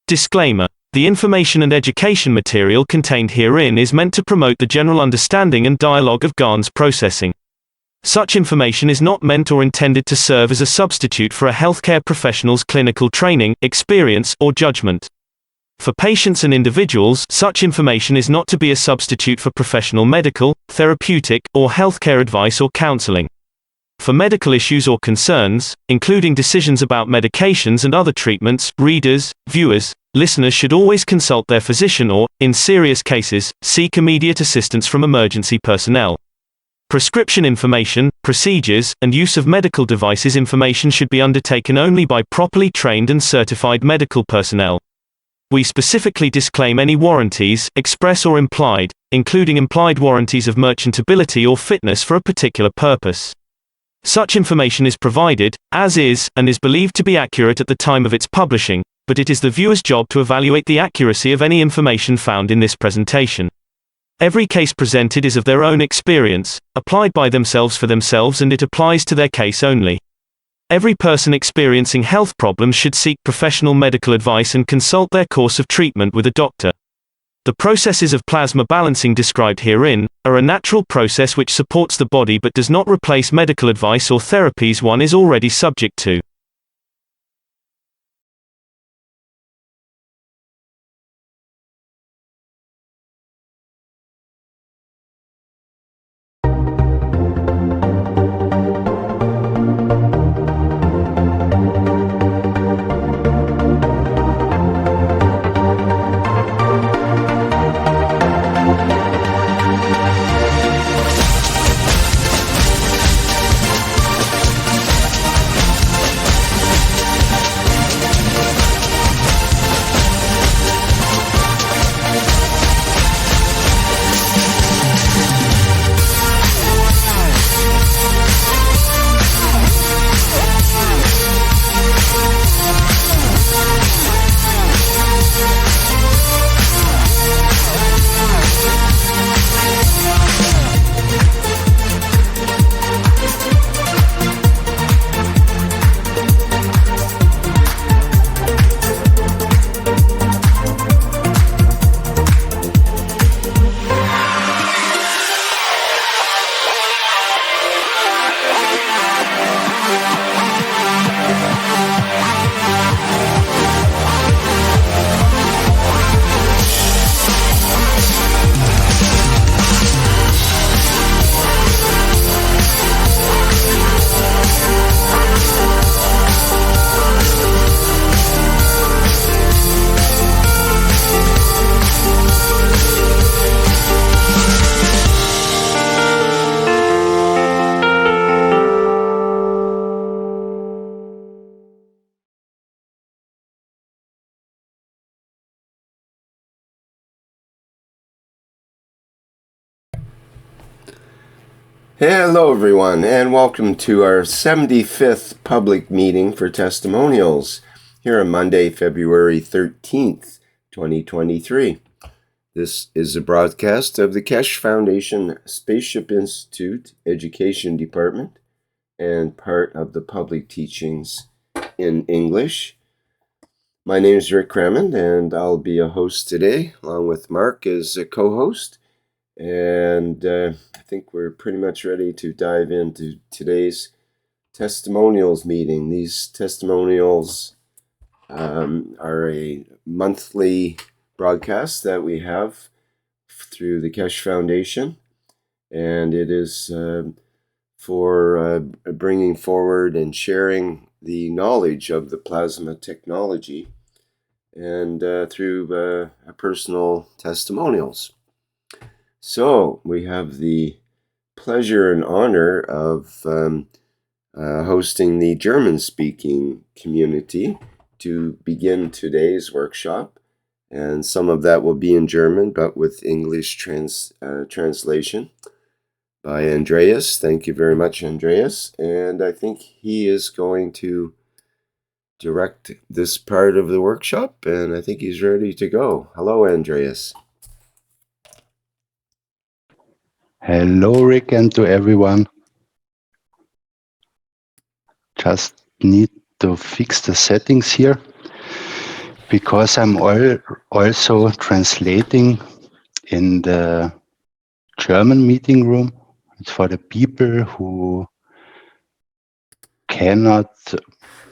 Disclaimer: the information and education material contained herein is meant to promote the general understanding and dialogue of GANs processing. Such information is not meant or intended to serve as a substitute for a healthcare professional's clinical training, experience, or judgment. For patients and individuals, such information is not to be a substitute for professional medical, therapeutic, or healthcare advice or counseling. For medical issues or concerns, including decisions about medications and other treatments, readers, viewers, listeners should always consult their physician or, in serious cases, seek immediate assistance from emergency personnel. Prescription information, procedures, and use of medical devices information should be undertaken only by properly trained and certified medical personnel. We specifically disclaim any warranties, express or implied, including implied warranties of merchantability or fitness for a particular purpose. Such information is provided, as is, and is believed to be accurate at the time of its publishing, but it is the viewer's job to evaluate the accuracy of any information found in this presentation. Every case presented is of their own experience, applied by themselves for themselves, and it applies to their case only. Every person experiencing health problems should seek professional medical advice and consult their course of treatment with a doctor. The processes of plasma balancing described herein are a natural process which supports the body but does not replace medical advice or therapies one is already subject to. Hello everyone, and welcome to our 75th public meeting for testimonials here on Monday, February 13th, 2023. This is a broadcast of the Keshe Foundation Spaceship Institute Education Department and part of the public teachings in English. My name is Rick Crammond, and I'll be a host today, along with Mark as a co-host. And I think we're pretty much ready to dive into today's testimonials meeting. These testimonials are a monthly broadcast that we have through the Keshe Foundation, and it is for bringing forward and sharing the knowledge of the plasma technology and through personal testimonials. So we have the pleasure and honor of hosting the German-speaking community to begin today's workshop, and some of that will be in German, but with English translation by Andreas. Thank you very much, Andreas. And I think he is going to direct this part of the workshop, and I think he's ready to go. Hello, Andreas. Hello, Rick, and to everyone. Just need to fix the settings here. because I'm also translating in the German meeting room. It's for the people who cannot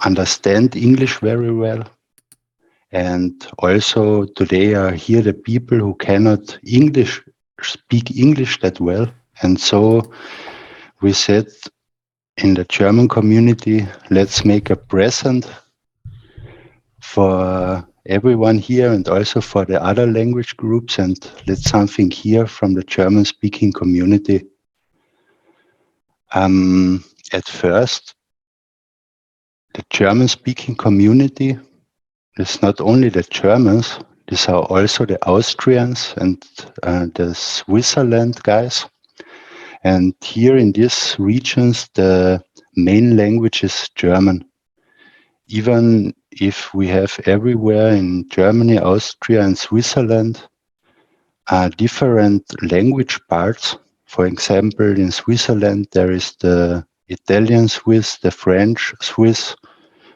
understand English very well. And also today are here the people who cannot speak English that well. And so we said in the German community, let's make a present for everyone here and also for the other language groups, and let's something hear from the German speaking community. At first, the German speaking community is not only the Germans, these are also the Austrians and the Switzerland guys. And here in these regions, the main language is German. Even if we have everywhere in Germany, Austria, and Switzerland different language parts. For example, in Switzerland, there is the Italian Swiss, the French Swiss,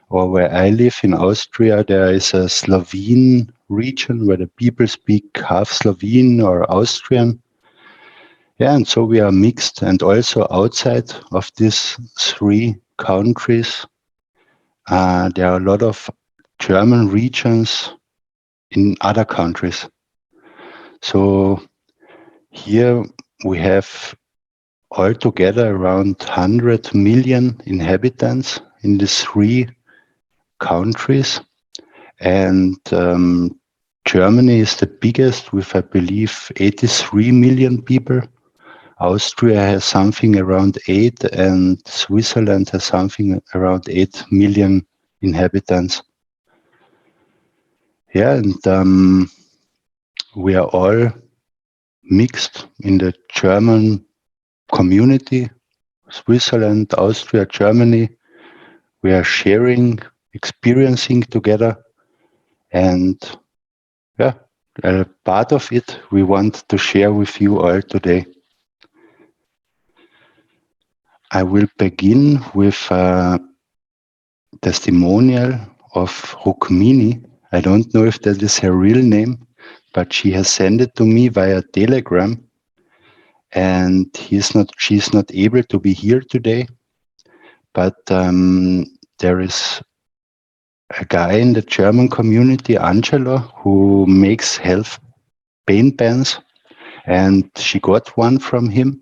or where I live in Austria, there is a Slovene region where the people speak half Slovene or Austrian. Yeah, and so we are mixed. And also outside of these three countries, there are a lot of German regions in other countries. So here we have altogether around 100 million inhabitants in these three countries. And Germany is the biggest with, I believe, 83 million people. Austria has something around 8, and Switzerland has something around 8 million inhabitants. Yeah, and we are all mixed in the German community, Switzerland, Austria, Germany. We are sharing, experiencing together, and yeah, a part of it we want to share with you all today. I will begin with a testimonial of Rukmini. I don't know if that is her real name, but she has sent it to me via Telegram, and she's not able to be here today. But there is a guy in the German community, Angelo, who makes health pain pens, and she got one from him.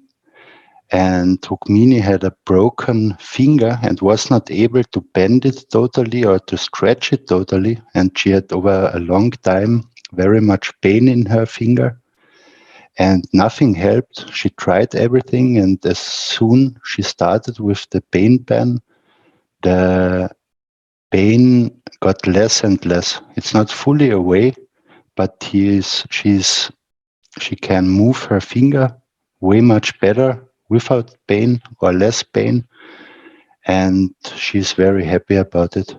And Rukmini had a broken finger and was not able to bend it totally or to stretch it totally. And she had over a long time very much pain in her finger. And nothing helped. She tried everything, and as soon she started with the pain pen, the pain got less and less. It's not fully away, but she can move her finger way much better without pain or less pain, and she's very happy about it.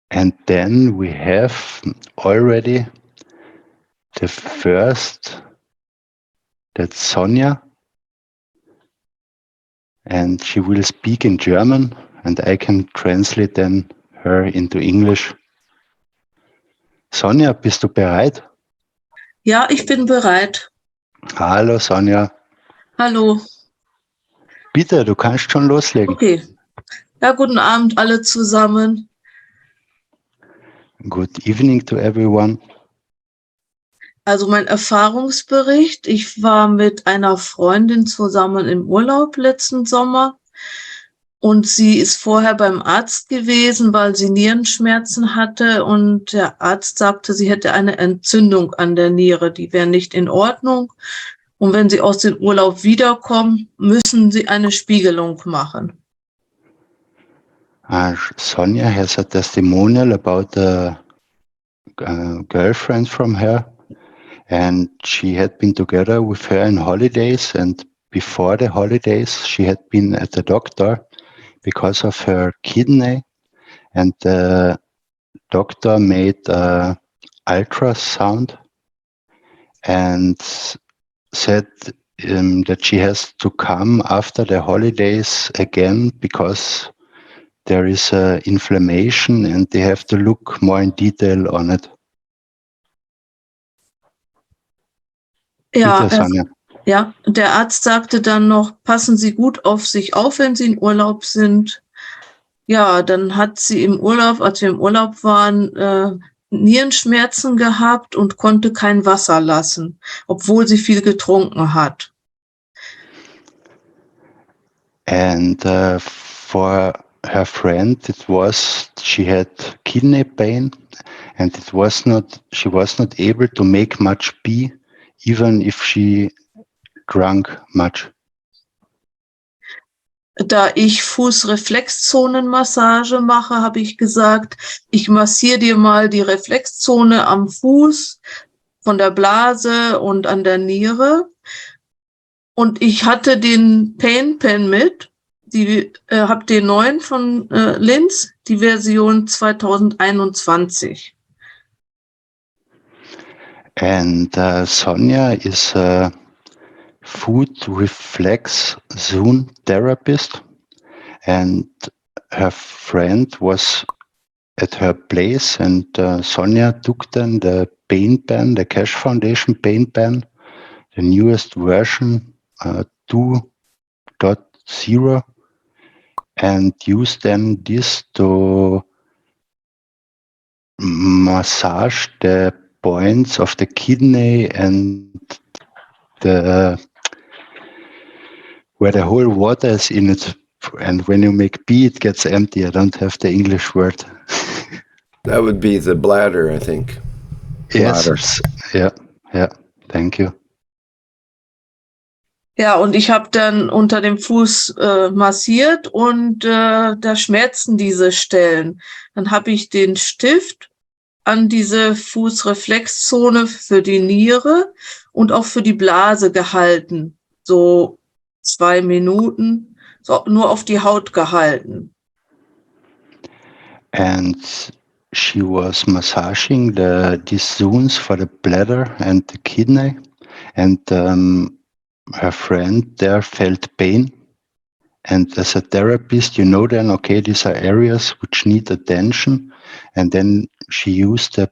And then we have already the first, that's Sonja, and she will speak in German, and I can translate then her into English. Sonja, bist du bereit? Ja, ich bin bereit. Hallo Sonja. Hallo. Bitte, du kannst schon loslegen. Okay. Ja, guten Abend alle zusammen. Good evening to everyone. Also mein Erfahrungsbericht. Ich war mit einer Freundin zusammen im Urlaub letzten Sommer und sie ist vorher beim Arzt gewesen, weil sie Nierenschmerzen hatte und der Arzt sagte, sie hätte eine Entzündung an der Niere, die wäre nicht in Ordnung. Und wenn sie aus dem Urlaub wiederkommen, müssen sie eine Spiegelung machen. Sonja has a testimonial about a girlfriend from her, and she had been together with her in holidays, and before the holidays she had been at the doctor because of her kidney, and the doctor made an ultrasound and said that she has to come after the holidays again because there is inflammation and they have to look more in detail on it. Ja, Bitte, Sonja. ja, der Arzt sagte dann noch, passen Sie gut auf sich auf, wenn Sie in Urlaub sind. Ja, dann hat sie im Urlaub, als wir im Urlaub waren, Nierenschmerzen gehabt und konnte kein Wasser lassen, obwohl sie viel getrunken hat. And for her friend, she had kidney pain, and she was not able to make much pee, even if she drank much. Da ich Fußreflexzonenmassage mache, habe ich gesagt, ich massiere dir mal die Reflexzone am Fuß, von der Blase und an der Niere. Und ich hatte den Pain Pen mit, habe den neuen von Linz, die Version 2021. And Sonja is a food reflex zone therapist, and her friend was at her place, and Sonja took then the pain pen, the Keshe Foundation pain pen, the newest version 2.0, and used then this to massage the points of the kidney and where the whole water is in it. And when you make pee, it gets empty. I don't have the English word. That would be the bladder, I think. Yes. Bladder. Yeah. Thank you. Ja, und ich habe dann unter dem Fuß massiert und da schmerzen diese Stellen. Dann habe ich den Stift an diese Fußreflexzone für die Niere und auch für die Blase gehalten. So 2 Minuten, so nur auf die Haut gehalten. And she was massaging these zones for the bladder and the kidney. And her friend there felt pain. And as a therapist, you know then, okay, these are areas which need attention. And then she used the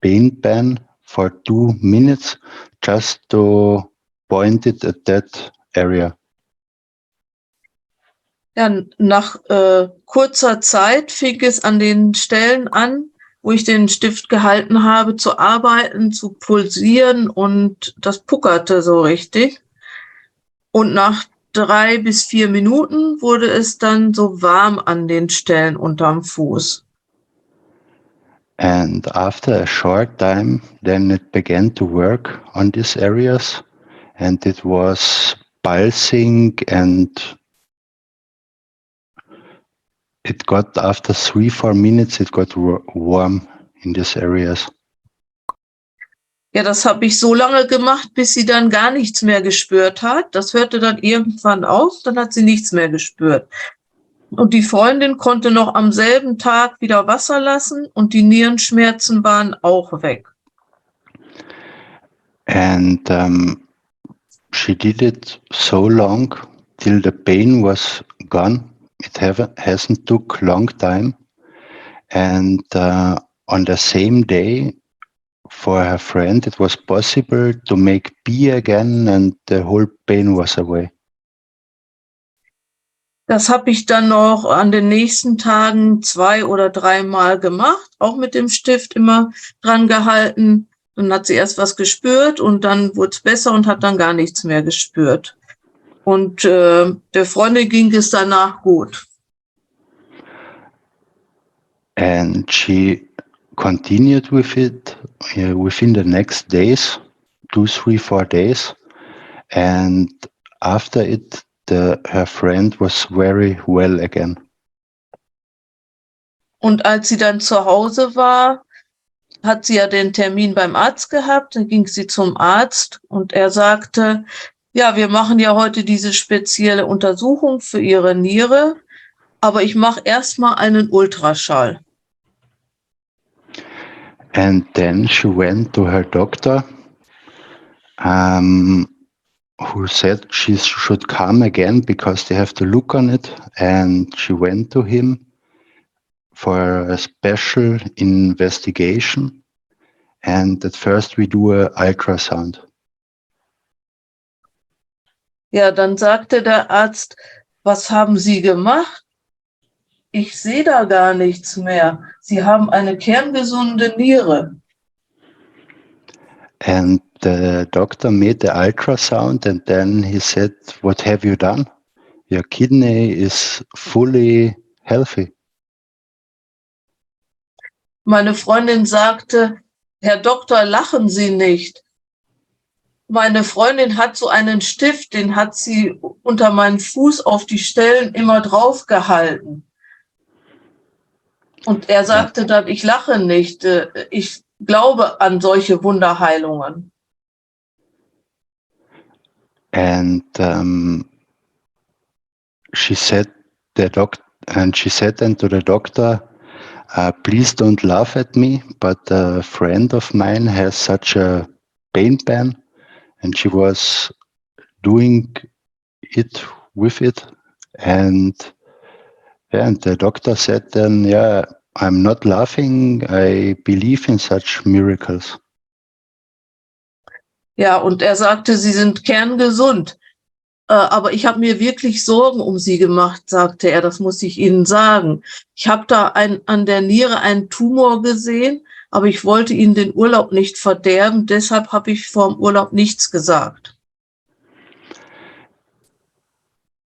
pain pen for 2 minutes just to point it at that area. Ja, nach kurzer Zeit fing es an den Stellen an, wo ich den Stift gehalten habe, zu arbeiten, zu pulsieren und das puckerte so richtig. Und nach 3 bis 4 Minuten wurde es dann so warm an den Stellen unterm Fuß. And after a short time, then it began to work on these areas, and it was pulsing, and it got, after 3-4 minutes, it got warm in these areas. Ja, das habe ich so lange gemacht, bis sie dann gar nichts mehr gespürt hat. Das hörte dann irgendwann auf, dann hat sie nichts mehr gespürt. Und die Freundin konnte noch am selben Tag wieder Wasser lassen und die Nierenschmerzen waren auch weg. And she did it so long till the pain was gone. It hasn't took long time. And on the same day, for her friend, it was possible to make pee again, and the whole pain was away. Das habe ich dann noch an den nächsten Tagen 2 oder 3 Mal gemacht, auch mit dem Stift immer dran gehalten. Dann hat sie erst was gespürt und dann wurde es besser und hat dann gar nichts mehr gespürt. Und der Freundin ging es danach gut. And she continued with it within the next days, 2, 3, 4 days. And after it, her friend was very well again. Und als sie dann zu Hause war, hat sie ja den Termin beim Arzt gehabt. Dann ging sie zum Arzt und er sagte, ja, wir machen ja heute diese spezielle Untersuchung für ihre Niere, aber ich mache erstmal einen Ultraschall. And then she went to her doctor, who said she should come again because they have to look on it. And she went to him, for a special investigation. And at first we do a ultrasound. Ja, dann sagte der Arzt, was haben Sie gemacht? Ich sehe da gar nichts mehr. Sie haben eine kerngesunde Niere. And the doctor made the ultrasound and then he said, what have you done? Your kidney is fully healthy. Meine Freundin sagte, Herr Doktor, lachen Sie nicht. Meine Freundin hat so einen Stift, den hat sie unter meinen Fuß auf die Stellen immer drauf gehalten. Und er sagte dann, ich lache nicht, ich glaube an solche Wunderheilungen. And she said then to the doctor, please don't laugh at me, but a friend of mine has such a pain pen, and she was doing it with it. And the doctor said then, yeah, I'm not laughing, I believe in such miracles. Ja, und er sagte, Sie sind kerngesund. Aber ich habe mir wirklich Sorgen um Sie gemacht, sagte er, das muss ich Ihnen sagen. Ich habe da an der Niere einen Tumor gesehen, aber ich wollte Ihnen den Urlaub nicht verderben, deshalb habe ich vor dem Urlaub nichts gesagt.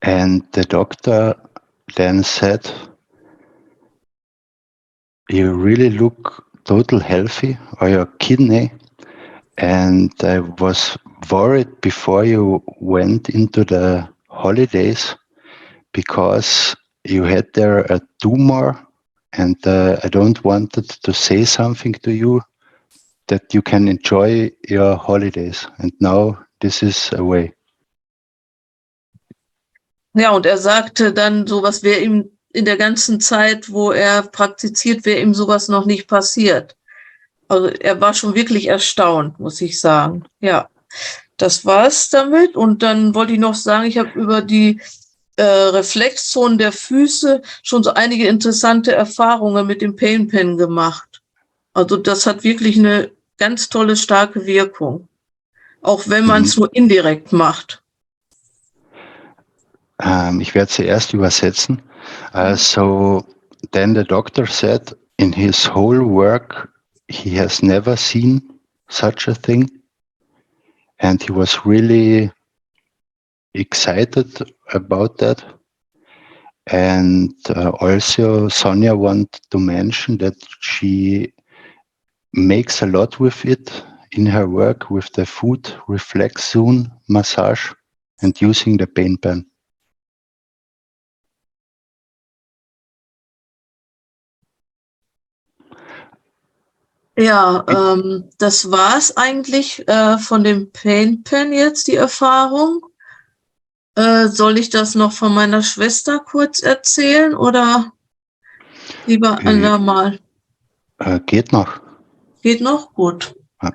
And the doctor then said, you really look total healthy, or your kidney. And I was worried before you went into the holidays because you had there a tumor, and I don't wanted to say something to you that you can enjoy your holidays. And now this is away. Ja, und er sagte dann, sowas wäre ihm in der ganzen Zeit, wo er praktiziert, wäre ihm sowas noch nicht passiert. Also er war schon wirklich erstaunt, muss ich sagen. Ja, das war's damit. Und dann wollte ich noch sagen, ich habe über die Reflexzonen der Füße schon so einige interessante Erfahrungen mit dem Pain Pen gemacht. Also das hat wirklich eine ganz tolle, starke Wirkung. Auch wenn man es nur indirekt macht. Ich werde zuerst übersetzen. So then the doctor said in his whole work he has never seen such a thing, and he was really excited about that. And also Sonja wanted to mention that she makes a lot with it in her work with the foot reflex zone massage and using the pain pen. Ja, das war's eigentlich von dem Pain Pen jetzt, die Erfahrung. Soll ich das noch von meiner Schwester kurz erzählen oder lieber andermal? Geht noch. Geht noch? Gut. Ja.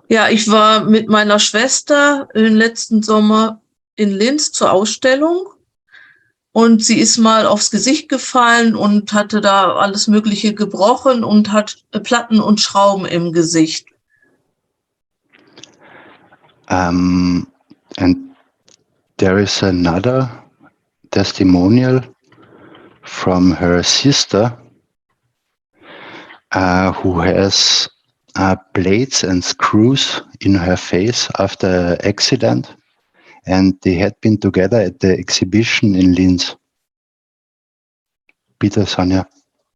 Ja, ich war mit meiner Schwester im letzten Sommer in Linz zur Ausstellung und sie ist mal aufs Gesicht gefallen und hatte da alles Mögliche gebrochen und hat Platten und Schrauben im Gesicht. And there is another testimonial from her sister who has plates and screws in her face after an accident, and they had been together at the exhibition in Linz. Bitte, Sonja.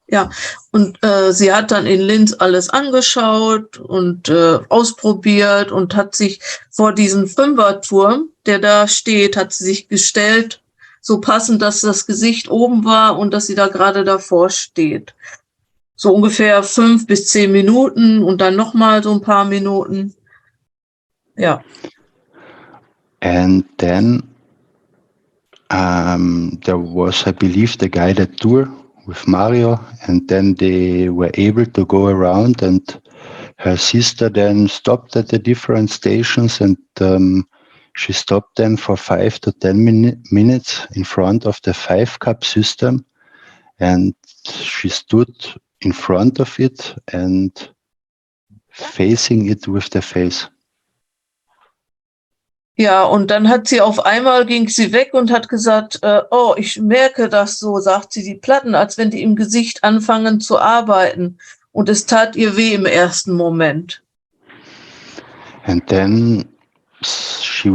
Ja, und sie hat dann in Linz alles angeschaut und ausprobiert und hat sich vor diesen Fünferturm, der da steht, hat sie sich gestellt, so passend, dass das Gesicht oben war und dass sie da gerade davor steht. So ungefähr 5 bis 10 Minuten und dann nochmal so ein paar Minuten. Ja. And then there was, I believe, the guided tour with Mario, and then they were able to go around, and her sister then stopped at the different stations, and she stopped then for 5 to 10 minutes in front of the 5-cup system, and she stood in front of it and facing it with the face. Ja, und dann hat sie auf einmal, ging sie weg und hat gesagt, oh, ich merke das so, sagt sie, die Platten, als wenn die im Gesicht anfangen zu arbeiten. Und es tat ihr weh im ersten Moment. And then she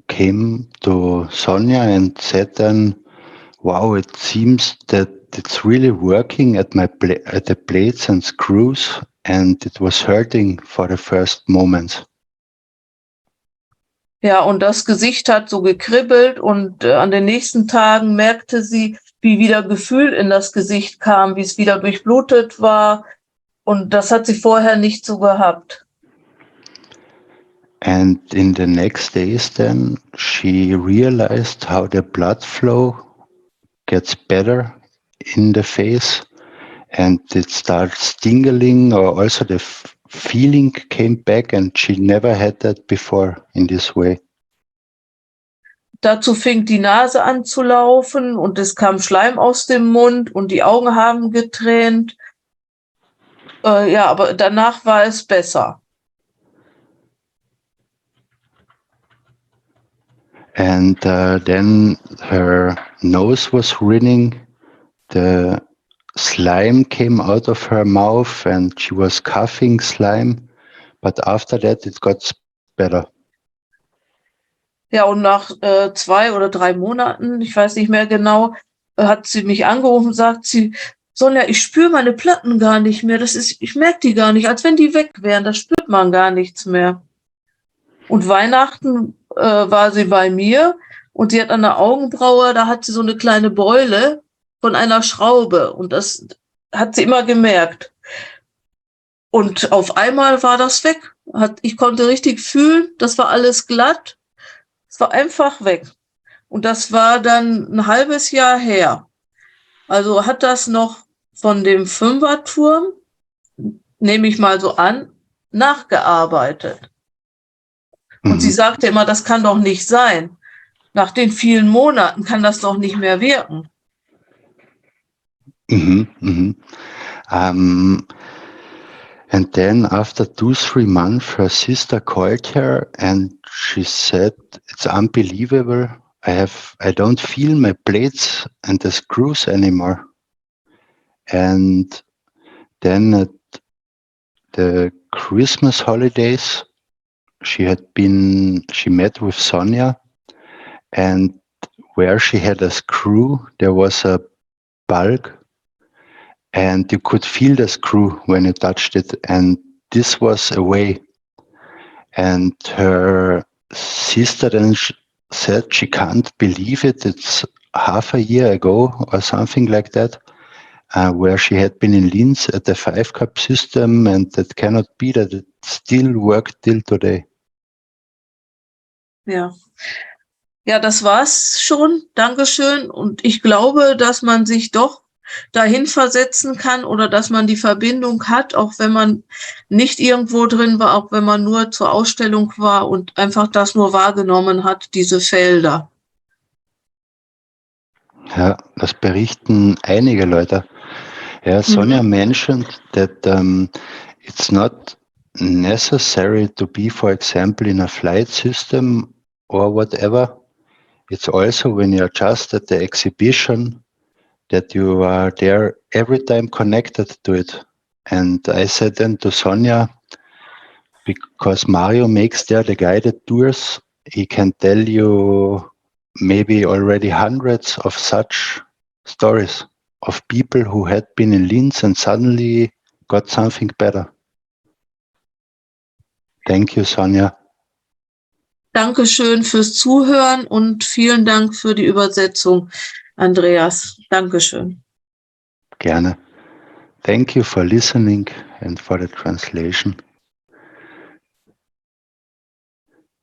came to Sonja and said then, wow, it seems that it's really working at at the plates and screws, and it was hurting for the first moments. Ja, und das Gesicht hat so gekribbelt und an den nächsten Tagen merkte sie, wie wieder Gefühl in das Gesicht kam, wie es wieder durchblutet war. Und das hat sie vorher nicht so gehabt. And in the next days then, she realized how the blood flow gets better in the face, and it starts tingling, or also the feeling came back, and she never had that before in this way. Dazu fing die Nase an zu laufen und es kam Schleim aus dem Mund und die Augen haben getränt. Ja, aber danach war es besser. And then her nose was running, the slime came out of her mouth and she was coughing slime, but after that it got better. Ja, und nach 2 oder 3 Monaten, ich weiß nicht mehr genau, hat sie mich angerufen und sagt sie, Sonja, ich spüre meine Platten gar nicht mehr. Ich merke die gar nicht, als wenn die weg wären. Da spürt man gar nichts mehr. Und Weihnachten war sie bei mir und sie hat an der Augenbraue, da hat sie so eine kleine Beule von einer Schraube und das hat sie immer gemerkt. Und auf einmal war das weg. Ich konnte richtig fühlen, das war alles glatt. Es war einfach weg. Und das war dann ein halbes Jahr her. Also hat das noch von dem Fünferturm, nehme ich mal so an, nachgearbeitet. Und sie sagte immer, das kann doch nicht sein. Nach den vielen Monaten kann das doch nicht mehr wirken. And then after 2-3 months, her sister called her and she said, it's unbelievable. I don't feel my plates and the screws anymore. And then at the Christmas holidays, she met with Sonja, and where she had a screw, there was a bulk, and you could feel the screw when you touched it, and this was away. And her sister then said she can't believe it. It's half a year ago or something like that, where she had been in Linz at the 5-cup system, and that cannot be that it still worked till today. Ja. Ja, das war's schon. Dankeschön. Und ich glaube, dass man sich doch dahin versetzen kann oder dass man die Verbindung hat, auch wenn man nicht irgendwo drin war, auch wenn man nur zur Ausstellung war und einfach das nur wahrgenommen hat, diese Felder. Ja, das berichten einige Leute. Yeah, Sonja mentioned that it's not necessary to be, for example, in a flight system or whatever. It's also when you're just at the exhibition that you are there every time connected to it. And I said then to Sonja, because Mario makes there the guided tours, he can tell you maybe already hundreds of such stories of people who had been in Linz and suddenly got something better. Thank you, Sonja. Dankeschön fürs Zuhören und vielen Dank für die Übersetzung, Andreas. Dankeschön. Gerne. Thank you for listening and for the translation.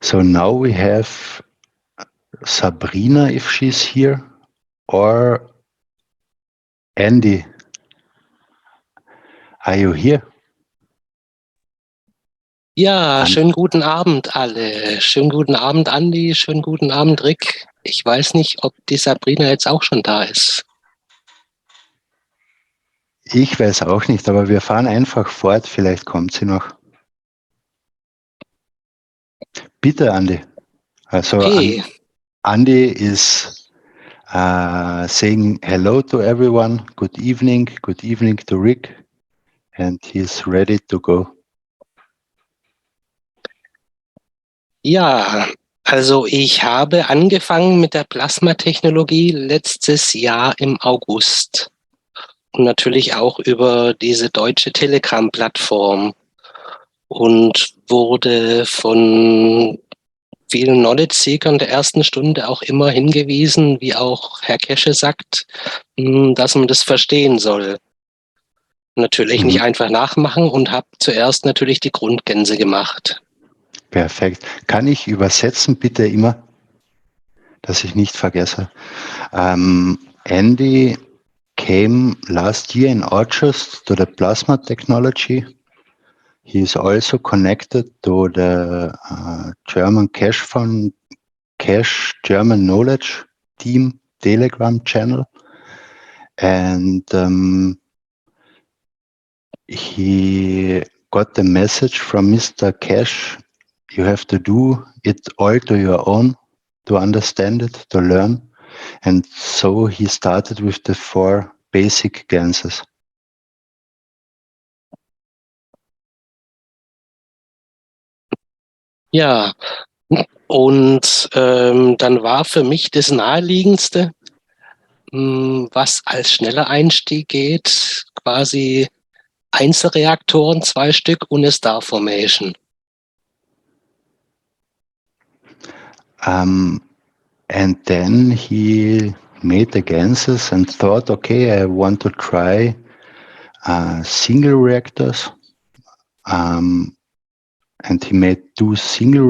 So now we have Sabrina, if she's here, or Andy. Are you here? Ja, schönen guten Abend alle. Schönen guten Abend, Andi. Schönen guten Abend, Rick. Ich weiß nicht, ob die Sabrina jetzt auch schon da ist. Ich weiß auch nicht, aber wir fahren einfach fort, vielleicht kommt sie noch. Bitte, Andi. Also Okay, Andy is saying hello to everyone. Good evening to Rick, and he's ready to go. ja, also ich habe angefangen mit der Plasmatechnologie letztes Jahr im August. Und natürlich auch über diese deutsche Telegram-Plattform und wurde von vielen Knowledge-Seekern der ersten Stunde auch immer hingewiesen, wie auch Herr Keshe sagt, dass man das verstehen soll. Natürlich nicht einfach nachmachen und habe zuerst natürlich die Grundgänse gemacht. Perfekt. Kann ich übersetzen, bitte immer, dass ich nicht vergesse? Andy came last year in August to the plasma technology. He is also connected to the German Keshe German Knowledge Team Telegram channel, and he got the message from Mr. Keshe. You have to do it all to your own to understand it, to learn. And so he started with the 4 basic ganses. Ja, und dann war für mich das Naheliegendste, was als schneller Einstieg geht, quasi Einzelreaktoren, 2 Stück und eine Star Formation. And then he made the ganses and thought, okay, I want to try single reactors. And he made 2 single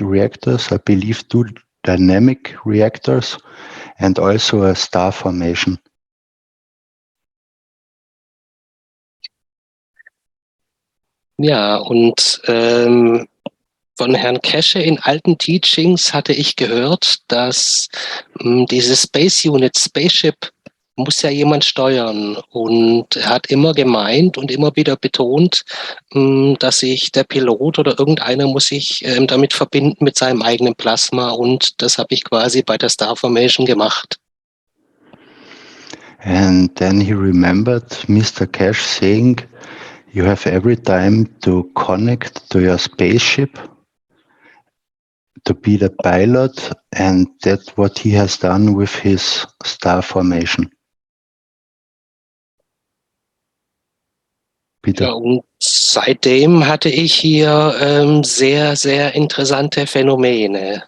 reactors, I believe 2 dynamic reactors, and also a star formation. Ja, und von Herrn Keshe in alten Teachings hatte ich gehört, dass diese Space Unit, Spaceship, muss ja jemand steuern. Und er hat immer gemeint und immer wieder betont, dass sich der Pilot oder irgendeiner muss sich damit verbinden mit seinem eigenen Plasma. Und das habe ich quasi bei der Star Formation gemacht. And then he remembered Mr. Keshe saying, you have every time to connect to your spaceship, to be the pilot, and that's what he has done with his star formation. Bitte. Ja, und seitdem hatte ich hier sehr, sehr interessante Phänomene.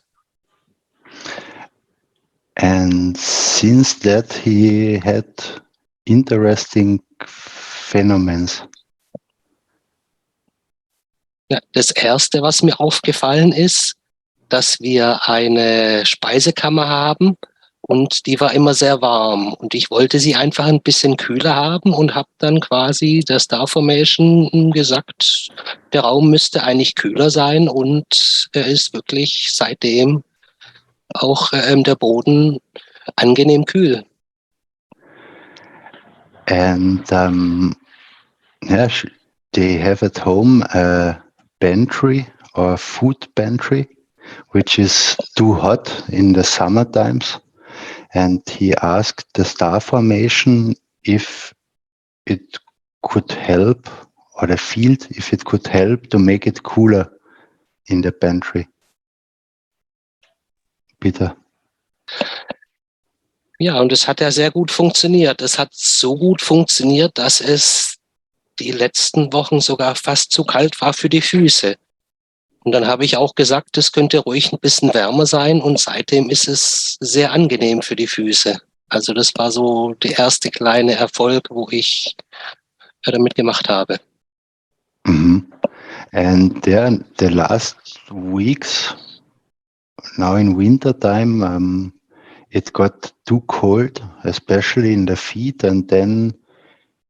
And since that he had interesting phenomena. Ja, das Erste, was mir aufgefallen ist, dass wir eine Speisekammer haben und die war immer sehr warm. Und ich wollte sie einfach ein bisschen kühler haben und habe dann quasi der Star Formation gesagt, der Raum müsste eigentlich kühler sein und er ist wirklich seitdem auch der Boden angenehm kühl. And yeah, they have at home a pantry or food pantry, which is too hot in the summer times. And he asked the star formation if it could help, or the field, if it could help to make it cooler in the pantry. Bitte. Ja, und es hat ja sehr gut funktioniert. Es hat so gut funktioniert, dass es die letzten Wochen sogar fast zu kalt war für die Füße. Und dann habe ich auch gesagt, es könnte ruhig ein bisschen wärmer sein und seitdem ist es sehr angenehm für die Füße. Also das war so der erste kleine Erfolg, wo ich damit gemacht habe. And then the last weeks, now in winter time, it got too cold, especially in the feet, and then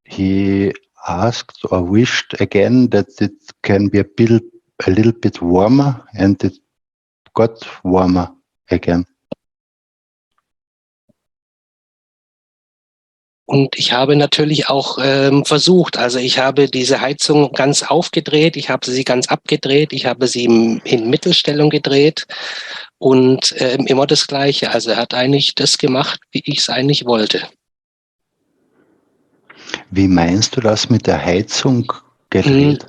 he asked or wished again that it can be a little bit warmer, and it got warmer again. Und ich habe natürlich auch versucht, also ich habe diese Heizung ganz aufgedreht, ich habe sie ganz abgedreht, ich habe sie in Mittelstellung gedreht und immer das Gleiche. Also er hat eigentlich das gemacht, wie ich es eigentlich wollte. Wie meinst du das mit der Heizung gedreht?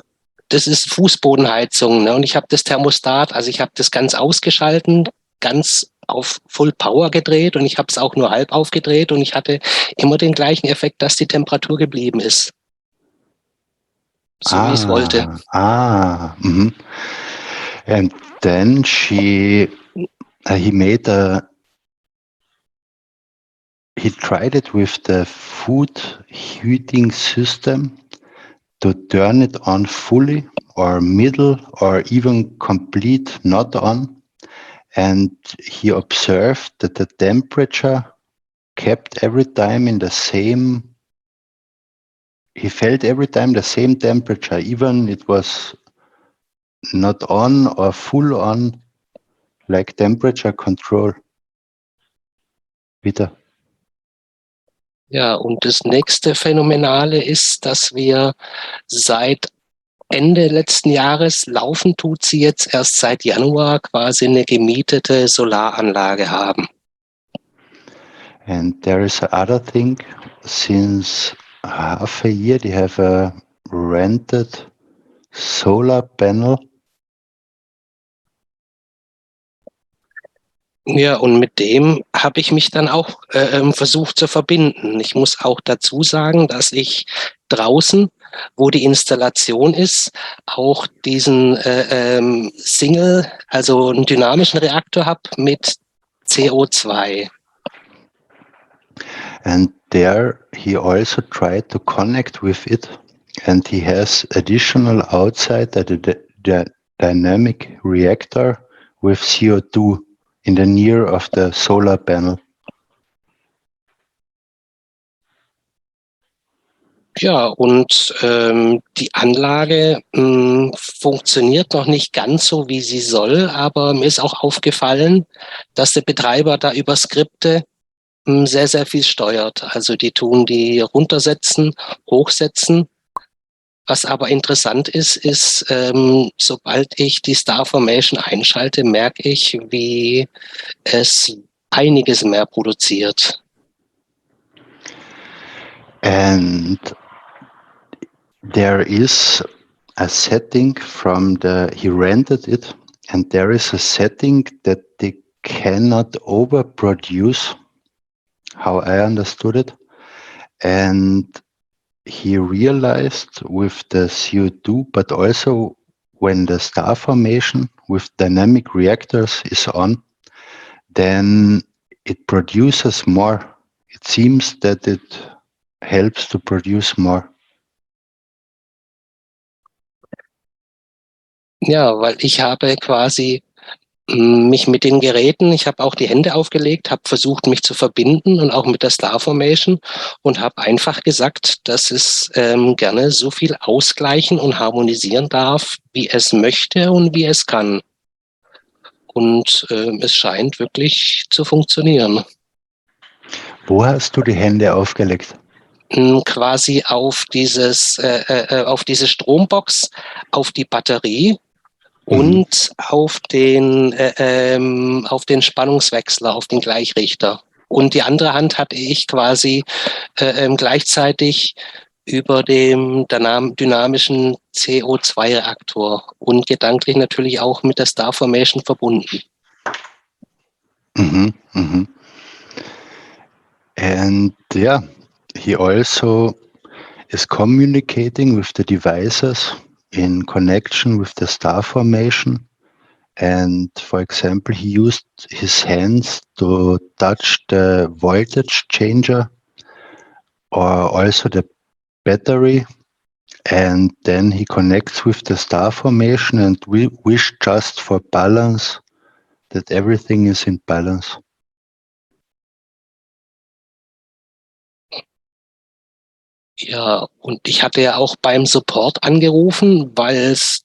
Das ist Fußbodenheizung, ne? Und ich habe das Thermostat, also ich habe das ganz ausgeschalten, ganz auf Full Power gedreht und ich habe es auch nur halb aufgedreht und ich hatte immer den gleichen Effekt, dass die Temperatur geblieben ist, so wie ich es wollte. Mhm. And then he tried it with the food heating system to turn it on fully or middle or even complete not on. And he observed that the temperature kept every time in the same, he felt every time the same temperature, even it was not on or full on, like temperature control. Bitte. Ja, und das nächste Phänomenale ist, dass wir seit Ende letzten Jahres, laufen tut sie jetzt erst seit Januar, quasi eine gemietete Solaranlage haben. And there is another thing, since half a year they have a rented solar panel. Ja, und mit dem habe ich mich dann auch versucht zu verbinden. Ich muss auch dazu sagen, dass ich draußen, wo die Installation ist, auch diesen Single, also einen dynamischen Reaktor habe mit CO2. And there he also tried to connect with it, and he has additional outside the dynamic reactor with CO2 in the near of the solar panel. Ja, und die Anlage funktioniert noch nicht ganz so, wie sie soll, aber mir ist auch aufgefallen, dass der Betreiber da über Skripte sehr, sehr viel steuert. Also die tun die runtersetzen, hochsetzen. Was aber interessant ist, ist, sobald ich die Star Formation einschalte, merke ich, wie es einiges mehr produziert. And there is a setting he rented it, and there is a setting that they cannot overproduce, how I understood it. And he realized with the CO2, but also when the star formation with dynamic reactors is on, then it produces more. It seems that it helps to produce more. Ja, weil ich habe quasi mich mit den Geräten, ich habe auch die Hände aufgelegt, habe versucht, mich zu verbinden und auch mit der Star Formation und habe einfach gesagt, dass es gerne so viel ausgleichen und harmonisieren darf, wie es möchte und wie es kann. Und es scheint wirklich zu funktionieren. Wo hast du die Hände aufgelegt? Quasi auf auf diese Strombox, auf die Batterie und auf den Spannungswechsler, auf den Gleichrichter. Und die andere Hand hatte ich quasi gleichzeitig über dem dynamischen CO2-Reaktor und gedanklich natürlich auch mit der Star Formation verbunden. And yeah, he also is communicating with the devices in connection with the star formation. And for example, he used his hands to touch the voltage changer or also the battery. And then he connects with the star formation and we wish just for balance, that everything is in balance. Ja, und ich hatte ja auch beim Support angerufen, weil es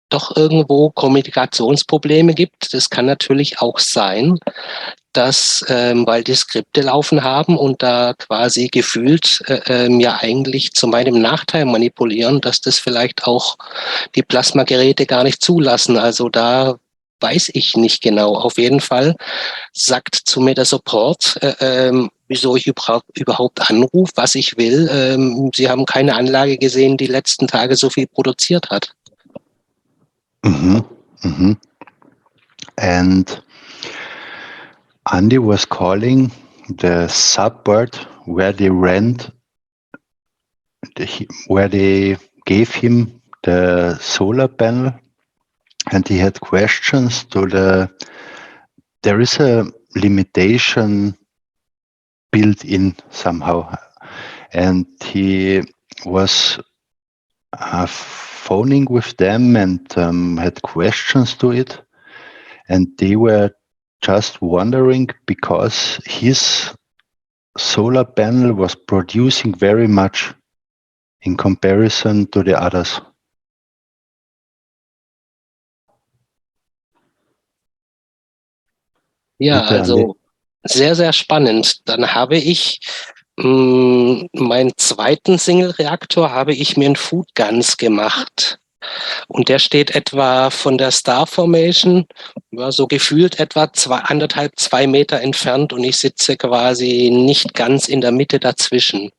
doch irgendwo Kommunikationsprobleme gibt. Das kann natürlich auch sein, dass, weil die Skripte laufen haben und da quasi gefühlt ja eigentlich zu meinem Nachteil manipulieren, dass das vielleicht auch die Plasmageräte gar nicht zulassen. Also da weiß ich nicht genau. Auf jeden Fall sagt zu mir der Support, wieso ich überhaupt anrufe, was ich will. Sie haben keine Anlage gesehen, die letzten Tage so viel produziert hat. And Andy was calling the suburb where they where they gave him the solar panel, and he had questions to there is a limitation built in somehow, and he was phoning with them and had questions to it, and they were just wondering because his solar panel was producing very much in comparison to the others. Ja, Bitte, Andi. also sehr, sehr spannend. Dann habe ich meinen zweiten Single-Reaktor habe ich mir in Food Guns gemacht. Und der steht etwa von der Star Formation, ja, so gefühlt etwa 1,5, 2 Meter entfernt und ich sitze quasi nicht ganz in der Mitte dazwischen.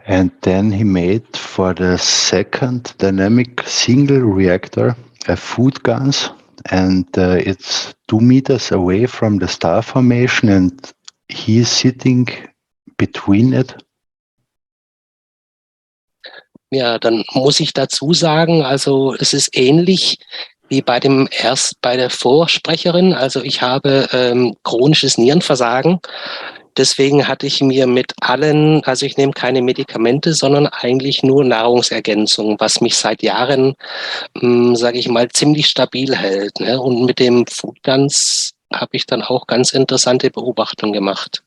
And then he made for the second dynamic single reactor a food guns, and it's 2 meters away from the star formation, and he's sitting between it. Ja, dann muss ich dazu sagen, also es ist ähnlich wie bei der Vorsprecherin. Also ich habe chronisches Nierenversagen. Deswegen hatte ich mir mit allen, also ich nehme keine Medikamente, sondern eigentlich nur Nahrungsergänzung, was mich seit Jahren, sage ich mal, ziemlich stabil hält. Ne? Und mit dem Food Guns habe ich dann auch ganz interessante Beobachtungen gemacht.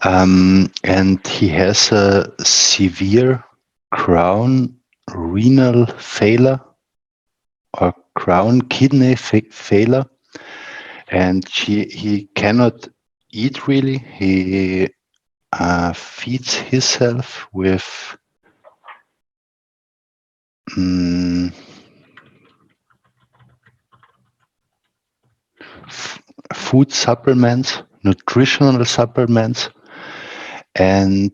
And he has a severe crown renal failure or crown kidney failure, and he cannot eat really. He feeds himself with food supplements, nutritional supplements, and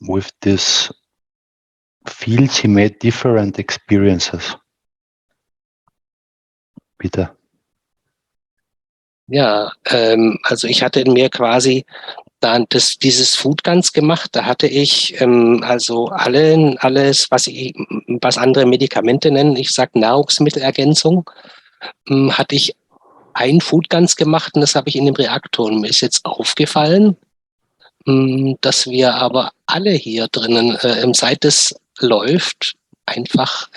with this fields he made different experiences. Bitte. Ja, also ich hatte mir quasi dieses Food Guns gemacht. Da hatte ich also alles, was andere Medikamente nennen, ich sag Nahrungsmittelergänzung, hatte ich ein Food Guns gemacht und das habe ich in dem Reaktor. Und mir ist jetzt aufgefallen, dass wir aber alle hier drinnen, seit es läuft, einfach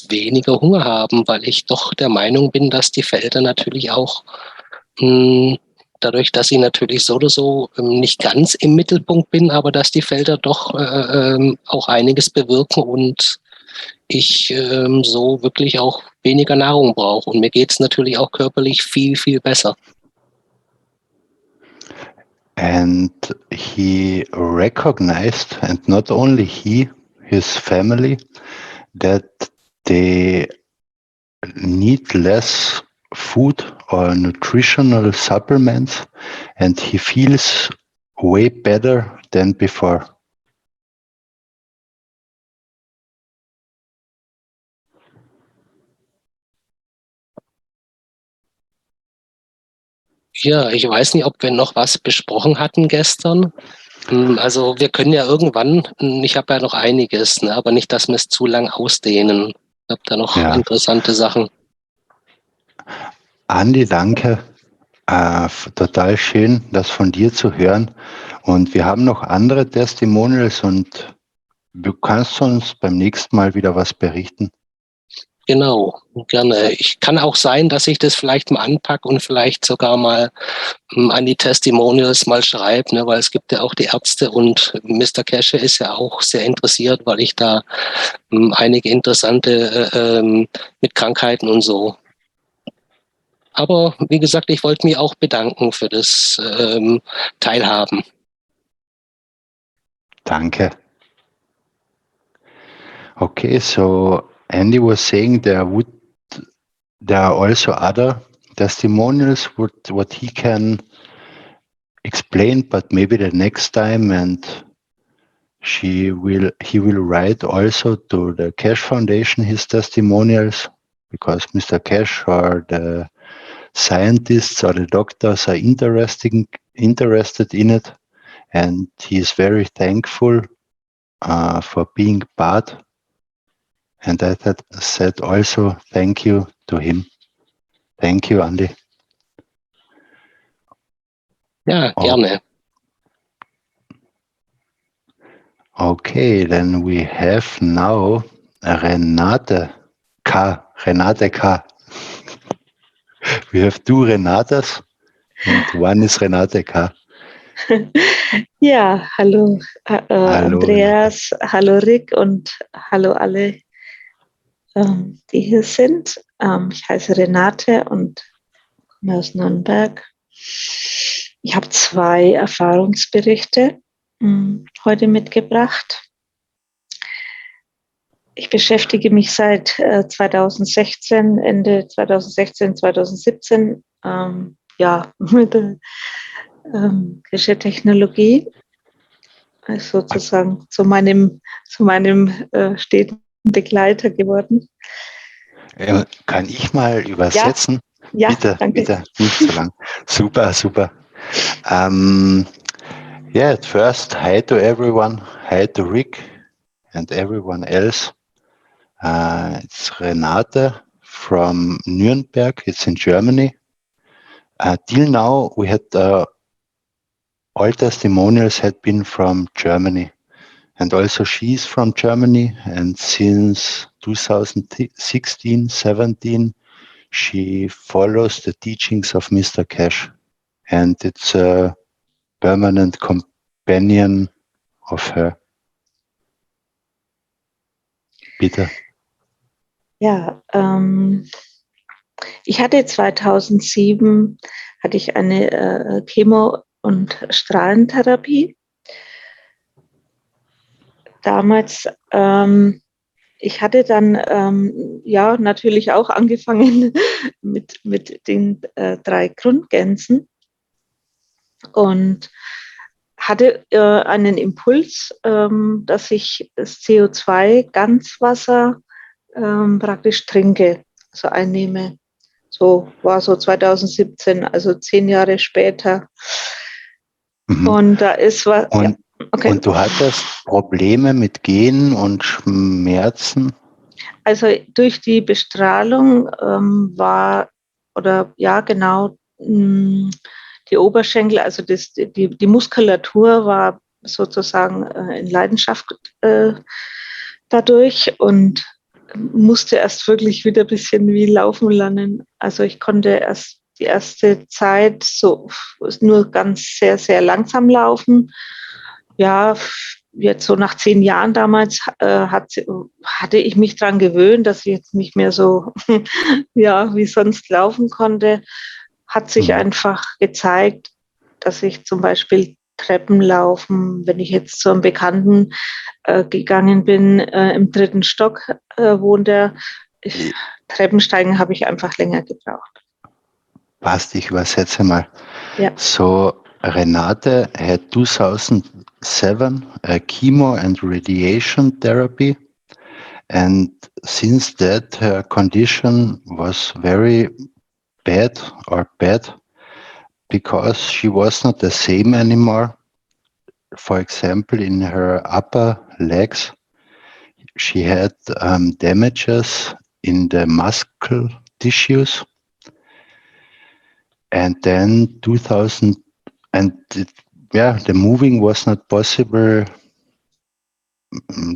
weniger Hunger haben, weil ich doch der Meinung bin, dass die Felder natürlich auch dadurch, dass ich natürlich so oder so nicht ganz im Mittelpunkt bin, aber dass die Felder doch auch einiges bewirken und ich so wirklich auch weniger Nahrung brauche. Und mir geht es natürlich auch körperlich viel, viel besser. And he recognized, and not only he, his family, that they need less food or nutritional supplements, and he feels way better than before. Ja, ich weiß nicht, ob wir noch was besprochen hatten gestern. Also wir können ja irgendwann, ich habe ja noch einiges, ne, aber nicht, dass wir es zu lang ausdehnen. Ich habe da noch interessante Sachen. Andi, danke. Total schön, das von dir zu hören. Und wir haben noch andere Testimonials und du kannst uns beim nächsten Mal wieder was berichten. Genau, gerne. Ich kann auch sein, dass ich das vielleicht mal anpacke und vielleicht sogar mal an die Testimonials mal schreibe, ne, weil es gibt ja auch die Ärzte und Mr. Keshe ist ja auch sehr interessiert, weil ich da einige interessante mit Krankheiten und so. Aber wie gesagt, ich wollte mich auch bedanken für das Teilhaben. Danke. Okay, so Andy was saying there are also other testimonials what he can explain, but maybe the next time, and he will write also to the Keshe Foundation his testimonials, because Mr. Keshe or the scientists or the doctors are interested in it, and he is very thankful for being part. And I said also thank you to him. Thank you, Andy. Ja, gerne. Okay, then we have now Renate K. Renate K. We have two Renatas and one is Renate K. Ja, hallo, Hallo, Andreas, hallo Rick und hallo alle, die hier sind. Ich heiße Renate und komme aus Nürnberg. Ich habe 2 Erfahrungsberichte heute mitgebracht. Ich beschäftige mich seit 2016, Ende 2016, 2017 mit der Keshe-Technologie. Also sozusagen zu meinem steten Begleiter geworden. Kann ich mal übersetzen? Ja, bitte, danke. bitte, nicht so lang. Super, super. Yeah, at first, hi to everyone. Hi to Rick and everyone else. It's Renate from Nuremberg. It's in Germany. Till now, we had all testimonials had been from Germany. And also she's from Germany, and since 2016-17, she follows the teachings of Mr. Keshe, and it's a permanent companion of her. Bitte. Ja, ich hatte 2007 eine Chemo- und Strahlentherapie. Damals, ich hatte dann natürlich auch angefangen mit den 3 Grundgänsen und hatte einen Impuls, dass ich das CO2-Ganzwasser praktisch trinke, also einnehme. So war so 2017, also 10 Jahre später. Mhm. Und da ist was. Und, okay. Und du hattest Probleme mit Gehen und Schmerzen? Also durch die Bestrahlung die Oberschenkel, also die Muskulatur war sozusagen in Leidenschaft dadurch und musste erst wirklich wieder ein bisschen wie laufen lernen. Also ich konnte erst die erste Zeit so nur ganz sehr, sehr langsam laufen. Ja, jetzt so nach 10 Jahren damals hatte ich mich daran gewöhnt, dass ich jetzt nicht mehr so wie sonst laufen konnte. Hat sich einfach gezeigt, dass ich zum Beispiel Treppen laufen, wenn ich jetzt zu einem Bekannten gegangen bin, im 3. Stock wohnt er, Treppensteigen habe ich einfach länger gebraucht. Passt, ich übersetze mal. Ja. So, Renate had 2007 a chemo and radiation therapy, and since that her condition was very bad because she was not the same anymore. For example, in her upper legs, she had damages in the muscle tissues. And then the moving was not possible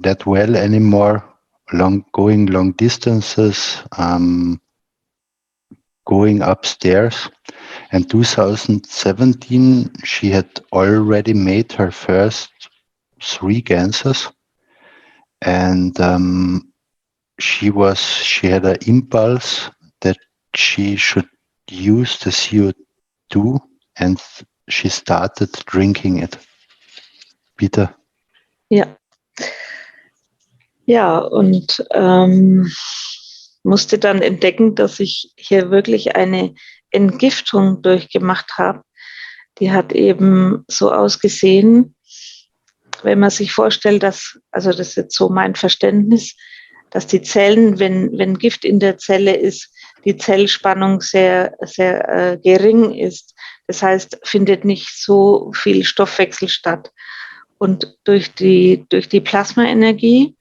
that well anymore. going long distances, going upstairs. In 2017, she had already made her first 3 cancers, and she had an impulse that she should use the CO2, and she started drinking it. Peter? Ja. Ja, und musste dann entdecken, dass ich hier wirklich eine Entgiftung durchgemacht habe. Die hat eben so ausgesehen, wenn man sich vorstellt, also das ist jetzt so mein Verständnis, dass die Zellen, wenn Gift in der Zelle ist, die Zellspannung sehr, sehr gering ist. Das heißt, findet nicht so viel Stoffwechsel statt. Und durch die Plasmaenergie,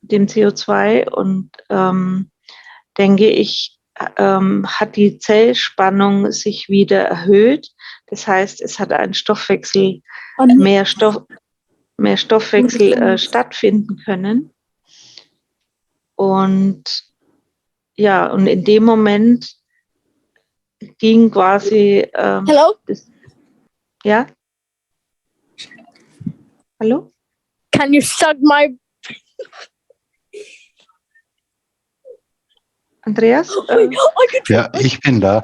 dem CO2 und denke ich, hat die Zellspannung sich wieder erhöht. Das heißt, es hat ein Stoffwechsel, mehr Stoffwechsel stattfinden können. Und ja, und in dem Moment ging quasi. Hello? Ja? Hallo? Can you suck my... Andreas? Ja, ich bin da.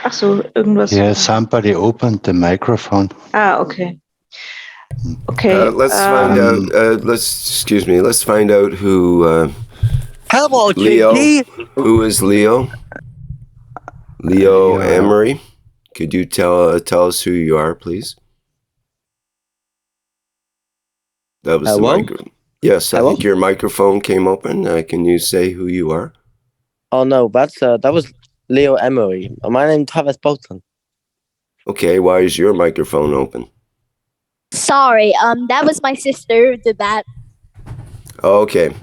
Ach so, irgendwas. Yeah, somebody opened the microphone. Ah, okay. Okay. Let's find out. Let's find out who. Hello, Leo. JP. Who is Leo? Leo Emery. Could you tell us who you are, please? That was Hello? the microphone. Yes, Hello? I think your microphone came open. Can you say who you are? Oh no, that was Leo Emery. My name's Travis Bolton. Okay, why is your microphone open? Sorry, that was my sister who did that. Okay.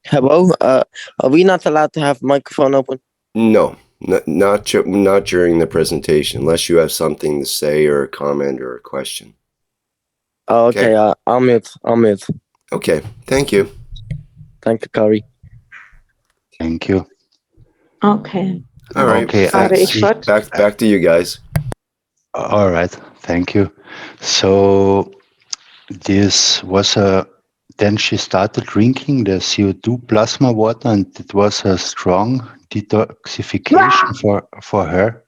Hello. Are we not allowed to have microphone open? No, not during the presentation, unless you have something to say or a comment or a question. Oh, okay. I'll mute. Okay, thank you. Thank you, Corey. Thank you. Okay. All right. Okay, Back to you guys. All right, thank you. So this was then she started drinking the CO2 plasma water, and it was a strong detoxification for her.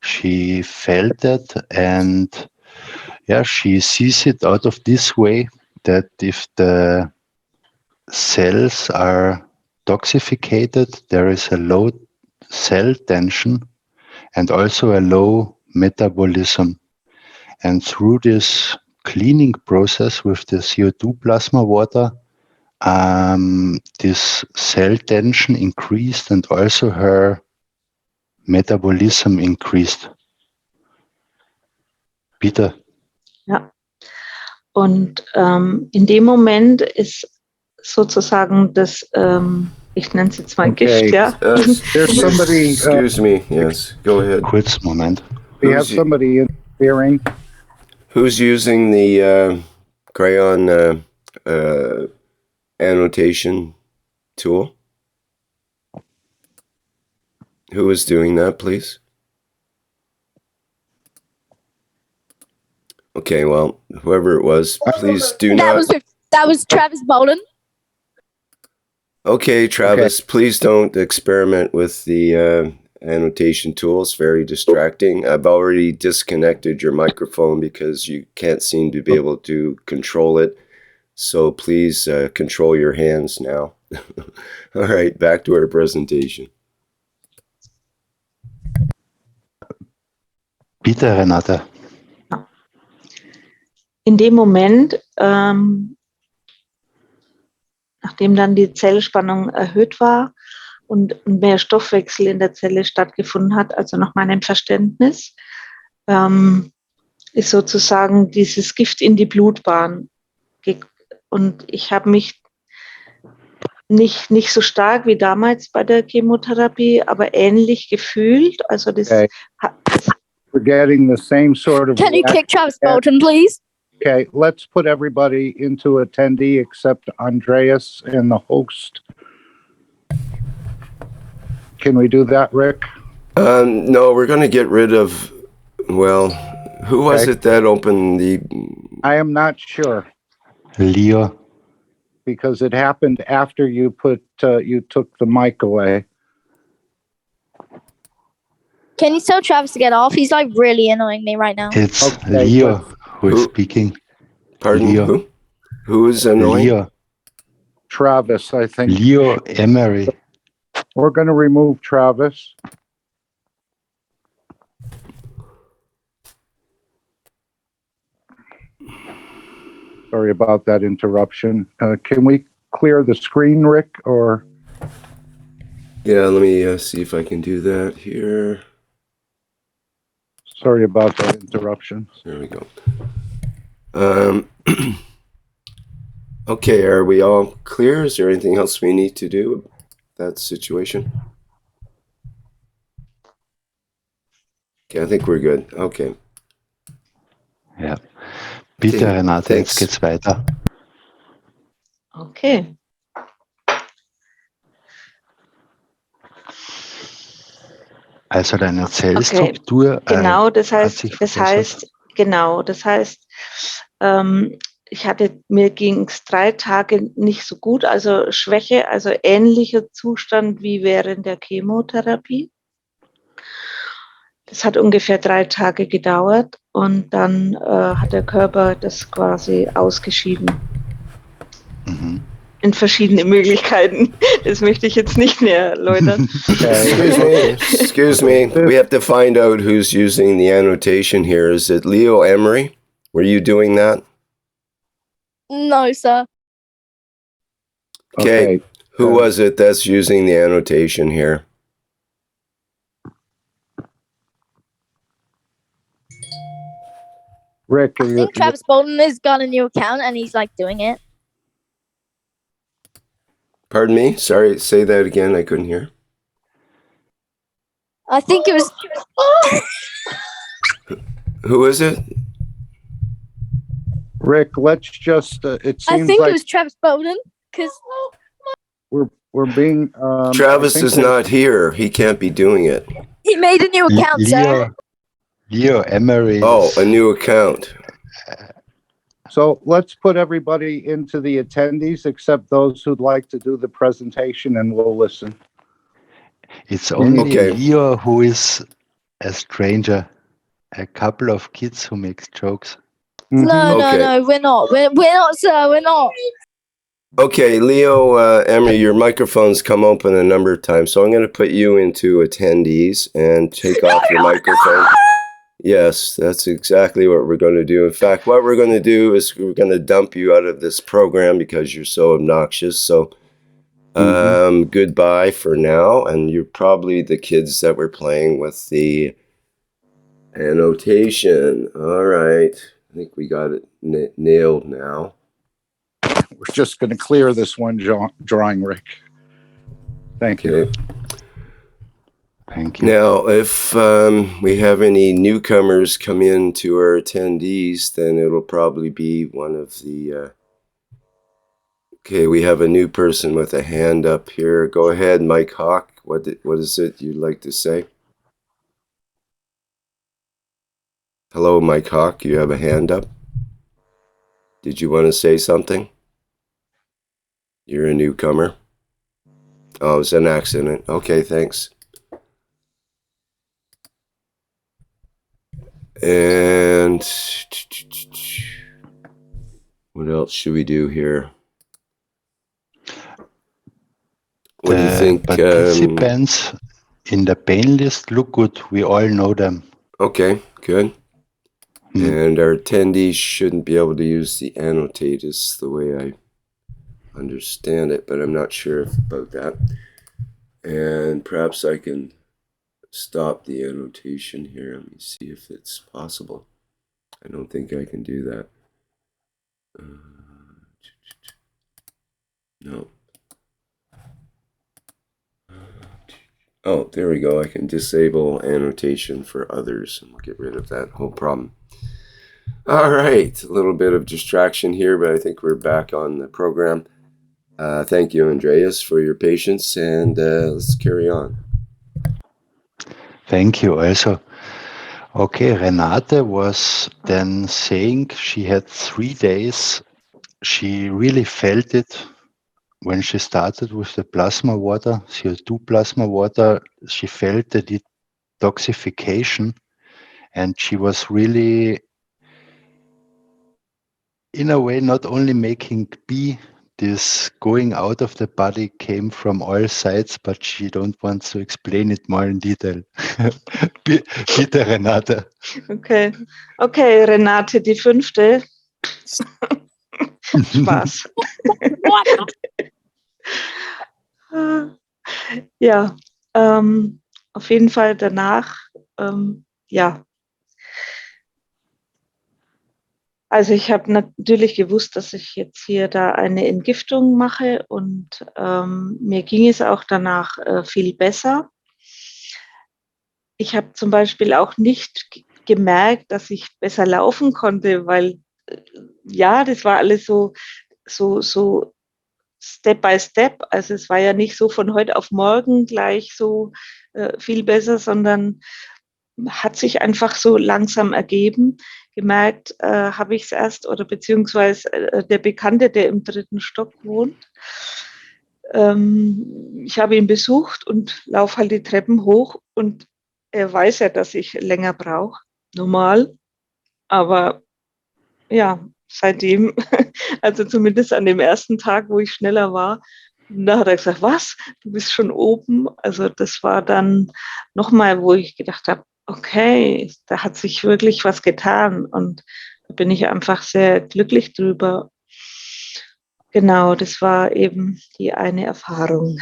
She felt it, and she sees it out of this way, that if the cells are toxificated, there is a low cell tension and also a low metabolism. And through this cleaning process with the CO2 plasma water, this cell tension increased and also her metabolism increased. Peter? Ja. Und in dem Moment ist sozusagen das, ich nenne es jetzt mal Gift, ja. There's somebody. Excuse me. Yes, go ahead. Kurz Moment. We have somebody interfering. Who's using the crayon annotation tool? Who is doing that, please? Okay, well, whoever it was, please do not. That was Travis Bolton. Okay, Travis, please don't experiment with the annotation tool. It's very distracting. I've already disconnected your microphone because you can't seem to be able to control it. So please control your hands now. All right, back to our presentation. Peter, Renate. In dem Moment, nachdem dann die Zellspannung erhöht war und mehr Stoffwechsel in der Zelle stattgefunden hat, also nach meinem Verständnis, ist sozusagen dieses Gift in die Blutbahn. Und ich habe mich nicht so stark wie damals bei der Chemotherapie, aber ähnlich gefühlt. Also das. Okay. We're getting the same sort of. Can you kick Travis Bolton, please? Okay, let's put everybody into attendee except Andreas and the host. Can we do that, Rick? No, we're going to get rid of, well, who was it that opened the... I am not sure Leo. because it happened after you took the mic away. Can you tell Travis to get off? He's like really annoying me right now. It's Okay, Leo who is speaking. Pardon? Leo. Who is annoying? Leo. Travis, I think. Leo Emery. We're going to remove Travis. Sorry about that interruption. Can we clear the screen, Rick, or? Yeah, let me see if I can do that here. Sorry about that interruption. There we go. Okay, are we all clear? Is there anything else we need to do with that situation? Okay, I think we're good. Okay. Ja. Bitte, Okay, Renate, thanks. jetzt geht's weiter. Okay. Also deine Okay, Zellstruktur genau, hat sich verbessert. Mir ging es 3 Tage nicht so gut, also Schwäche, also ähnlicher Zustand wie während der Chemotherapie. Das hat ungefähr 3 Tage gedauert und dann hat der Körper das quasi ausgeschieden. Mhm. In verschiedene Möglichkeiten. Das möchte ich jetzt nicht mehr erläutern. Excuse me. We have to find out who's using the annotation here. Is it Leo Emery? Were you doing that? No, sir. Okay. Who was it that's using the annotation here? Rick, I think Travis Bolton has got a new account and he's like doing it. Pardon me? Sorry, say that again. I couldn't hear. I think it was. Who is it? Rick, let's just. It seems I think like it was Travis Bolton because we're being. Travis is not here. He can't be doing it. he made a new account, sir. Leo Emery. Oh, a new account. So let's put everybody into the attendees except those who'd like to do the presentation, and we'll listen. It's only Okay. Leo who is a stranger. A couple of kids who make jokes. No, we're not. We're not, sir. We're not. Okay, Leo Emery, your microphone's come open a number of times, so I'm going to put you into attendees and take off your microphone. Yes, that's exactly what we're going to do. In fact, what we're going to do is we're going to dump you out of this program because you're so obnoxious. So, goodbye for now. And you're probably the kids that were playing with the annotation. All right. I think we got it nailed now. We're just going to clear this one drawing, Rick. Thank you. Thank you. Now, if we have any newcomers come in to our attendees, then it'll probably be one of the... Okay, we have a new person with a hand up here. Go ahead, Mike Hawk. What is it you'd like to say? Hello, Mike Hawk. You have a hand up? Did you want to say something? You're a newcomer. Oh, it was an accident. Okay, thanks. And what else should we do here? What do you think? Participants in the pain list look good. We all know them. Okay, good. And our attendees shouldn't be able to use the annotate is the way I understand it, but I'm not sure about that. And perhaps I can stop the annotation here. Let me see if it's possible. I don't think I can do that. No. Oh, there we go. I can disable annotation for others and we'll get rid of that whole problem. All right, a little bit of distraction here, but I think we're back on the program. Thank you, Andreas, for your patience, and let's carry on. Thank you also. Okay, Renate was then saying she had 3 days. She really felt it when she started with the plasma water, CO2 plasma water. She felt the detoxification, and she was really, in a way, not only making this going out of the body came from all sides, but she don't want to explain it more in detail. Bitte, Renate. Okay, Renate, die 5. Spaß. Ja, auf jeden Fall danach, ja. Also ich habe natürlich gewusst, dass ich jetzt hier da eine Entgiftung mache und mir ging es auch danach viel besser. Ich habe zum Beispiel auch nicht gemerkt, dass ich besser laufen konnte, weil ja, das war alles so Step by Step. Also es war ja nicht so von heute auf morgen gleich so viel besser, sondern hat sich einfach so langsam ergeben. Gemerkt habe ich es erst, oder beziehungsweise der Bekannte, der im 3. Stock wohnt. Ich habe ihn besucht und laufe halt die Treppen hoch und er weiß ja, dass ich länger brauche, normal. Aber ja, seitdem, also zumindest an dem ersten Tag, wo ich schneller war, da hat er gesagt, was, du bist schon oben. Also das war dann nochmal, wo ich gedacht habe, okay, da hat sich wirklich was getan und da bin ich einfach sehr glücklich drüber. Genau, das war eben die eine Erfahrung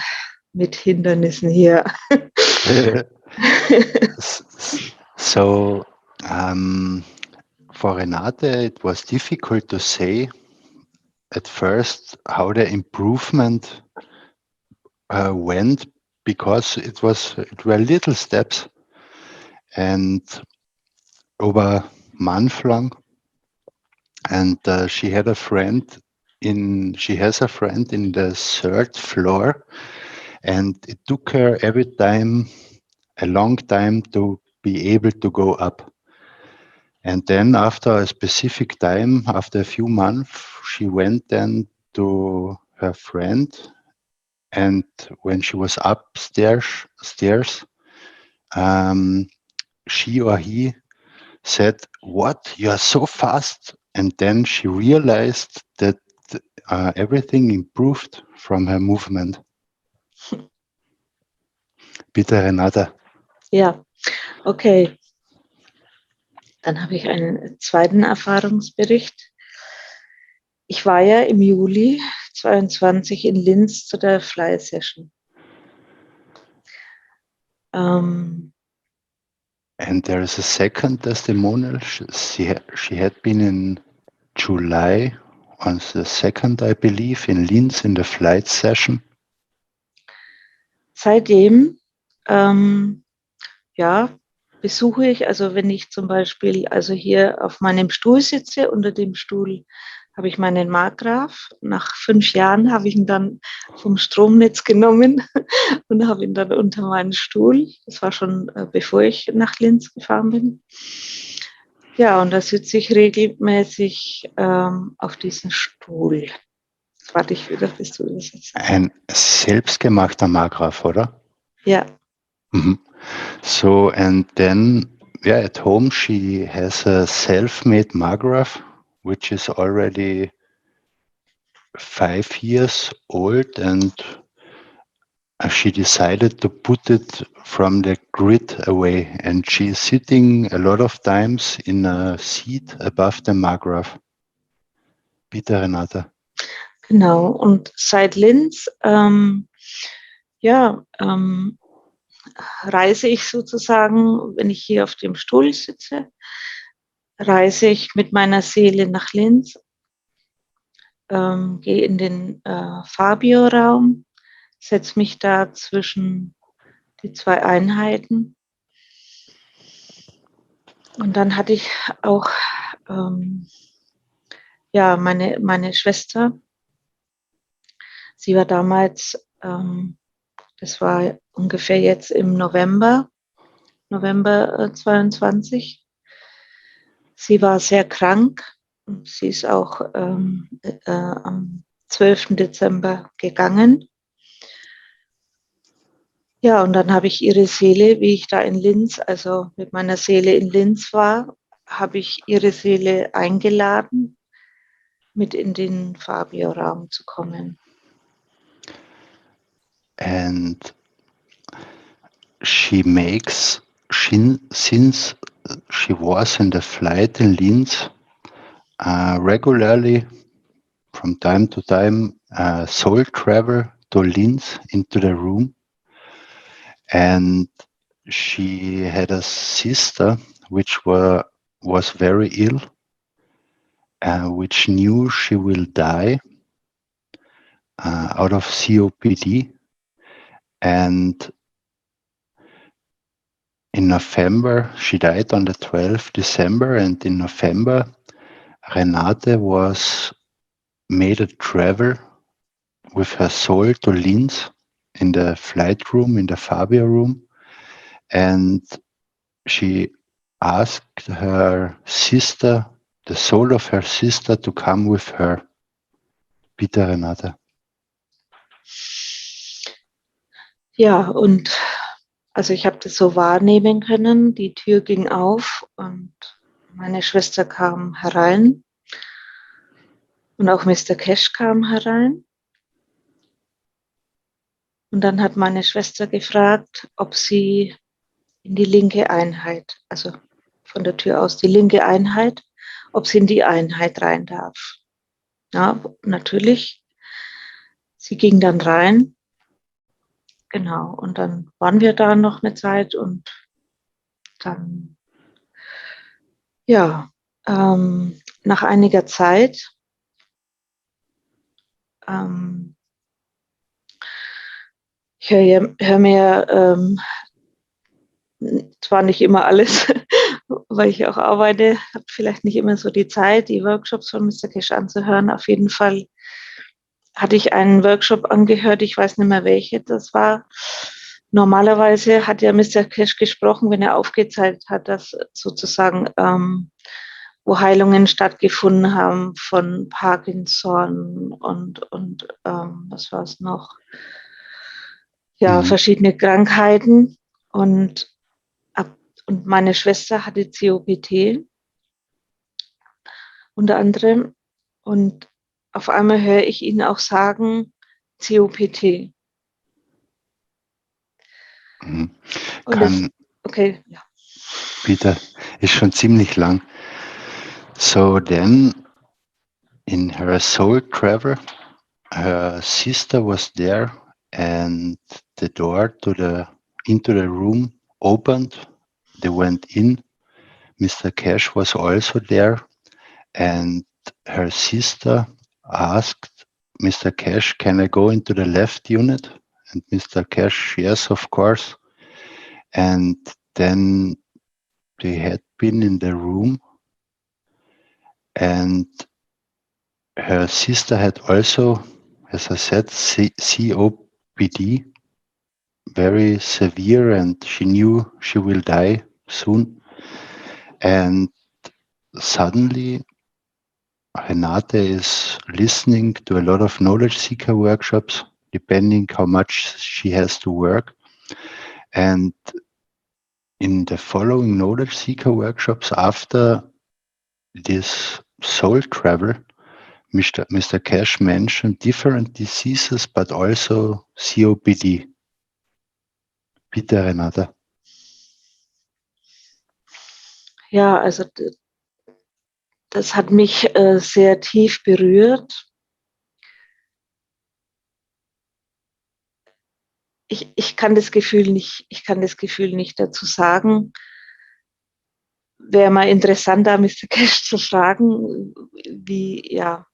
mit Hindernissen hier. So, for Renate, it was difficult to say at first how the improvement went, because it were little steps and over month long. And she has a friend in the 3rd floor, and it took her every time a long time to be able to go up. And then after a specific time, after a few months, she went then to her friend, and when she was upstairs, she or he said, "What? You are so fast!" And then she realized that everything improved from her movement. Bitte, Renate. Ja, okay. Dann habe ich einen zweiten Erfahrungsbericht. Ich war ja im Juli 22 in Linz zu der Fly Session. And there is a second testimonial. She had been in July on the 2nd, I believe, in Linz in the flight session. Seitdem ja, besuche ich, also wenn ich zum Beispiel also hier auf meinem Stuhl sitze, unter dem Stuhl habe ich meinen Markgraf. Nach 5 Jahren habe ich ihn dann vom Stromnetz genommen und habe ihn dann unter meinen Stuhl. Das war schon bevor ich nach Linz gefahren bin. Ja, und da sitze ich regelmäßig auf diesem Stuhl. Jetzt warte ich wieder, bis du das jetzt sagst. Ein selbstgemachter Markgraf, oder? Ja. Mm-hmm. So, and then, yeah, at home she has a self-made Markgraf, which is already 5 years old, and she decided to put it from the grid away, and she's sitting a lot of times in a seat above the Markgraf. Bitte, Renate. Genau, und seit Linz, reise ich sozusagen, wenn ich hier auf dem Stuhl sitze, reise ich mit meiner Seele nach Linz, gehe in den Fabio-Raum, setze mich da zwischen die 2 Einheiten. Und dann hatte ich auch ja, meine Schwester, sie war damals, das war ungefähr jetzt im November 22. Sie war sehr krank. Sie ist auch am 12. Dezember gegangen. Ja, und dann habe ich ihre Seele, wie ich da in Linz, also mit meiner Seele in Linz war, habe ich ihre Seele eingeladen, mit in den Fabio-Raum zu kommen. And she makes, since she was in the flight in Linz, regularly, from time to time, soul travel to Linz into the room. And she had a sister which was very ill, which knew she will die out of COPD. And in November, she died on the 12th December, and in November, Renate was made a travel with her soul to Linz in the flight room, in the Fabio room, and she asked her sister, the soul of her sister, to come with her. Bitte, Renate. Ja, und also ich habe das so wahrnehmen können, die Tür ging auf und meine Schwester kam herein und auch Mr. Keshe kam herein. Und dann hat meine Schwester gefragt, ob sie in die linke Einheit, also von der Tür aus die linke Einheit, ob sie in die Einheit rein darf. Ja, natürlich. Sie ging dann rein. Genau. Und dann waren wir da noch eine Zeit und dann, ja, nach einiger Zeit ich hör mir zwar nicht immer alles, weil ich auch arbeite, habe vielleicht nicht immer so die Zeit, die Workshops von Mr. Keshe anzuhören. Auf jeden Fall hatte ich einen Workshop angehört, ich weiß nicht mehr welche das war. Normalerweise hat ja Mr. Keshe gesprochen, wenn er aufgezeigt hat, dass sozusagen wo Heilungen stattgefunden haben von Parkinson und was war es noch? Ja, verschiedene Krankheiten und meine Schwester hatte COPD unter anderem und auf einmal höre ich ihn auch sagen COPD. Okay, ja. Bitte, ist schon ziemlich lang. So then, in her soul travel, her sister was there, and the door into the room opened. They went in. Mr. Keshe was also there, and her sister asked Mr. Keshe, "Can I go into the left unit?" And Mr. Keshe, "Yes, of course." And then they had been in the room, and her sister had also, as I said, COPD, very severe, and she knew she will die soon. And suddenly, Renate is listening to a lot of knowledge seeker workshops, depending how much she has to work. And in the following knowledge seeker workshops, after this soul travel, Mr. Keshe mentioned different diseases, but also COPD. Bitte, Renate. Ja, also das hat mich sehr tief berührt. Ich kann das Gefühl nicht dazu sagen. Wäre mal interessant, da Mr. Keshe zu fragen, wie, ja.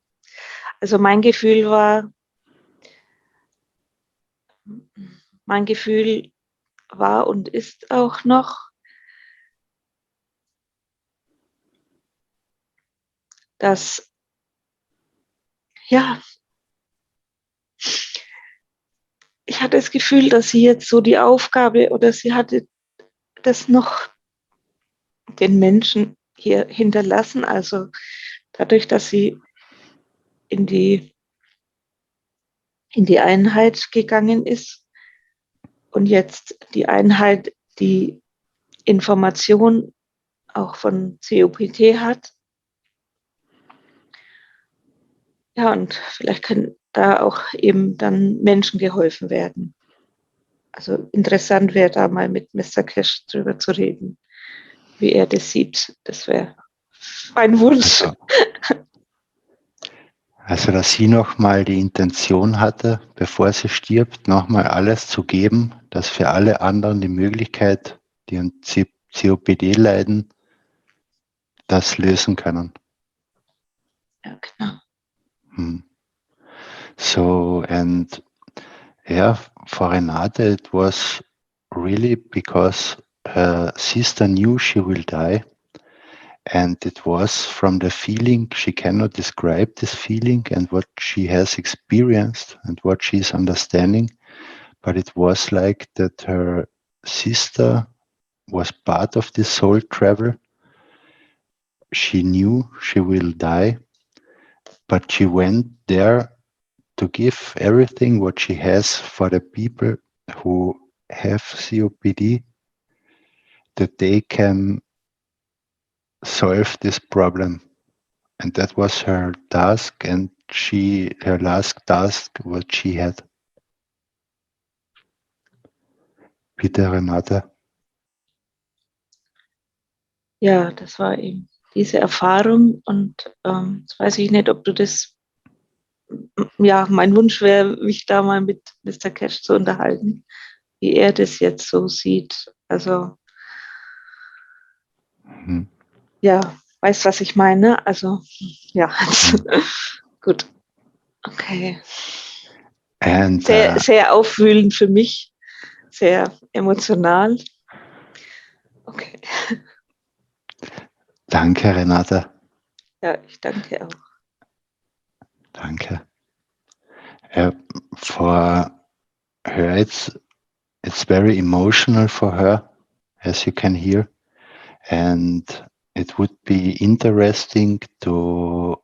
Also mein Gefühl war und ist auch noch, dass, ja, ich hatte das Gefühl, dass sie jetzt so die Aufgabe oder sie hatte das noch den Menschen hier hinterlassen, also dadurch, dass sie in die Einheit gegangen ist und jetzt die Einheit die Information auch von COPT hat. Ja, und vielleicht kann da auch eben dann Menschen geholfen werden. Also interessant wäre da mal mit Mr. Keshe drüber zu reden, wie er das sieht. Das wäre mein Wunsch. Also, dass sie nochmal die Intention hatte, bevor sie stirbt, nochmal alles zu geben, dass für alle anderen die Möglichkeit, die an COPD leiden, das lösen können. Ja, genau. So, and yeah, for Renate, it was really because her sister knew she will die. And it was from the feeling, she cannot describe this feeling and what she has experienced and what she's understanding. But it was like that her sister was part of this soul travel. She knew she will die, but she went there to give everything what she has for the people who have COPD, that they can solve this problem. And that was her task, and her last task, what she had. Bitte, Renate. Ja, das war eben diese Erfahrung und jetzt weiß ich nicht, ob du das, ja, mein Wunsch wäre, mich da mal mit Mr. Keshe zu unterhalten, wie er das jetzt so sieht. Also, ja, weißt, was ich meine? Also, ja, gut. Okay. And, sehr, sehr aufwühlend für mich, sehr emotional. Okay. Danke, Renate. Ja, ich danke auch. Danke. For her, it's very emotional for her, as you can hear. And it would be interesting to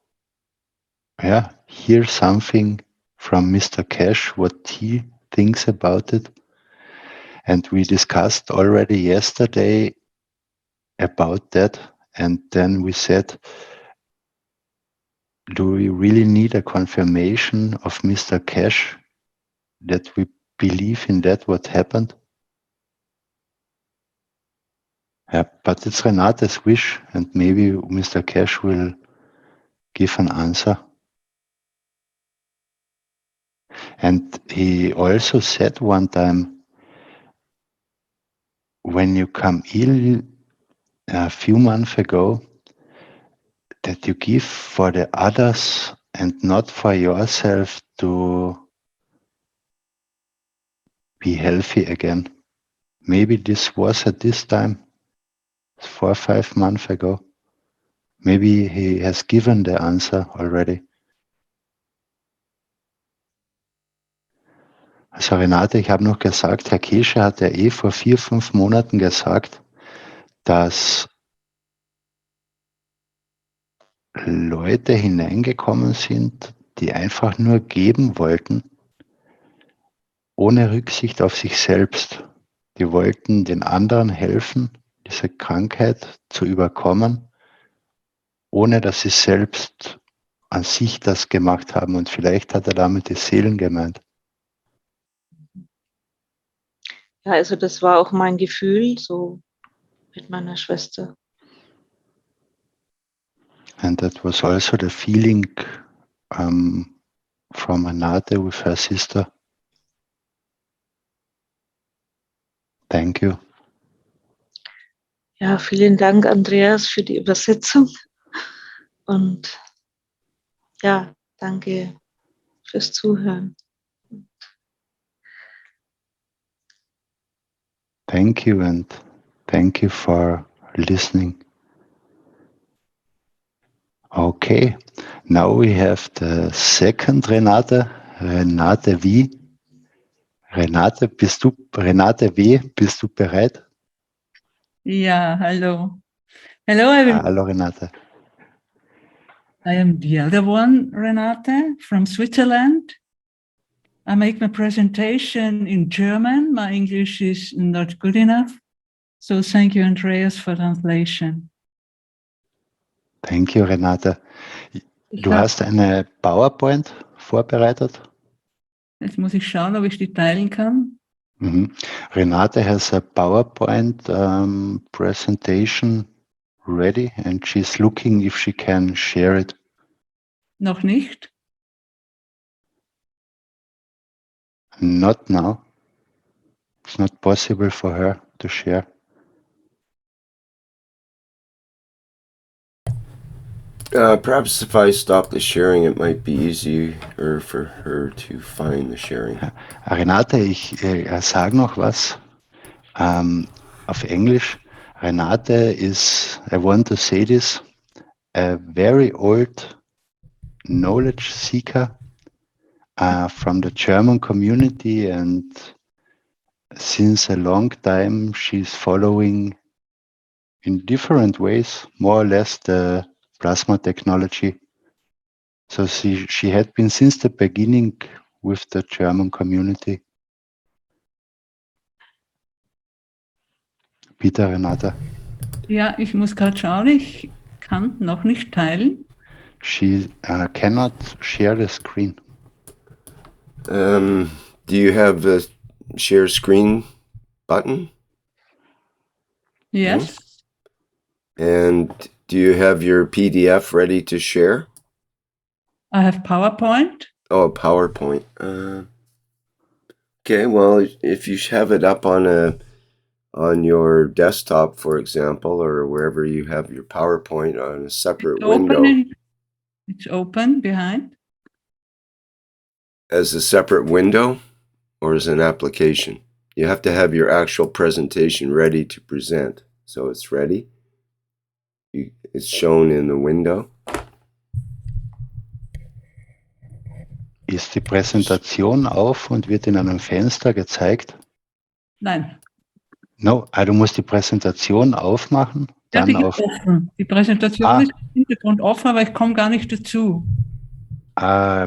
hear something from Mr. Keshe, what he thinks about it. And we discussed already yesterday about that. And then we said, do we really need a confirmation of Mr. Keshe that we believe in that what happened? Yeah, but it's Renate's wish, and maybe Mr. Keshe will give an answer. And he also said one time, when you come ill a few months ago, that you give for the others and not for yourself to be healthy again. Maybe this was at this time, 4 or 5 months ago. Maybe he has given the answer already. Also Renate, ich habe noch gesagt, Herr Keshe hat ja vor 4, 5 Monaten gesagt, dass Leute hineingekommen sind, die einfach nur geben wollten, ohne Rücksicht auf sich selbst. Die wollten den anderen helfen, diese Krankheit zu überkommen, ohne dass sie selbst an sich das gemacht haben. Und vielleicht hat er damit die Seelen gemeint. Ja, also das war auch mein Gefühl, so mit meiner Schwester. And that was also the feeling from Renate with her sister. Thank you. Ja, vielen Dank, Andreas, für die Übersetzung. Und ja, danke fürs Zuhören. Thank you, and thank you for listening. Okay, now we have the second Renate, Renate V. Renate, Renate W., bist du bereit? Yeah, hello. Hello, everyone. Hallo Renate. I am the other one, Renate, from Switzerland. I make my presentation in German. My English is not good enough. So thank you, Andreas, for translation. Thank you, Renate. Du hast eine PowerPoint vorbereitet? Jetzt muss ich schauen, ob ich die teilen kann. Renate has a PowerPoint presentation ready and she's looking if she can share it. Noch nicht? Not now. It's not possible for her to share. Perhaps if I stop the sharing, it might be easier for her to find the sharing. Renate, ich sage noch was auf Englisch. Renate is, I want to say this, a very old knowledge seeker from the German community, and since a long time she's following in different ways, more or less, the plasma technology. So she had been since the beginning with the German community. Bitte, Renate. Ja, ich muss gerade schauen, ich kann noch nicht teilen. She cannot share the screen. Do you have the share screen button? Yes. No? And do you have your PDF ready to share? I have PowerPoint. Oh, PowerPoint. Okay, well, if you have it up on your desktop, for example, or wherever you have your PowerPoint on a separate window. It's open behind. As a separate window or as an application? You have to have your actual presentation ready to present. So it's ready. It's shown in the window. Ist die Präsentation auf und wird in einem Fenster gezeigt? Nein. No, du musst die Präsentation aufmachen. Ja, Dann die auf. ist offen. Die Präsentation ist im Hintergrund offen, aber ich komme gar nicht dazu.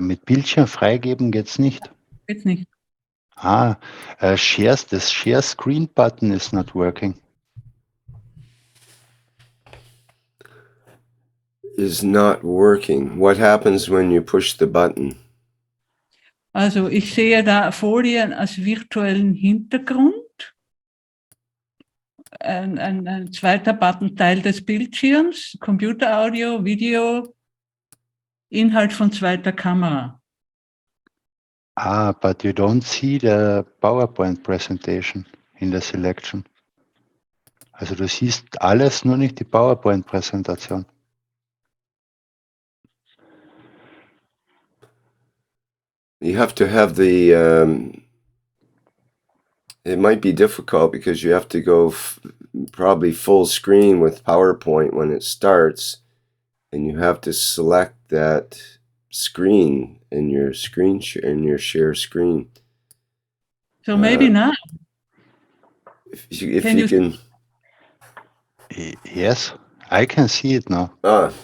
Mit Bildschirm freigeben geht's nicht. Geht's nicht. The share screen button is not working. Is not working. What happens when you push the button? Also ich sehe da Folien als virtuellen Hintergrund. Ein zweiter Button, Teil des Bildschirms, Computeraudio, Video, Inhalt von zweiter Kamera. But you don't see the PowerPoint presentation in the selection. Also du siehst alles, nur nicht die PowerPoint-Präsentation. You have to have the, it might be difficult because you have to go probably full screen with PowerPoint when it starts, and you have to select that screen in your share screen. So maybe now. If you can. Yes, I can see it now.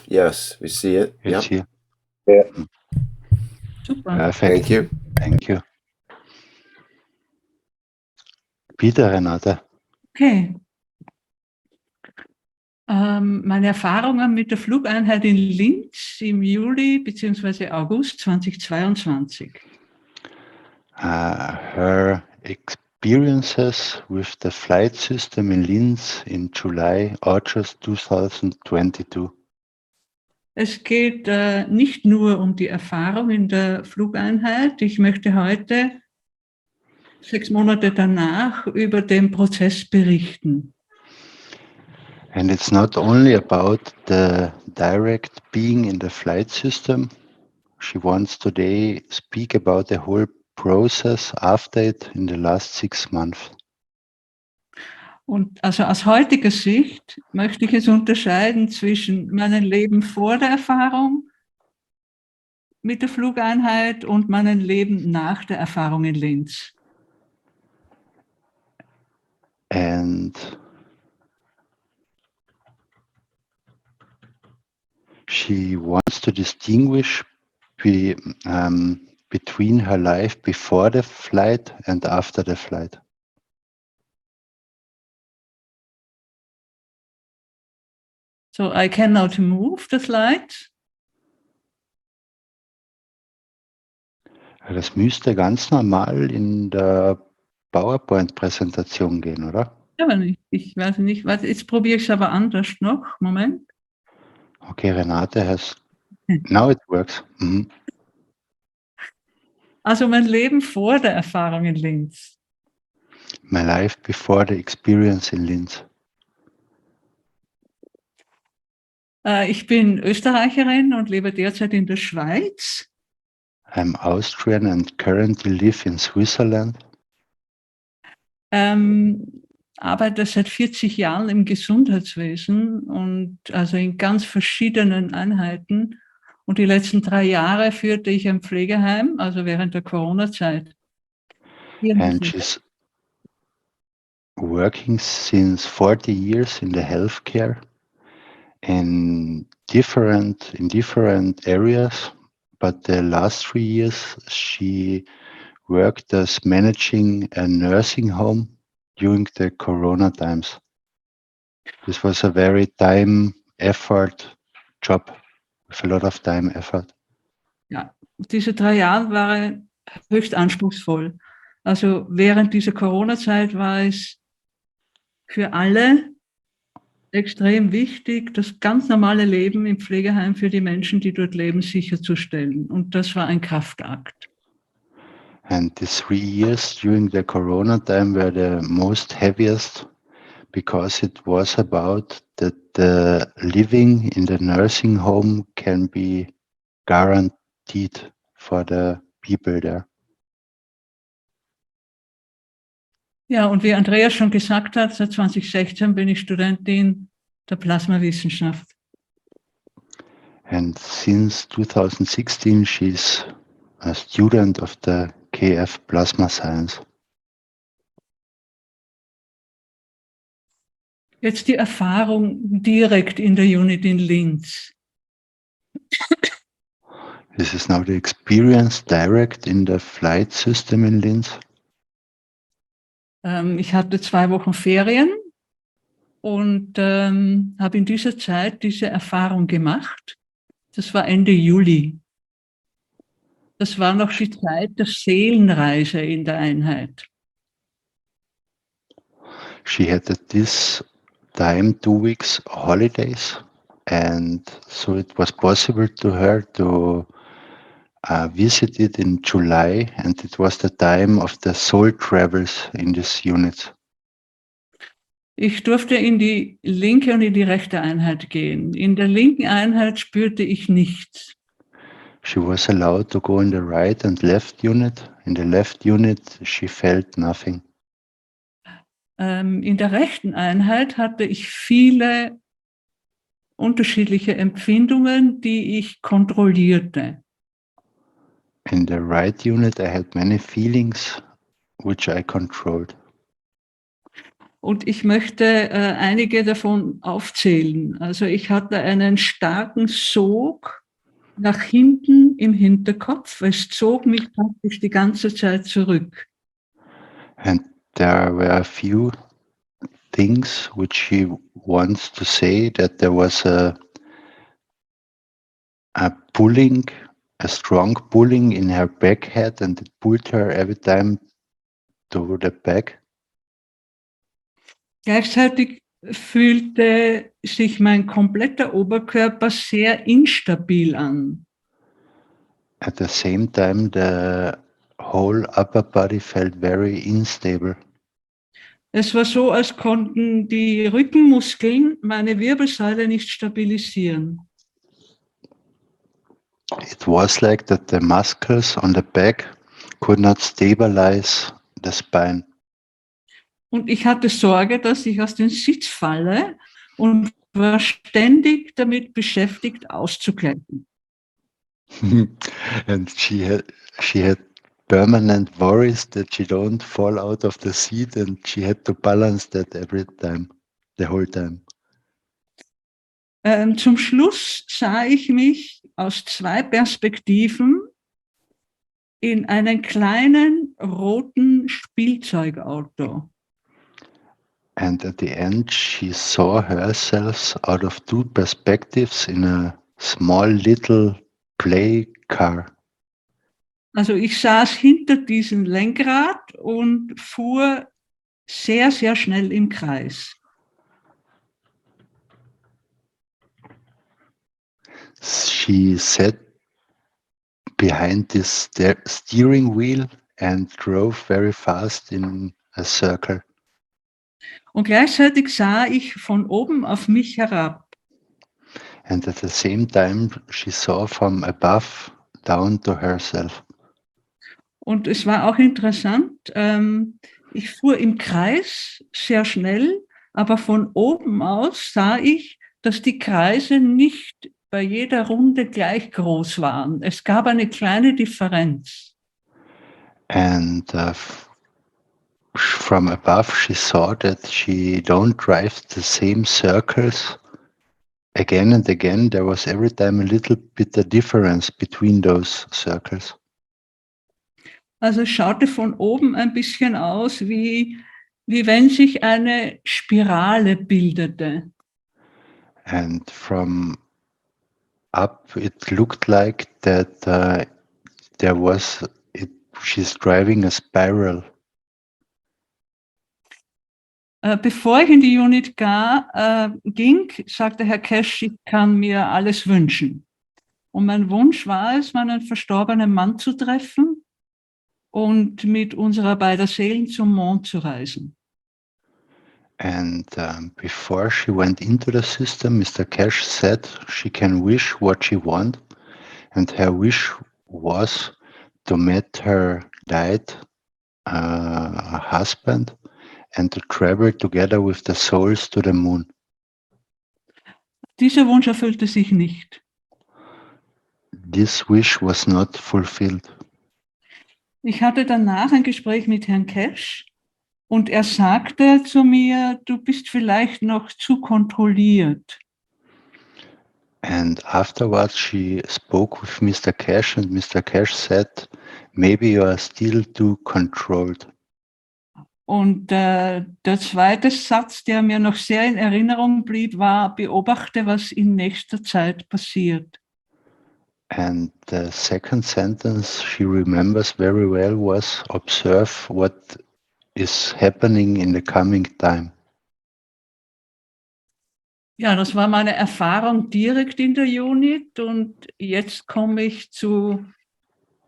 Yes, we see it. It's here. Yeah. Super. Perfect. Thank you. Thank you. Bitte, Renate. Okay. Meine Erfahrungen mit der Flugeinheit in Linz im Juli bzw. August 2022. Her experiences with the flight system in Linz in July, August 2022. Es geht nicht nur um die Erfahrung in der Flugeinheit. Ich möchte heute 6 Monate danach über den Prozess berichten. And it's not only about the direct being in the flight system. She wants today speak about the whole process after it in the last 6 months. Und also aus heutiger Sicht möchte ich es unterscheiden zwischen meinem Leben vor der Erfahrung mit der Flugeinheit und meinem Leben nach der Erfahrung in Linz. And she wants to distinguish between her life before the flight and after the flight. So I cannot move the slide. Das müsste ganz normal in der PowerPoint-Präsentation gehen, oder? Aber nicht. Ich weiß nicht. Warte, jetzt probiere ich es aber anders noch. Moment. Okay, Renate has... Now it works. Mhm. Also mein Leben vor der Erfahrung in Linz. My life before the experience in Linz. Ich bin Österreicherin und lebe derzeit in der Schweiz. I'm Austrian and currently live in Switzerland. Arbeite seit 40 Jahren im Gesundheitswesen und also in ganz verschiedenen Einheiten. Und die letzten 3 Jahre führte ich ein Pflegeheim, also während der Corona-Zeit. And she's working since 40 years in the healthcare in different areas, but the last 3 years she worked as managing a nursing home during the Corona times. This was a very time effort job with a lot of time effort. Ja, diese 3 Jahre waren höchst anspruchsvoll. Also während dieser Corona-Zeit war es für alle extrem wichtig, das ganz normale Leben im Pflegeheim für die Menschen, die dort leben, sicherzustellen. Und das war ein Kraftakt. And the 3 years during the Corona time were the most heaviest because it was about that the living in the nursing home can be guaranteed for the people there. Ja, und wie Andreas schon gesagt hat, seit 2016 bin ich Studentin der Plasmawissenschaft. And since 2016 she's a student of the KF Plasma Science. Jetzt die Erfahrung direkt in der Unit in Linz. This is now the experience direct in the flight system in Linz. Ich hatte 2 Wochen Ferien und habe in dieser Zeit diese Erfahrung gemacht. Das war Ende Juli. Das war noch die Zeit der Seelenreise in der Einheit. She had at this time 2 weeks holidays, and so it was possible to her to visit it in July, and it was the time of the soul travels in this unit. Ich durfte in die linke und in die rechte Einheit gehen. In der linken Einheit spürte ich nichts. She was allowed to go in the right and left unit. In the left unit, she felt nothing. In der rechten Einheit hatte ich viele unterschiedliche Empfindungen, die ich kontrollierte. In the right unit, I had many feelings which I controlled. Und ich möchte einige davon aufzählen. Also ich hatte einen starken Sog nach hinten im Hinterkopf. Es zog mich praktisch die ganze Zeit zurück. And there were a few things which she wants to say, that there was a pulling, a strong pulling in her back head, and it pulled her every time to the back. Gleichzeitig fühlte sich mein kompletter Oberkörper sehr instabil an. At the same time, the whole upper body felt very unstable. Es war so, als konnten die Rückenmuskeln meine Wirbelsäule nicht stabilisieren. It was like that the muscles on the back could not stabilize the spine. Und ich hatte Sorge, dass ich aus dem Sitz falle und war ständig damit beschäftigt, auszugleichen. And she had permanent worries that she don't fall out of the seat, and she had to balance that every time, the whole time. Zum Schluss sah ich mich aus 2 Perspektiven in einem kleinen roten Spielzeugauto. And at the end, she saw herself out of 2 perspectives in a small little play car. Also ich saß hinter diesem Lenkrad und fuhr sehr, sehr schnell im Kreis. She sat behind this steering wheel and drove very fast in a circle. Und gleichzeitig sah ich von oben auf mich herab. And at the same time, she saw from above down to herself. Und es war auch interessant, ich fuhr im Kreis sehr schnell, aber von oben aus sah ich, dass die Kreise nicht bei jeder Runde gleich groß waren. Es gab eine kleine Differenz. And from above, she saw that she don't drive the same circles again and again. There was every time a little bit a difference between those circles. Also es schaute von oben ein bisschen aus, wie wenn sich eine Spirale bildete. And from up, it looked like that she's driving a spiral. Bevor ich in die Unit ging, sagte Herr Keshe, ich kann mir alles wünschen. Und mein Wunsch war es, meinen verstorbenen Mann zu treffen und mit unserer beiden Seelen zum Mond zu reisen. And before she went into the system, Mr. Keshe said she can wish what she wants, and her wish was to meet her dead husband and to travel together with the souls to the moon. Dieser Wunsch erfüllte sich nicht. This wish was not fulfilled. Ich hatte danach ein Gespräch mit Herrn Keshe und er sagte zu mir, du bist vielleicht noch zu kontrolliert. And afterwards she spoke with Mr. Keshe, and Mr. Keshe said, maybe you are still too controlled. Und der zweite Satz, der mir noch sehr in Erinnerung blieb, war, beobachte, was in nächster Zeit passiert. And the second sentence she remembers very well was, observe what is happening in the coming time. Ja, das war meine Erfahrung direkt in der Unit und jetzt komme ich zu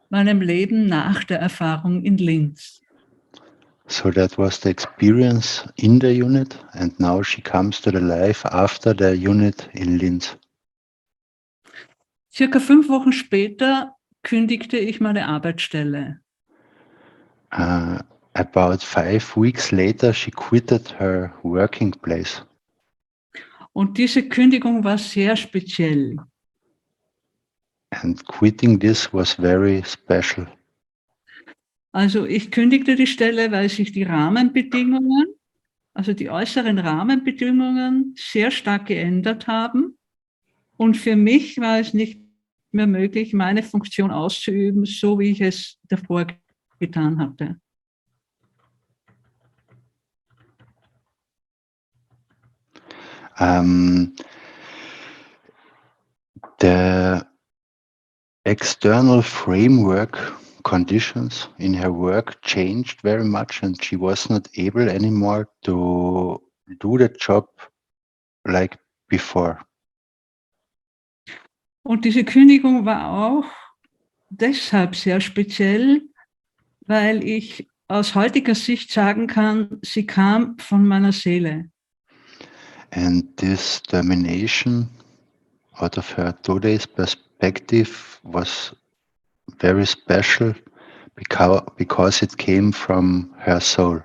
meinem Leben nach der Erfahrung in Linz. So that was the experience in the unit, and now she comes to the life after the unit in Linz. Circa 5 Wochen später kündigte ich meine Arbeitsstelle. About 5 weeks later, she quitted her working place. Und diese Kündigung war sehr speziell. And quitting this was very special. Also ich kündigte die Stelle, weil sich die Rahmenbedingungen, also die äußeren Rahmenbedingungen sehr stark geändert haben. Und für mich war es nicht mehr möglich, meine Funktion auszuüben, so wie ich es davor getan hatte. The external framework conditions in her work changed very much, and she was not able anymore to do the job like before. Und diese Kündigung war auch deshalb sehr speziell, weil ich aus heutiger Sicht sagen kann, sie kam von meiner Seele. And this termination out of her today's perspective was very special because it came from her soul.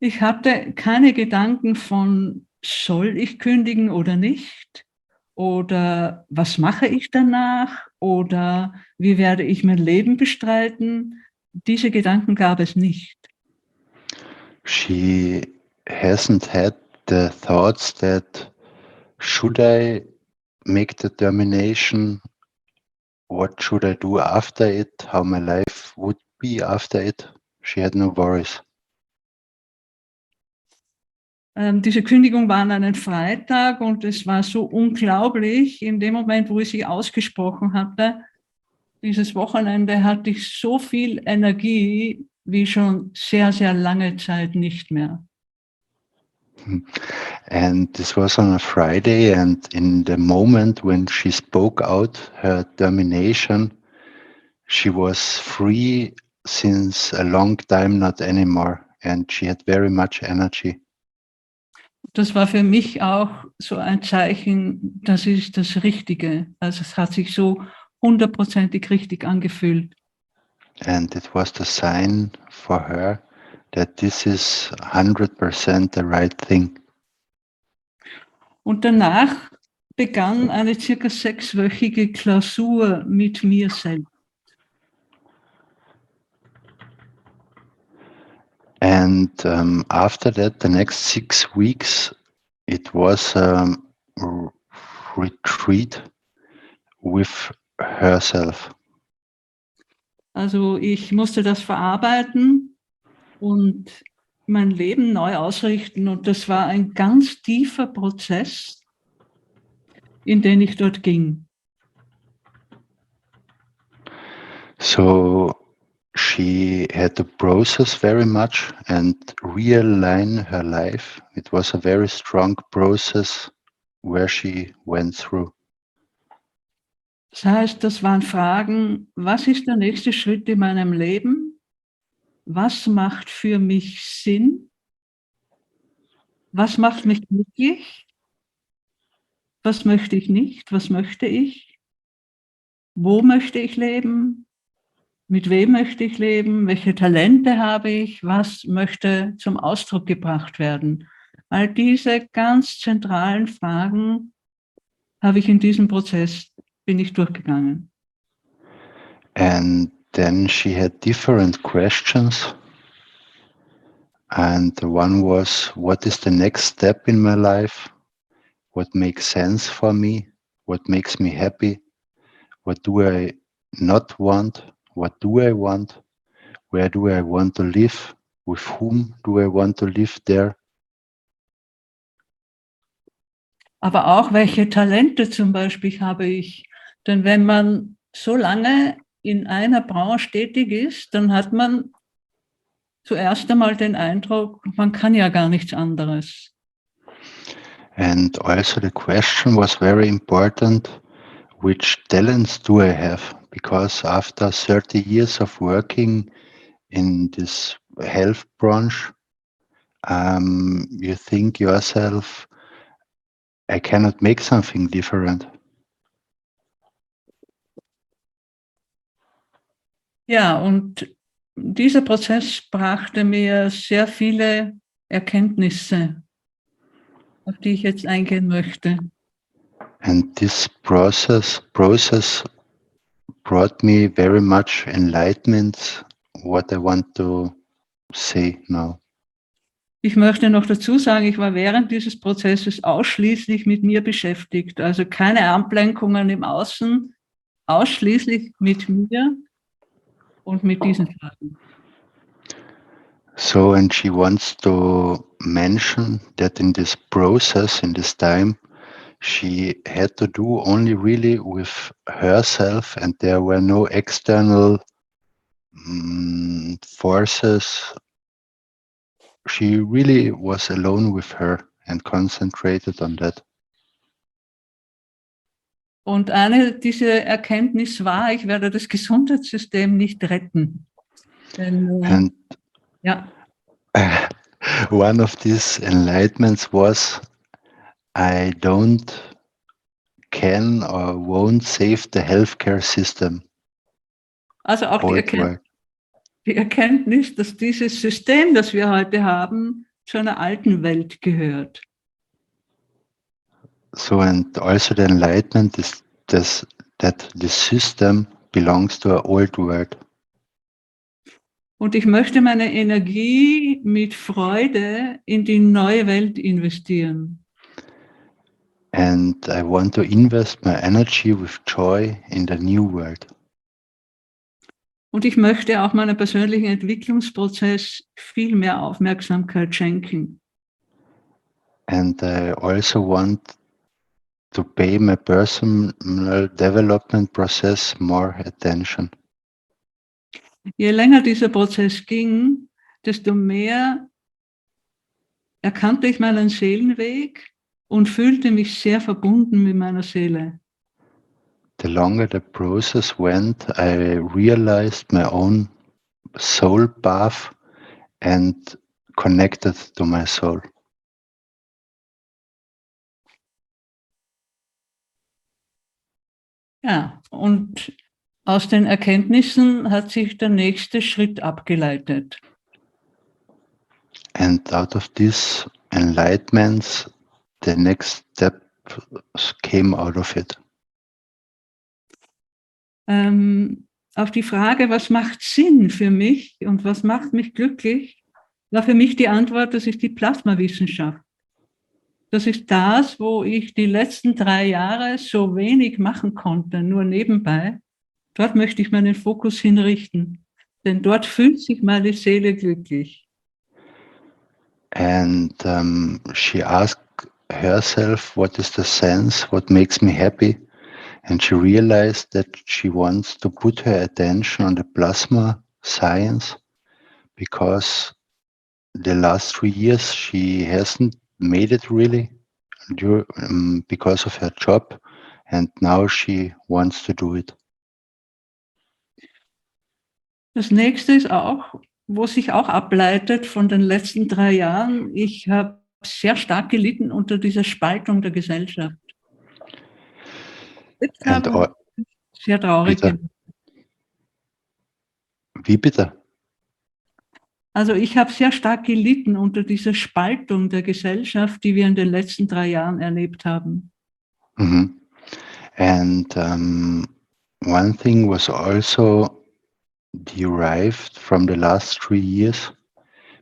Ich hatte keine Gedanken von, soll ich kündigen oder nicht? Oder was mache ich danach? Oder wie werde ich mein Leben bestreiten? Diese Gedanken gab es nicht. She hasn't had the thoughts that should I make the termination? What should I do after it? How my life would be after it? She had no worries. Diese Kündigung war an einem Freitag und es war so unglaublich. In dem Moment, wo ich sie ausgesprochen hatte, dieses Wochenende hatte ich so viel Energie wie schon sehr, sehr lange Zeit nicht mehr. And this was on a Friday, and in the moment when she spoke out her termination, she was free since a long time, not anymore, and she had very much energy. Das war für mich auch so ein Zeichen, das ist das Richtige. Also es hat sich so 100%ig richtig angefühlt. And it was the sign for her that this is 100% the right thing. Und danach begann eine circa 6-wöchige Klausur mit mir selbst. And after that, the next 6 weeks, it was a retreat with herself. Also ich musste das verarbeiten und mein Leben neu ausrichten. Und das war ein ganz tiefer Prozess, in den ich dort ging. So she had to process very much and realign her life. It was a very strong process where she went through. Das heißt, das waren Fragen, was ist der nächste Schritt in meinem Leben? Was macht für mich Sinn? Was macht mich glücklich? Was möchte ich nicht? Was möchte ich? Wo möchte ich leben? Mit wem möchte ich leben? Welche Talente habe ich? Was möchte zum Ausdruck gebracht werden? All diese ganz zentralen Fragen habe ich in diesem Prozess, bin ich durchgegangen. And then she had different questions. And the one was, what is the next step in my life? What makes sense for me? What makes me happy? What do I not want? What do I want? Where do I want to live? With whom do I want to live there? Aber auch, welche Talente zum Beispiel habe ich? Denn wenn man so lange in einer Branche tätig ist, dann hat man zuerst einmal den Eindruck, man kann ja gar nichts anderes. And also the question was very important, which talents do I have? Because after 30 years of working in this health branch, you think yourself, I cannot make something different. Ja, und dieser Prozess brachte mir sehr viele Erkenntnisse, auf die ich jetzt eingehen möchte. And this process brought me very much enlightenment, what I want to say now. Ich möchte noch dazu sagen, ich war während dieses Prozesses ausschließlich mit mir beschäftigt, also keine Ablenkungen im Außen, ausschließlich mit mir und mit diesen Fragen. So, and she wants to mention that in this process, in this time, she had to do only really with herself, and there were no external forces. She really was alone with her and concentrated on that. Und eine dieser Erkenntnis war, ich werde das Gesundheitssystem nicht retten. Denn, And ja. one of these enlightenments was, I don't can or won't save the healthcare system. Also auch die Erkenntnis, dass dieses System, das wir heute haben, zu einer alten Welt gehört. So, and also the enlightenment is that the system belongs to an old world. Und ich möchte meine Energie mit Freude in die neue Welt investieren. And I want to invest my energy with joy in the new world. Und ich möchte auch meinem persönlichen Entwicklungsprozess viel mehr Aufmerksamkeit schenken. And I also want to pay my personal development process more attention. Je länger dieser Prozess ging, desto mehr erkannte ich meinen Seelenweg und fühlte mich sehr verbunden mit meiner Seele. The longer the process went, I realized my own soul path and connected to my soul. Ja, und aus den Erkenntnissen hat sich der nächste Schritt abgeleitet. And out of this enlightenments, the next step came out of it. Auf die Frage, was macht Sinn für mich und was macht mich glücklich, war für mich die Antwort, das ist die Plasmawissenschaft. Das ist das, wo ich die letzten 3 Jahre so wenig machen konnte, nur nebenbei. Dort möchte ich meinen Fokus hinrichten, denn dort fühlt sich meine Seele glücklich. And she asked herself, what is the sense, what makes me happy? And she realized that she wants to put her attention on the plasma science because the last 3 years she hasn't made it really because of her job, and now she wants to do it. Das nächste ist auch, wo sich auch ableitet von den letzten 3 Jahren. Ich habe sehr stark gelitten unter dieser Spaltung der Gesellschaft. Jetzt habe ich sehr traurig gemacht. Wie bitte? Also ich habe sehr stark gelitten unter dieser Spaltung der Gesellschaft, die wir in den letzten 3 Jahren erlebt haben. Mm-hmm. And one thing was also derived from the last 3 years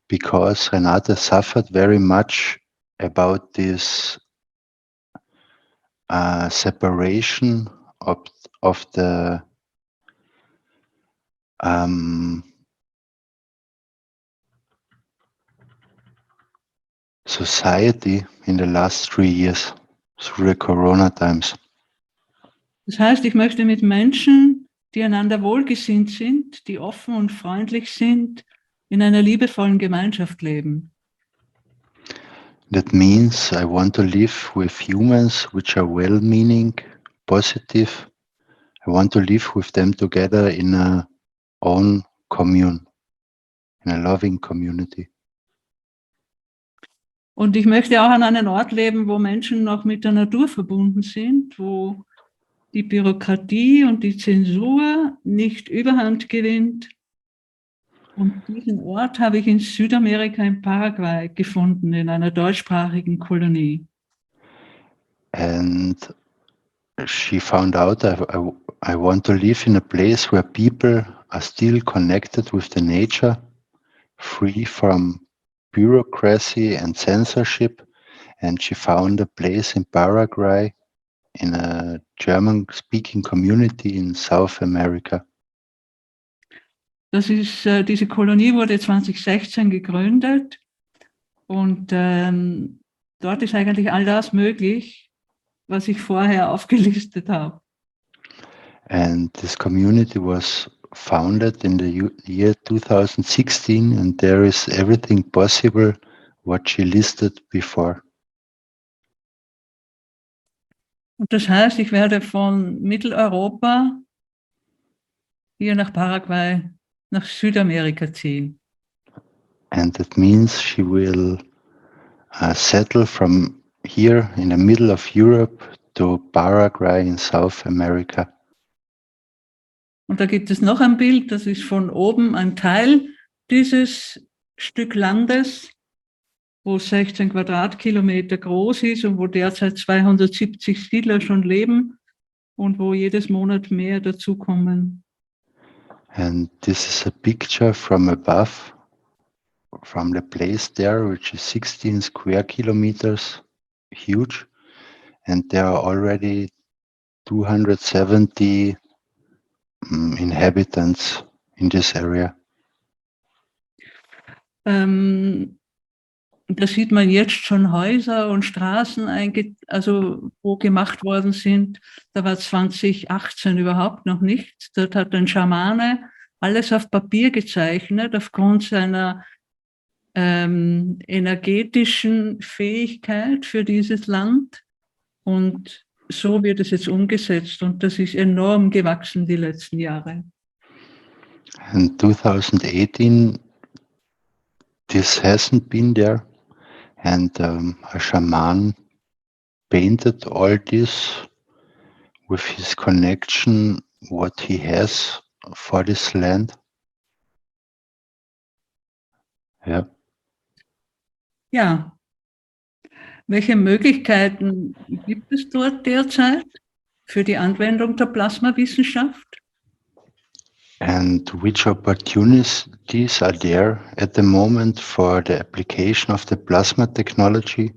because Renate suffered very much about this separation of the society in the last 3 years through the Corona times. Das heißt, ich möchte mit Menschen, die einander wohlgesinnt sind, die offen und freundlich sind, in einer liebevollen Gemeinschaft leben. That means I want to live with humans which are well-meaning, positive. I want to live with them together in a own commune, in a loving community. Und ich möchte auch an einem Ort leben, wo Menschen noch mit der Natur verbunden sind, wo die Bürokratie und die Zensur nicht überhand gewinnt. Und diesen Ort habe ich in Südamerika, in Paraguay, gefunden, in einer deutschsprachigen Kolonie. And she found out I want to live in a place where people are still connected with the nature, free from bureaucracy and censorship. And she found a place in Paraguay, in a German-speaking community in South America. Das ist, diese Kolonie wurde 2016 gegründet und dort ist eigentlich all das möglich, was ich vorher aufgelistet habe. And this community was founded in the year 2016, and there is everything possible what she listed before. Und das heißt, ich werde von Mitteleuropa hier nach Paraguay, nach Südamerika ziehen. And that means she will settle from here in the middle of Europe to Paraguay in South America. Und da gibt es noch ein Bild, das ist von oben ein Teil dieses Stück Landes. wo 16 Quadratkilometer groß ist und wo derzeit 270 Siedler schon leben und wo jedes Monat mehr dazukommen. And this is a picture from above, from the place there, which is 16 square kilometers huge. And there are already 270 inhabitants in this area. Da sieht man jetzt schon Häuser und Straßen, also wo gemacht worden sind. Da war 2018 überhaupt noch nichts. Dort hat ein Schamane alles auf Papier gezeichnet, aufgrund seiner energetischen Fähigkeit für dieses Land. Und so wird es jetzt umgesetzt. Und das ist enorm gewachsen die letzten Jahre. In 2018, this hasn't been there. And a shaman painted all this with his connection, what he has for this land. Yeah. Ja. Welche Möglichkeiten gibt es dort derzeit für die Anwendung der Plasmawissenschaft? And which opportunities are there at the moment for the application of the plasma technology?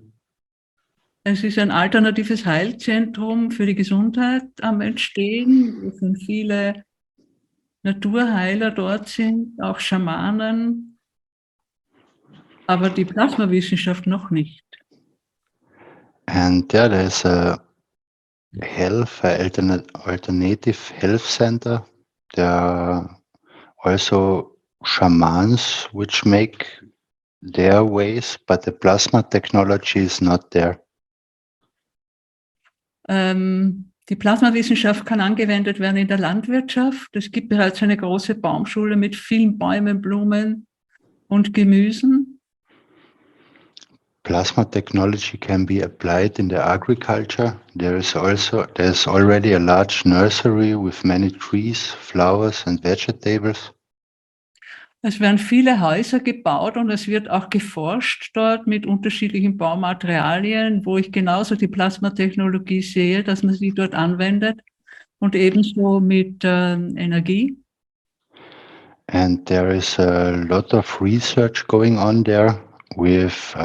Es ist ein alternatives Heilzentrum für die Gesundheit am Entstehen, wo schon viele Naturheiler dort sind, auch Schamanen, aber die Plasmawissenschaft noch nicht. And there's a alternative health center. There are also shamans which make their ways, but the plasma technology is not there. Die Plasmawissenschaft kann angewendet werden in der Landwirtschaft. Es gibt bereits eine große Baumschule mit vielen Bäumen, Blumen und Gemüsen. Plasma technology can be applied in the agriculture. There's already a large nursery with many trees, flowers and vegetables. Es werden viele Häuser gebaut und es wird auch geforscht dort mit unterschiedlichen Baumaterialien, wo ich genauso die Plasmatechnologie sehe, dass man sie dort anwendet und ebenso mit Energie. And there is a lot of research going on there with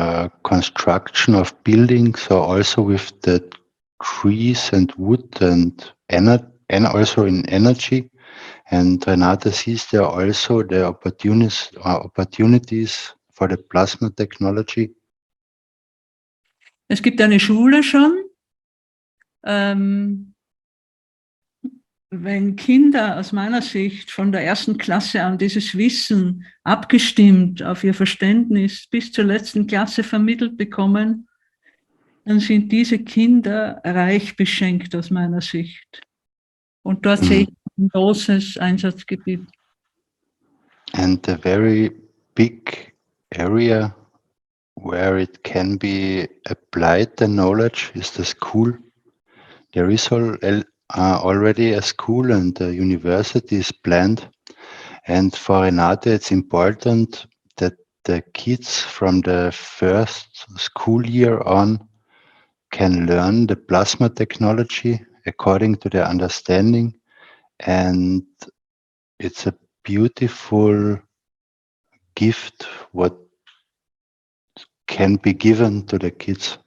construction of buildings, or also with the trees and wood and also in energy. And Renate sees there also the opportunities for the plasma technology. Es gibt eine Schule schon. Wenn Kinder aus meiner Sicht von der ersten Klasse an dieses Wissen abgestimmt auf ihr Verständnis bis zur letzten Klasse vermittelt bekommen, dann sind diese Kinder reich beschenkt aus meiner Sicht. Und dort sehe ich ein großes Einsatzgebiet. And a very big area where it can be applied, the knowledge, is the school. There is already a school and a university is planned. And for Renate, it's important that the kids from the first school year on can learn the plasma technology according to their understanding. And it's a beautiful gift what can be given to the kids.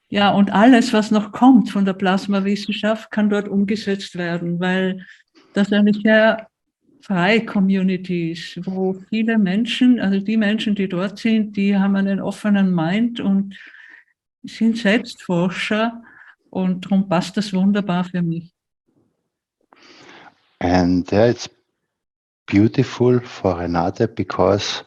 Ja, und alles, was noch kommt von der Plasmawissenschaft, kann dort umgesetzt werden, weil das eine sehr freie Community ist, wo viele Menschen, also die Menschen, die dort sind, die haben einen offenen Mind und sind Selbstforscher und darum passt das wunderbar für mich. And it's beautiful for Renate because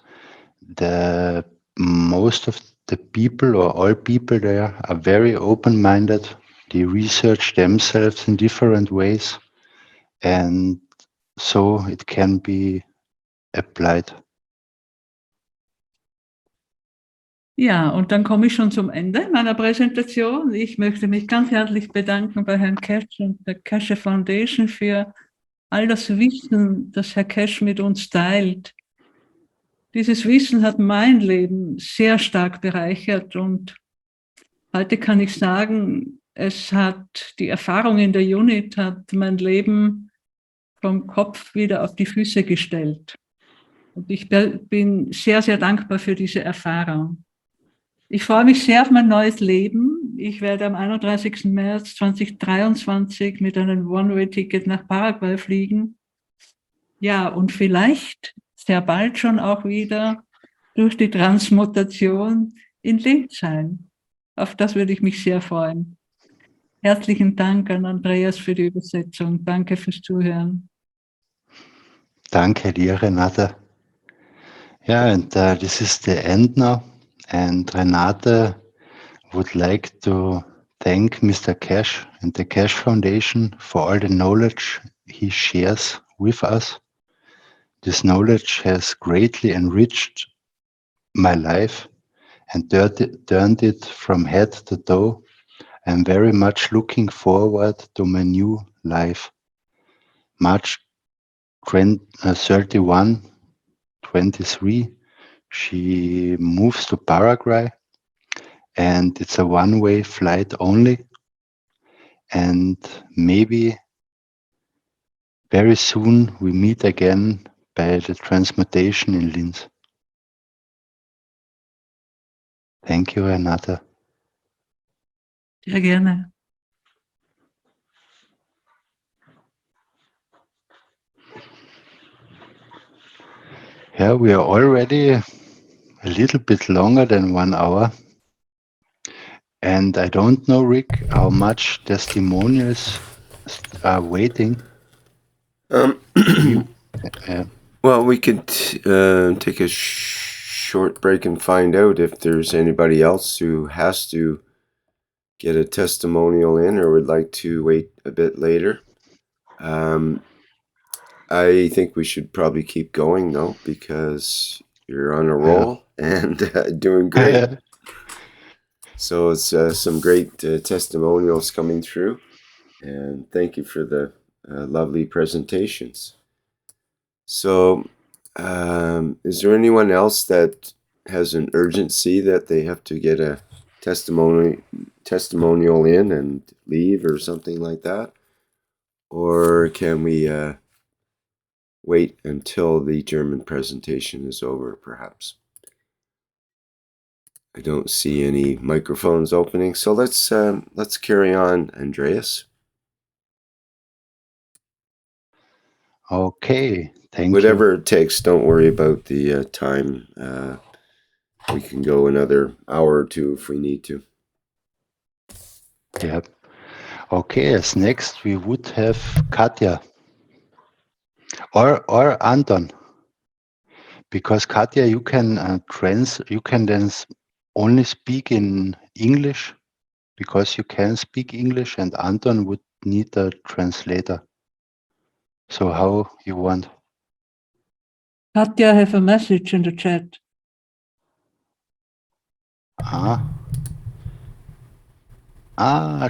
most of the people or all people there are very open-minded. They research themselves in different ways, and so it can be applied. Ja, und dann komme ich schon zum Ende meiner Präsentation. Ich möchte mich ganz herzlich bedanken bei Herrn Keshe und der Keshe Foundation für all das Wissen, das Herr Keshe mit uns teilt. Dieses Wissen hat mein Leben sehr stark bereichert und heute kann ich sagen, die Erfahrung in der Unit hat mein Leben vom Kopf wieder auf die Füße gestellt. Und ich bin sehr, sehr dankbar für diese Erfahrung. Ich freue mich sehr auf mein neues Leben. Ich werde am 31. März 2023 mit einem One-Way-Ticket nach Paraguay fliegen. Ja, und vielleicht sehr bald schon auch wieder durch die Transmutation in Linz sein. Auf das würde ich mich sehr freuen. Herzlichen Dank an Andreas für die Übersetzung. Danke fürs Zuhören. Danke dir, Renate. Yeah, and this is the end now. And Renate would like to thank Mr. Keshe and the Keshe Foundation for all the knowledge he shares with us. This knowledge has greatly enriched my life and turned it from head to toe. I'm very much looking forward to my new life. March 31, 23, she moves to Paraguay, and it's a one-way flight only. And maybe very soon we meet again by the transmutation in Linz. Thank you, Renate. Sehr gerne. Yeah, we are already a little bit longer than 1 hour. And I don't know, Rick, how much testimonials are waiting. Well, we could take a short break and find out if there's anybody else who has to get a testimonial in or would like to wait a bit later. I think we should probably keep going, though, because you're on a roll and doing great. So it's some great testimonials coming through. And thank you for the lovely presentations. So is there anyone else that has an urgency that they have to get a testimonial in and leave or something like that? Or can we wait until the German presentation is over, perhaps? I don't see any microphones opening, so let's carry on, Andreas. Okay, thank you. Whatever it takes, don't worry about the time. We can go another hour or two if we need to. Yep. Okay, as next we would have Katja or Anton, because Katja, you can then only speak in English because you can speak English, and Anton would need a translator. So how you want? Katja, have a message in the chat.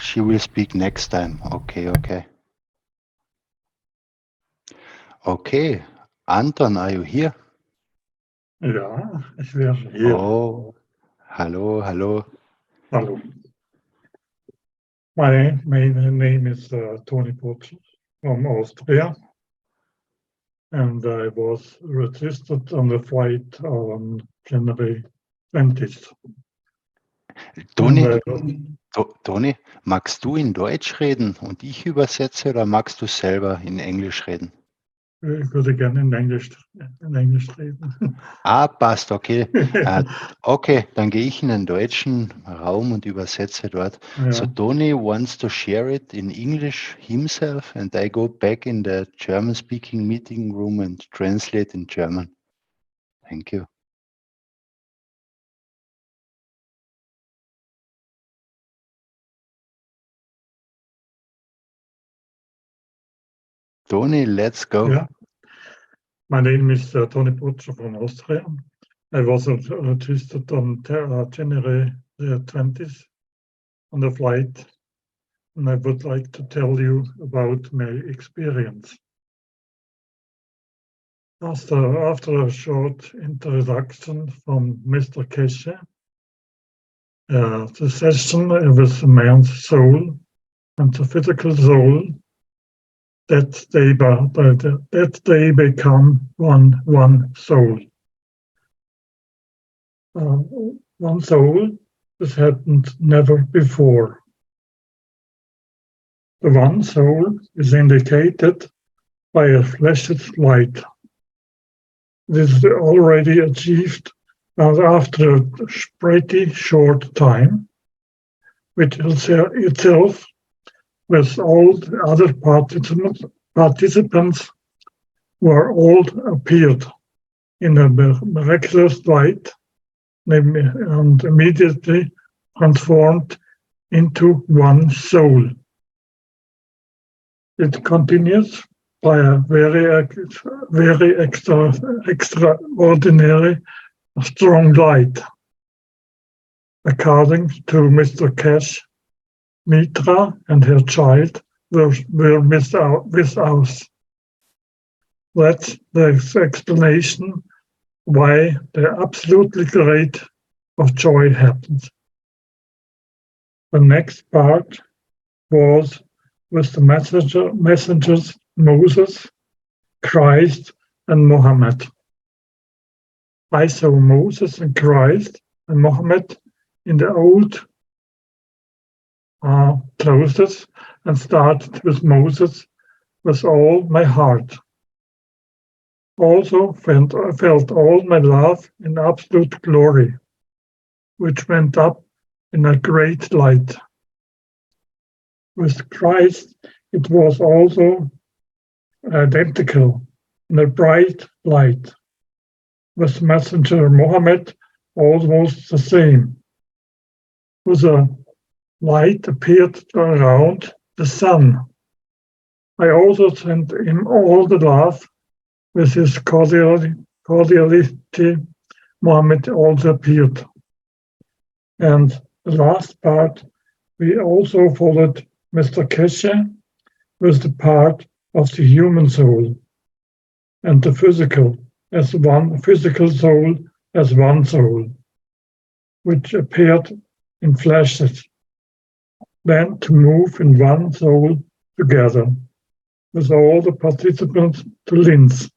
She will speak next time. Okay. Okay, Anton, are you here? Ja, ich wäre hier. Oh, hallo. Hello. My name is Tony Potts from Austria, and I was registered on the flight on January 20th. Toni, magst du in Deutsch reden und ich übersetze oder magst du selber in Englisch reden? Ich würde gerne in Englisch reden. Passt, okay. Okay, dann gehe ich in den deutschen Raum und übersetze dort. Ja. So Tony wants to share it in English himself, and I go back in the German-speaking meeting room and translate in German. Thank you. Tony, let's go. Yeah. My name is Tony Potts from Austria. I was registered on January 20th on the flight, and I would like to tell you about my experience. After a short introduction from Mr. Keshe, the session with the man's soul and the physical soul, that they become one soul. One soul. This happened never before. The one soul is indicated by a flash's light. This is already achieved after a pretty short time, which itself, with all the other participants were all appeared in a miraculous light and immediately transformed into one soul. It continues by a very extraordinary strong light. According to Mr. Keshe, Mitra and her child were with us. That's the explanation why the absolutely great of joy happened. The next part was with the messengers Moses, Christ, and Muhammad. I saw Moses and Christ and Muhammad in the old clothes and started with Moses with all my heart. Also felt all my love in absolute glory, which went up in a great light. With Christ, it was also identical in a bright light. With Messenger Muhammad, almost the same. With a light appeared around the sun. I also sent him all the love. With his cordiality, Muhammad also appeared. And the last part, we also followed Mr. Keshe with the part of the human soul and the physical as one physical soul as one soul, which appeared in flashes, then to move in one soul together with all the participants to Linz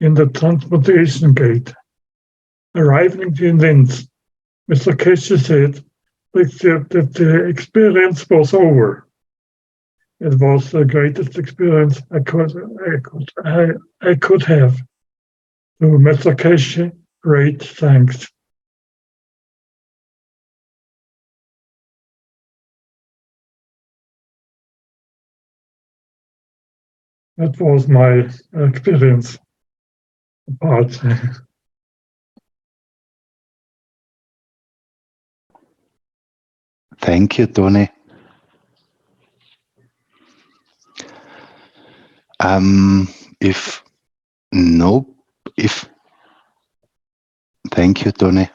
in the transportation gate. Arriving in Linz, Mr. Keshe said that the experience was over. It was the greatest experience I could have. To Mr. Keshe, great thanks. That was my experience part. Thank you, Tony. Thank you, Tony.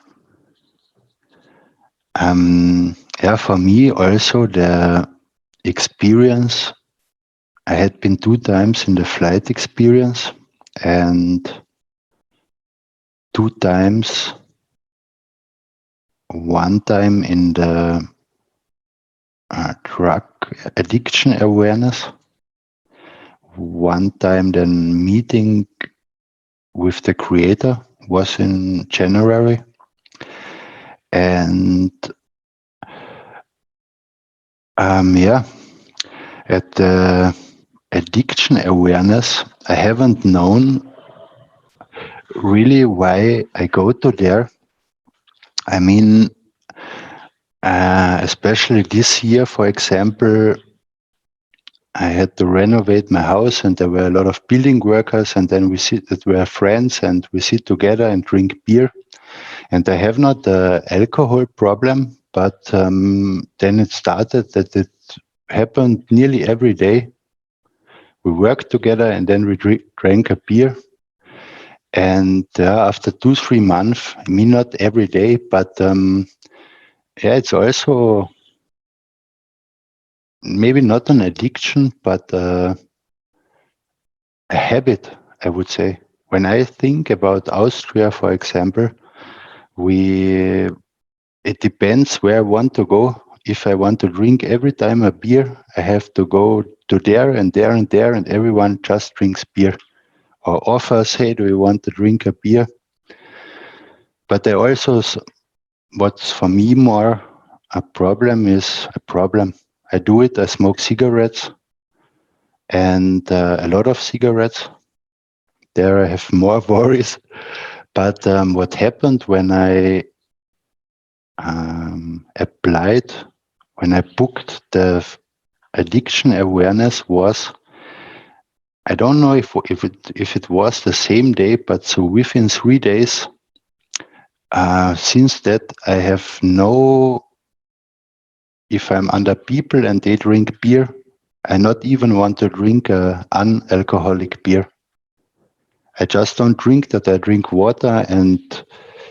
For me also the experience, I had been 2 times in the flight experience and 2 times, one time in the drug addiction awareness, one time then meeting with the creator was in January, and at the addiction awareness, I haven't known really why I go to there. I mean, especially this year, for example, I had to renovate my house and there were a lot of building workers, and then we were friends and we sit together and drink beer. And I have not the alcohol problem, but then it started that it happened nearly every day. We worked together and then we drank a beer. And after 2-3 months, I mean, not every day, but it's also maybe not an addiction, but a habit, I would say, when I think about Austria, for example, it depends where I want to go. If I want to drink every time a beer, I have to go to there and there and there, and everyone just drinks beer or offers, hey, do you want to drink a beer? But I also, what's for me more a problem is a problem. I do it, I smoke cigarettes, and a lot of cigarettes. There I have more worries. But what happened when I applied, when I booked the addiction awareness was, I don't know if it was the same day, but so within 3 days, since that I have if I'm under people and they drink beer, I not even want to drink a unalcoholic beer. I just don't drink that. I drink water, and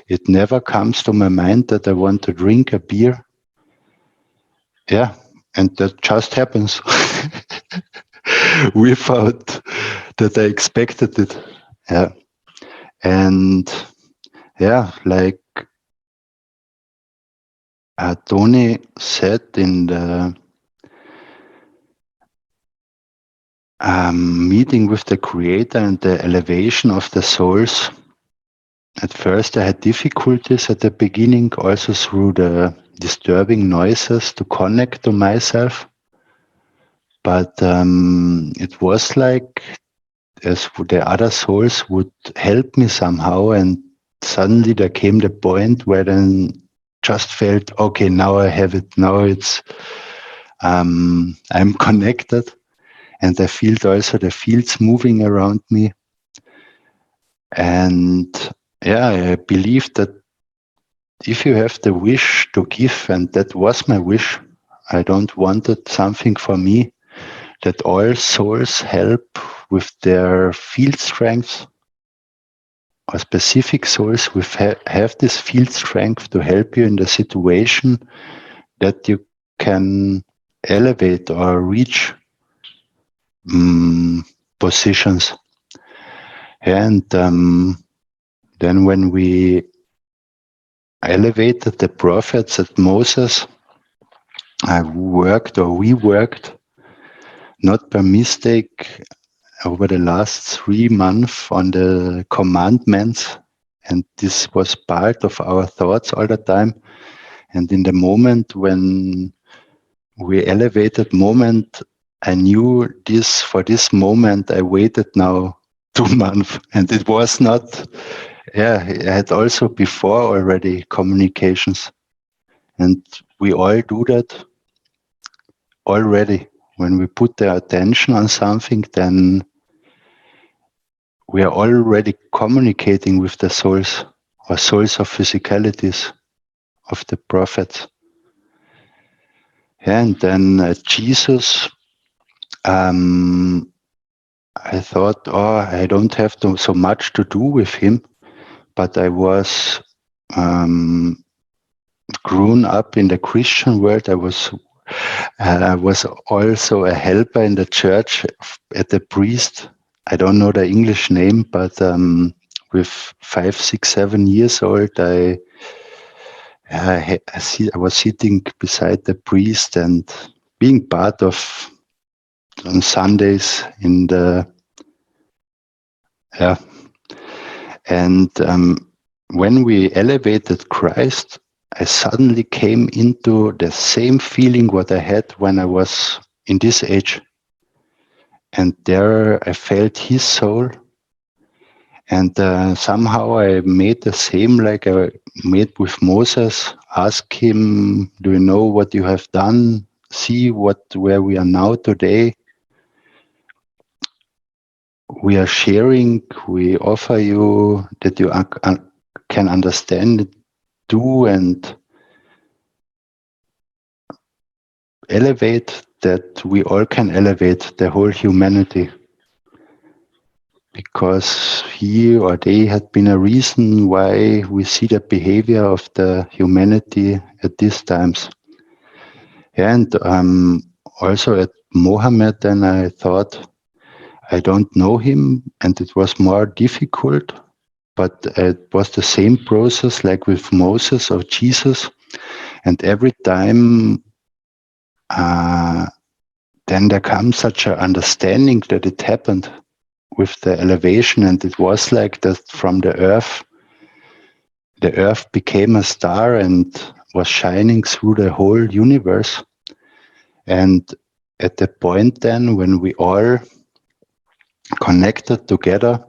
it never comes to my mind that I want to drink a beer. Yeah, and that just happens without that I expected it. Yeah, and yeah, like Tony said in the meeting with the Creator and the elevation of the souls. At first, I had difficulties at the beginning, also through the disturbing noises to connect to myself. But it was like as the other souls would help me somehow, and suddenly there came the point where then just felt, okay, now I have it. Now it's I'm connected, and I felt also the fields moving around me. And yeah, I believe that if you have the wish to give, and that was my wish, I don't wanted something for me, that all souls help with their field strengths, or specific souls with have this field strength to help you in the situation that you can elevate or reach positions. And then when we elevated the prophets at Moses, we worked not by mistake over the last 3 months on the commandments, and this was part of our thoughts all the time. And in the moment when we elevated moment, I knew this, for this moment I waited now 2 months, and it was not, I had also before already communications, and we all do that already. When we put the attention on something, then we are already communicating with the souls, or souls of physicalities of the prophets. And then Jesus, I thought, I don't have so much to do with him, but I was grown up in the Christian world. I was also a helper in the church at the priest. I don't know the English name, but with 5, 6, 7 years old, I was sitting beside the priest and being part of on Sundays in the and when we elevated Christ, I suddenly came into the same feeling what I had when I was in this age. And there I felt his soul. And somehow I made the same like I made with Moses. Ask him, do you know what you have done? See where we are now today. We are sharing, we offer you that you can understand it, do and elevate, that we all can elevate the whole humanity. Because he or they had been a reason why we see the behavior of the humanity at these times. And also at Mohammed, then I thought, I don't know him, and it was more difficult, but it was the same process like with Moses or Jesus. And every time, then there comes such an understanding that it happened with the elevation, and it was like that from the earth became a star and was shining through the whole universe. And at the point then when we all connected together,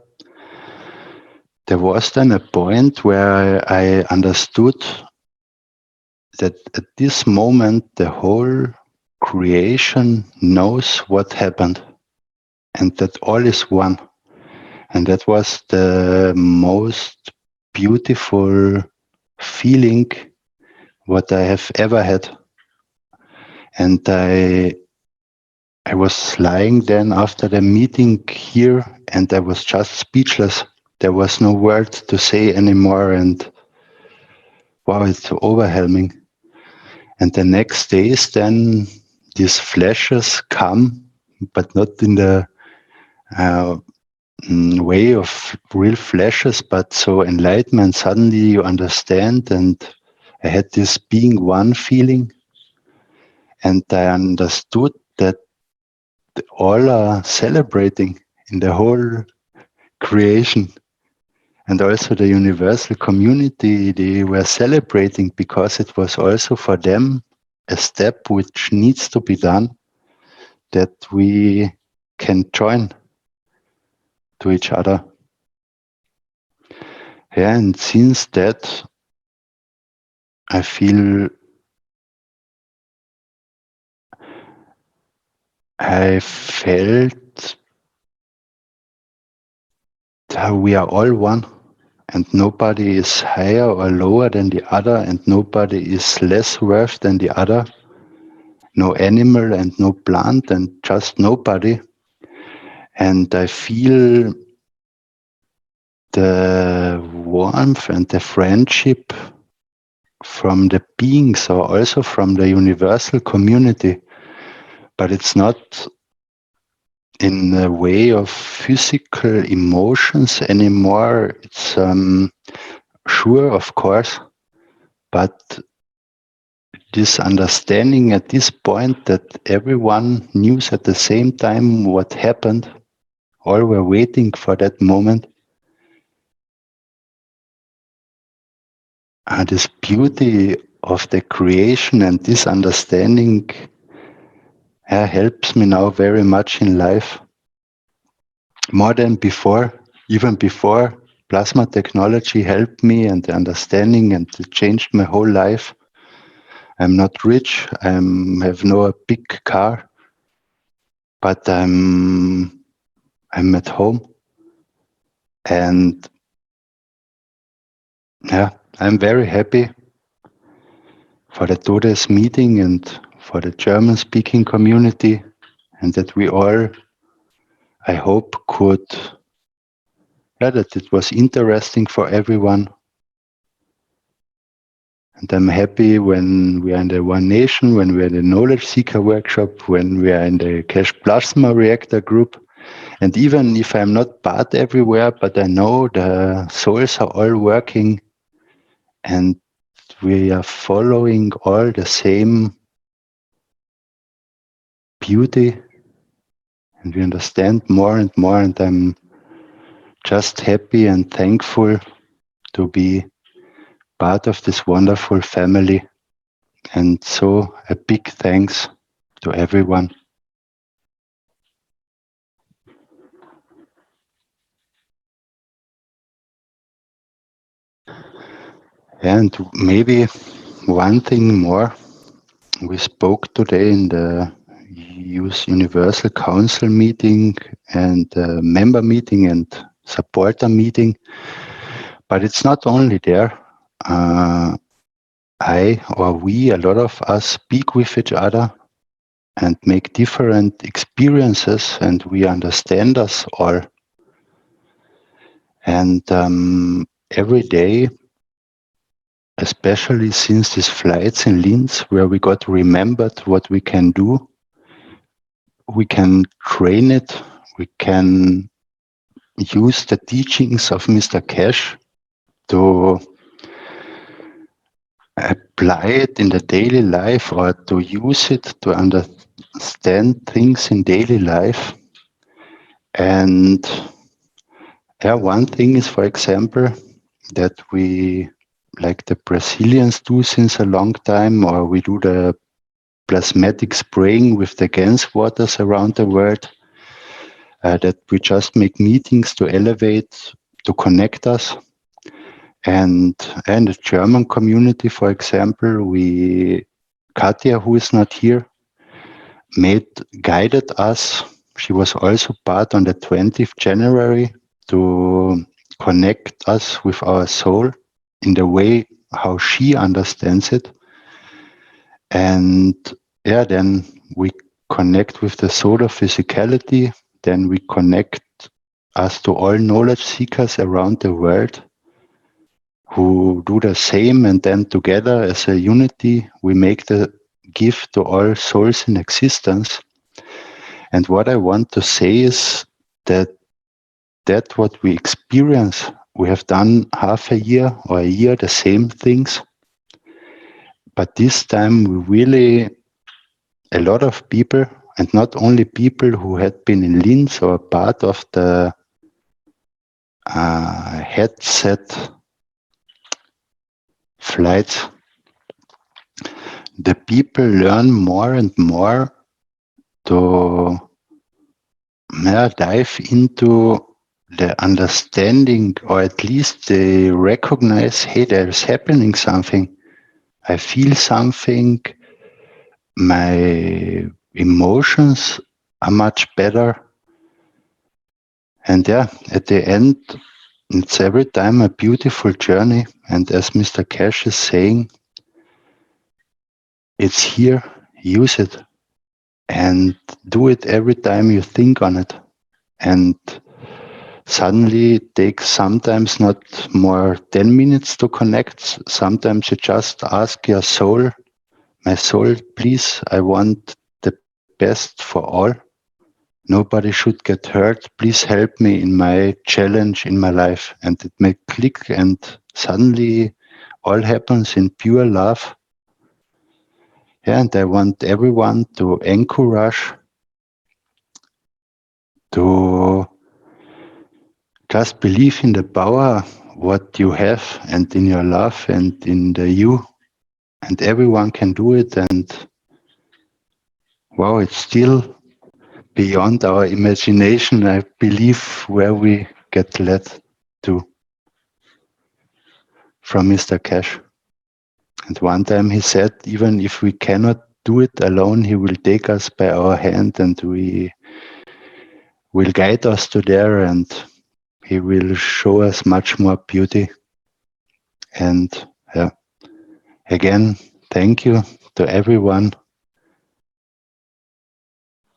there was then a point where I understood that at this moment the whole creation knows what happened and that all is one. And that was the most beautiful feeling what I have ever had. And I was lying then after the meeting here, and I was just speechless. There was no word to say anymore, and wow, it's overwhelming. And the next days then these flashes come, but not in the way of real flashes, but so enlightenment. Suddenly you understand, and I had this being one feeling, and I understood that all are celebrating in the whole creation, and also the universal community. They were celebrating because it was also for them a step which needs to be done, that we can join to each other. Yeah, and since that, I feel I felt that we are all one, and nobody is higher or lower than the other, and nobody is less worth than the other. No animal and no plant, and just nobody. And I feel the warmth and the friendship from the beings, or also from the universal community. But it's not in a way of physical emotions anymore. It's sure, of course, but this understanding at this point that everyone knew at the same time what happened, all were waiting for that moment. This beauty of the creation and this understanding helps me now very much in life, more than before. Even before, plasma technology helped me, and the understanding, and it changed my whole life. I'm not rich, I have no big car, but I'm at home, and yeah, I'm very happy for the today's meeting and for the German-speaking community, and that we all, I hope, could, that it was interesting for everyone. And I'm happy when we are in the One Nation, when we are in the Knowledge Seeker Workshop, when we are in the Keshe Plasma Reactor Group. And even if I'm not part everywhere, but I know the souls are all working, and we are following all the same beauty, and we understand more and more, and I'm just happy and thankful to be part of this wonderful family. And so a big thanks to everyone. And maybe one thing more, we spoke today in the Youth Universal Council meeting and member meeting and supporter meeting, but it's not only there. A lot of us speak with each other and make different experiences, and we understand us all. And every day, especially since these flights in Linz, where we got remembered what we can do, we can train it we can use the teachings of Mr. Keshe to apply it in the daily life or to use it to understand things in daily life. And yeah, one thing is, for example, that we, like the Brazilians do since a long time, or we do the plasmatic spraying with the GANS waters around the world, that we just make meetings to elevate, to connect us. And the German community, for example, Katja, who is not here, guided us. She was also part on the 20th January to connect us with our soul in the way how she understands it. And yeah, then we connect with the soul of physicality. Then we connect us to all knowledge seekers around the world who do the same, and then together as a unity, we make the gift to all souls in existence. And what I want to say is that what we experience, we have done half a year or a year the same things, but this time we really, a lot of people, and not only people who had been in Linz or part of the headset flights, the people learn more and more to dive into the understanding, or at least they recognize, hey, there's happening something. I feel something. My emotions are much better. And yeah, at the end, it's every time a beautiful journey. And as Mr. Keshe is saying, it's here, use it. And do it every time you think on it. And suddenly it takes sometimes not more 10 minutes to connect. Sometimes you just ask your soul, my soul, please, I want the best for all. Nobody should get hurt. Please help me in my challenge in my life. And it may click, and suddenly all happens in pure love. Yeah, and I want everyone to encourage to just believe in the power what you have, and in your love, and in the you, and everyone can do it. And wow, it's still beyond our imagination, I believe, where we get led to from Mr. Keshe. And one time he said, even if we cannot do it alone, he will take us by our hand, and we will guide us to there, and he will show us much more beauty. And yeah, again, thank you to everyone.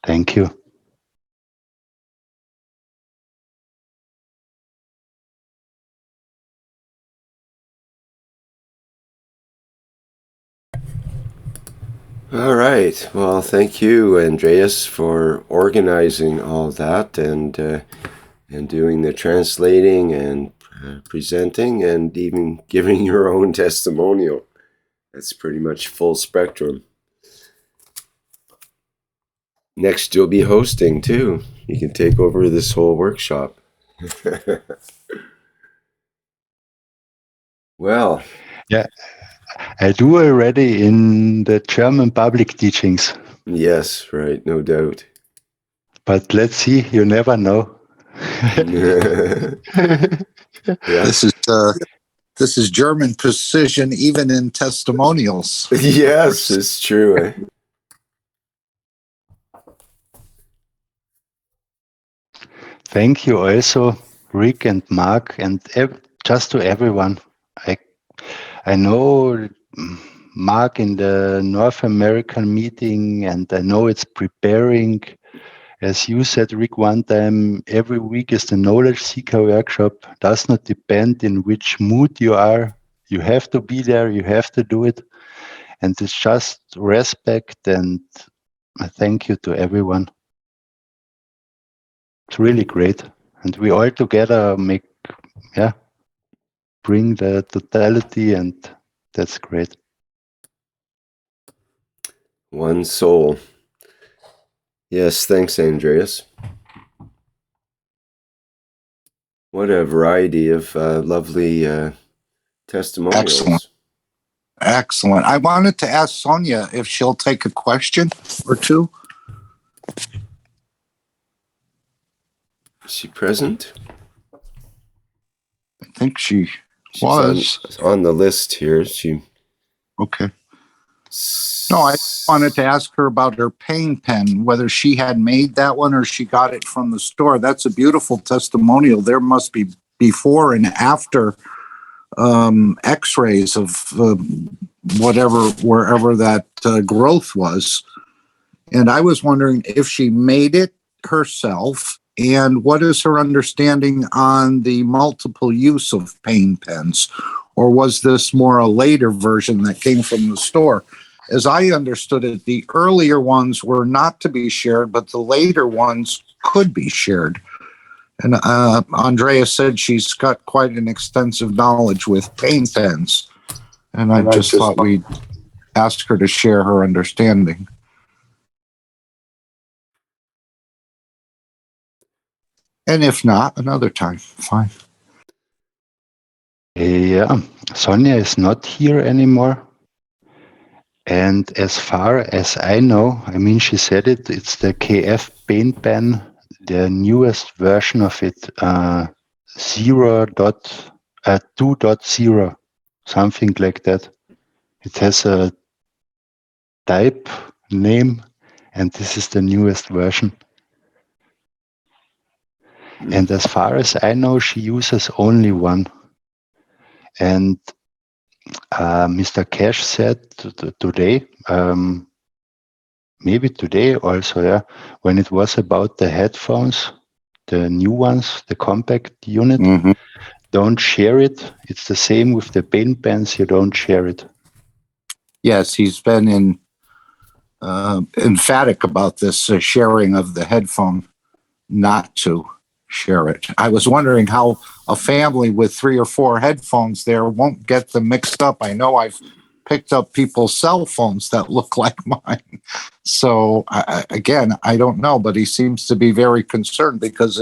Thank you. All right. Well, thank you, Andreas, for organizing all that and doing the translating and presenting and even giving your own testimonial. That's pretty much full spectrum. Next, you'll be hosting too. You can take over this whole workshop. Well, yeah, I do already in the German public teachings. Yes, right, no doubt. But let's see, you never know. Yeah. This is German precision, even in testimonials. Yes, it's true. Eh? Thank you also, Rick and Mark, and just to everyone. I know Mark in the North American meeting, and I know it's preparing. As you said, Rick, one time, every week is the Knowledge Seeker workshop. Does not depend in which mood you are. You have to be there. You have to do it. And it's just respect, and thank you to everyone. It's really great. And we all together bring the totality, and that's great. One soul. Yes, thanks, Andreas. What a variety of lovely testimonials. Excellent. I wanted to ask Sonia if she'll take a question or two. Is she present? I think she's was on the list here. Okay. No, I wanted to ask her about her pain pen, whether she had made that one or she got it from the store. That's a beautiful testimonial. There must be before and after x-rays of wherever that growth was. And I was wondering if she made it herself, and what is her understanding on the multiple use of pain pens? Or was this more a later version that came from the store? As I understood it, the earlier ones were not to be shared, but the later ones could be shared. And Andrea said she's got quite an extensive knowledge with pain pens. And I just thought we'd ask her to share her understanding. And if not, another time, fine. Yeah, Sonia is not here anymore. And as far as I know, I mean, she said it, it's the KF paint pen, the newest version of it, 2.0, something like that. It has a type name, and this is the newest version. And as far as I know, she uses only one. And Mr. Keshe said today, maybe today also, yeah, when it was about the headphones, the new ones, the compact unit, don't share it. It's the same with the paint pens, you don't share it. Yes, he's been emphatic about this sharing of the headphone, not to share it. I was wondering how a family with 3 or 4 headphones there won't get them mixed up. I know I've picked up people's cell phones that look like mine. So again, I don't know, but he seems to be very concerned because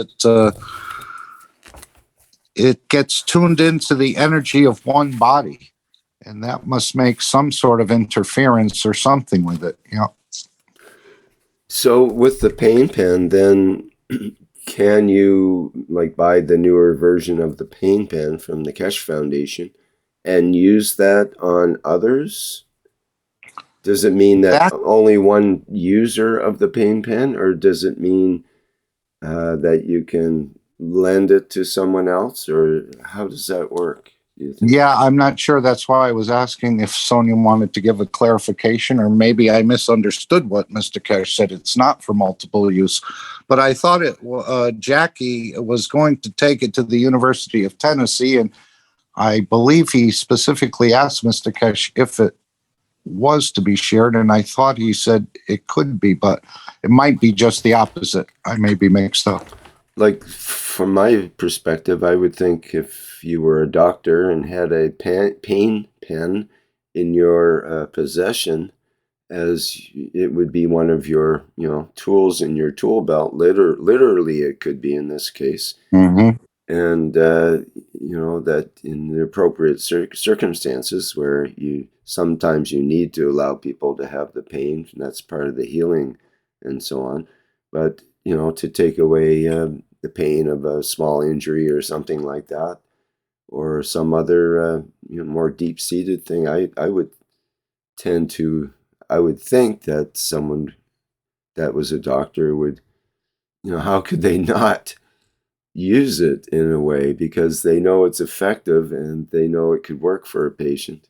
it gets tuned into the energy of one body, and that must make some sort of interference or something with it. Yeah. So with the pain pen, then can you buy the newer version of the pain pen from the Keshe Foundation and use that on others? Does it mean that only one user of the pain pen, or does it mean that you can lend it to someone else, or how does that work? Yeah, I'm not sure. That's why I was asking if Sonia wanted to give a clarification, or maybe I misunderstood what Mr. Keshe said. It's not for multiple use, but I thought Jackie was going to take it to the University of Tennessee, and I believe he specifically asked Mr. Keshe if it was to be shared, and I thought he said it could be, but it might be just the opposite. I may be mixed up. From my perspective, I would think if you were a doctor and had a pain pen in your possession, as it would be one of your tools in your tool belt. Literally, it could be in this case. And that in the appropriate circumstances where sometimes you need to allow people to have the pain, and that's part of the healing and so on. But to take away the pain of a small injury or something like that, or some other more deep-seated thing, I would think that someone that was a doctor would, how could they not use it in a way, because they know it's effective and they know it could work for a patient.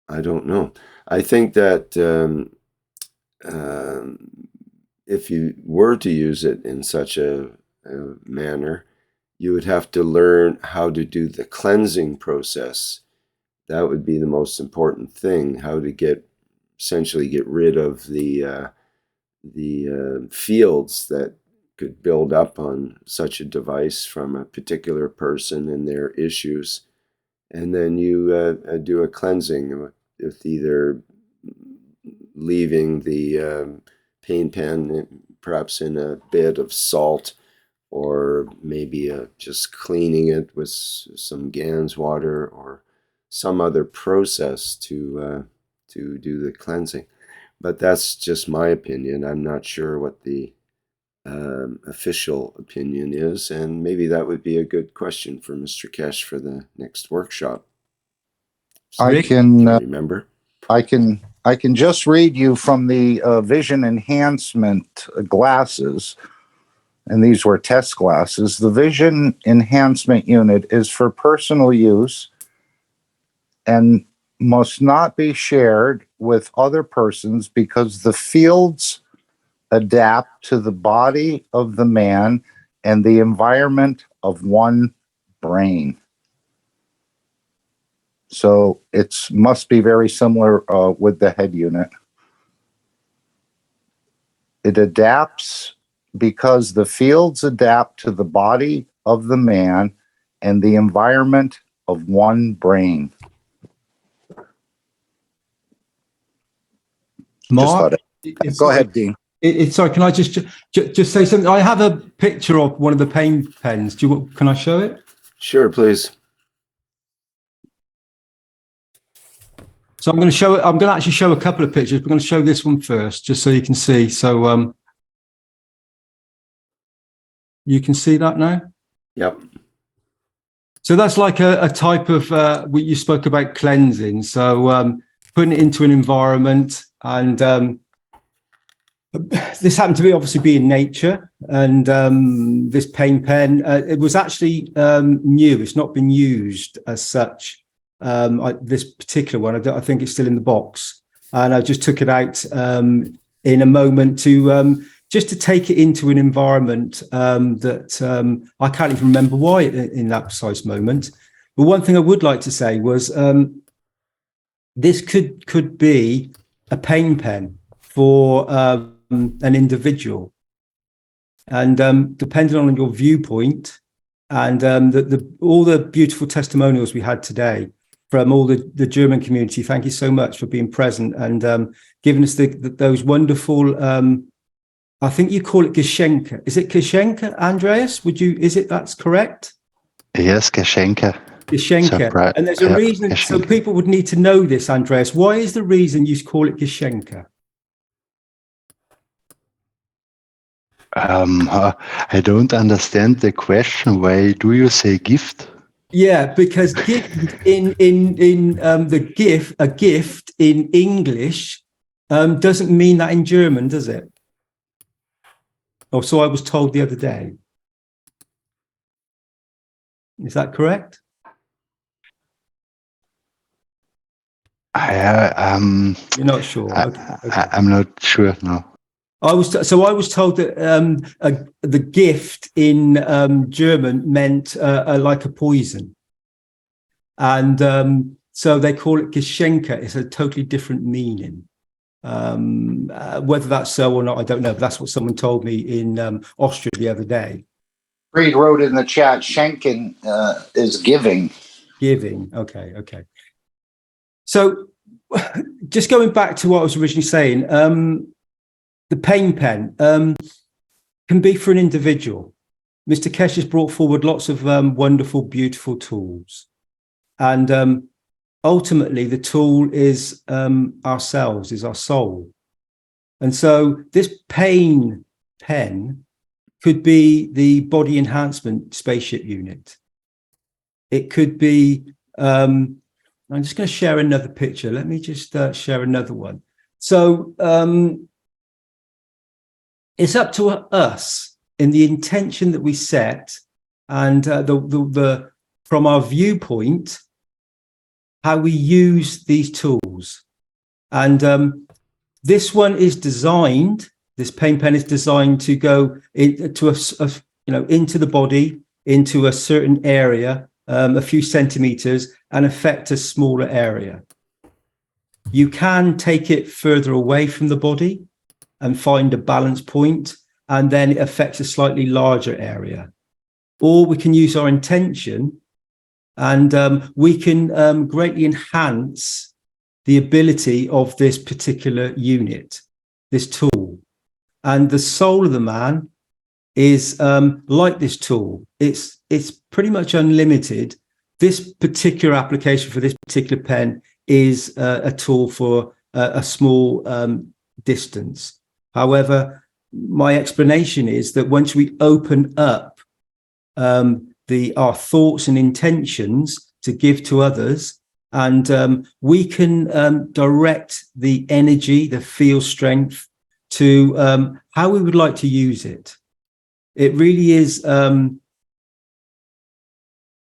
I don't know. I think that if you were to use it in such a manner, you would have to learn how to do the cleansing process. That would be the most important thing, how to essentially get rid of the fields that could build up on such a device from a particular person and their issues. And then you do a cleansing with either leaving the pain pen perhaps in a bit of salt, or maybe just cleaning it with some Gans water or some other process to do the cleansing. But that's just my opinion. I'm not sure what the official opinion is, and maybe that would be a good question for Mr. Keshe for the next workshop. So I you can remember. I can just read you from the vision enhancement glasses, and these were test glasses. The vision enhancement unit is for personal use and must not be shared with other persons because the fields adapt to the body of the man and the environment of one brain. So it must be very similar with the head unit. It adapts because the fields adapt to the body of the man and the environment of one brain. Mark, Go ahead, Dean. Sorry, can I just say something? I have a picture of one of the pain pens. Can I show it? Sure, please. So I'm going to show it. I'm going to actually show a couple of pictures. We're going to show this one first, just so you can see. So you can see that now? Yep. So that's like a type of, what you spoke about cleansing. So putting it into an environment, and this happened to be obviously be in nature, and this pain pen, it was actually new. It's not been used as such. This particular one, I think it's still in the box, and I just took it out in a moment to just to take it into an environment that I can't even remember why in that precise moment. But one thing I would like to say was this could be a pain pen for an individual, and depending on your viewpoint and all the beautiful testimonials we had today from all the German community. Thank you so much for being present and giving us those wonderful, I think you call it Geschenke. Is it Geschenke, Andreas? That's correct? Yes, Geschenke. Geschenke. And there's a reason, Geschenke. So people would need to know this, Andreas. Why is the reason you call it Geschenke? I don't understand the question. Why do you say gift? Yeah, because gift in the gift, a gift in English doesn't mean that in German, does it? Or so I was told the other day. Is that correct? You're not sure. Okay. I'm not sure. No. I was told that the gift in German meant like a poison, and so they call it Geschenke. It's a totally different meaning. Whether that's so or not, I don't know. But that's what someone told me in Austria the other day. Reed wrote in the chat, Schenken is giving. Giving. Okay. So, just going back to what I was originally saying. The pain pen can be for an individual. Mr. Keshe has brought forward lots of wonderful, beautiful tools. And ultimately, the tool is ourselves, is our soul. And so this pain pen could be the body enhancement spaceship unit. It could be, I'm just going to share another picture. Let me just share another one. So, it's up to us in the intention that we set and from our viewpoint, how we use these tools. And this one is designed, this pain pen is designed to go into into the body, into a certain area, a few centimeters, and affect a smaller area. You can take it further away from the body and find a balance point and then it affects a slightly larger area. Or we can use our intention, and we can greatly enhance the ability of this particular unit, this tool. And the soul of the man is like this tool. It's pretty much unlimited. This particular application for this particular pen is a tool for a small distance. However, my explanation is that once we open up our thoughts and intentions to give to others, and we can direct the energy, the field strength to how we would like to use it. It really is,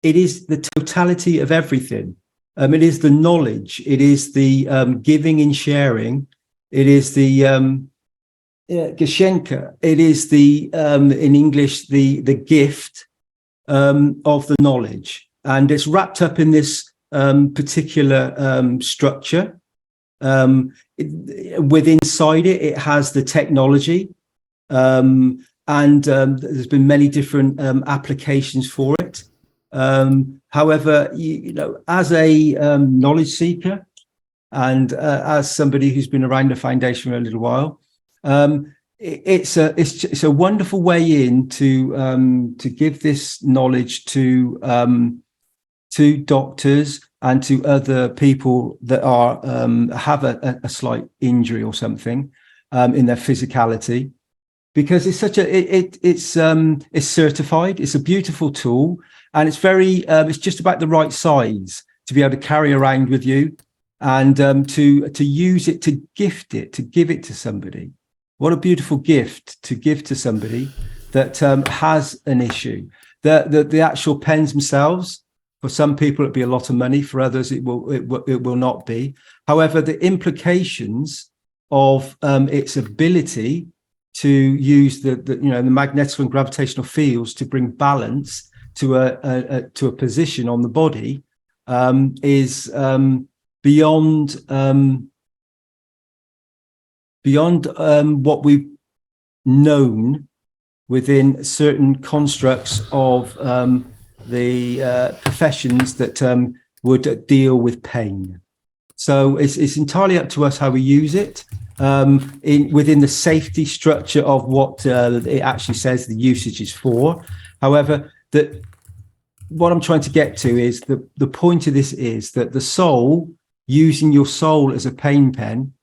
it is the totality of everything. It is the knowledge, it is the giving and sharing, it is the Geschenke, it is the, in English, the gift of the knowledge. And it's wrapped up in this particular structure. Within inside it, it has the technology, and there's been many different applications for it. However, you know, as a knowledge seeker, and as somebody who's been around the foundation for a little while, it's a wonderful way in to give this knowledge to doctors and to other people that are have a slight injury or something in their physicality, because it's such it's certified. It's a beautiful tool, and it's very it's just about the right size to be able to carry around with you, and to use it, to gift it, to give it to somebody. What a beautiful gift to give to somebody that has an issue. The actual pens themselves, for some people it'll be a lot of money, for others it will not be. However, the implications of its ability to use the magnetic and gravitational fields to bring balance to a position on the body is beyond what we've known within certain constructs of the professions that would deal with pain. So it's entirely up to us how we use it within the safety structure of what it actually says the usage is for. However, what I'm trying to get to is the point of this is that the soul, using your soul as a pain pen,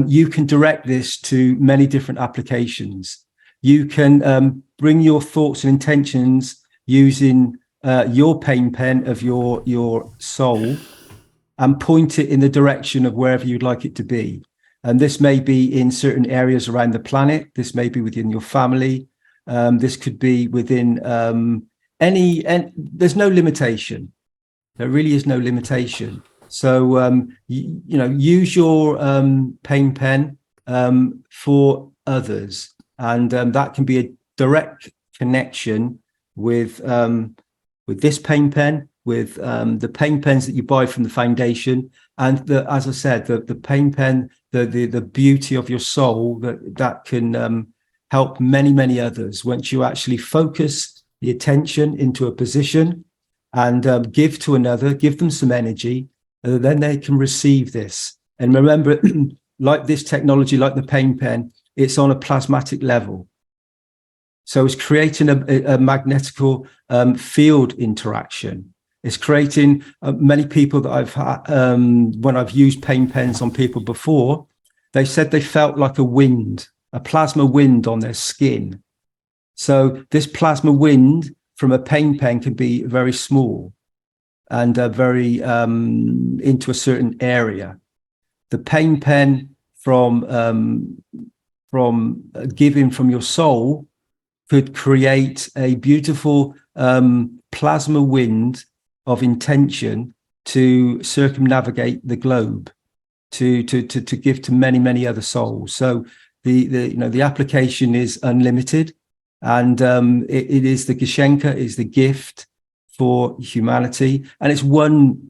you can direct this to many different applications. You can bring your thoughts and intentions using your pain pen of your soul and point it in the direction of wherever you'd like it to be. And this may be in certain areas around the planet. This may be within your family. This could be within and there's no limitation. There really is no limitation. So, use your pain pen for others. And that can be a direct connection with this pain pen, with the pain pens that you buy from the foundation. And as I said, the pain pen, the beauty of your soul that can help many, many others once you actually focus the attention into a position and give to another, give them some energy, then they can receive this. And remember, like this technology, like the pain pen, it's on a plasmatic level. So it's creating a magnetical field interaction. It's creating many people that I've had, when I've used pain pens on people before, they said they felt like a wind, a plasma wind on their skin. So this plasma wind from a pain pen can be very small and very into a certain area. The pain pen from giving from your soul could create a beautiful plasma wind of intention to circumnavigate the globe, to give to many, many other souls. So the application is unlimited, and it is the Geschenke, is the gift for humanity, and it's one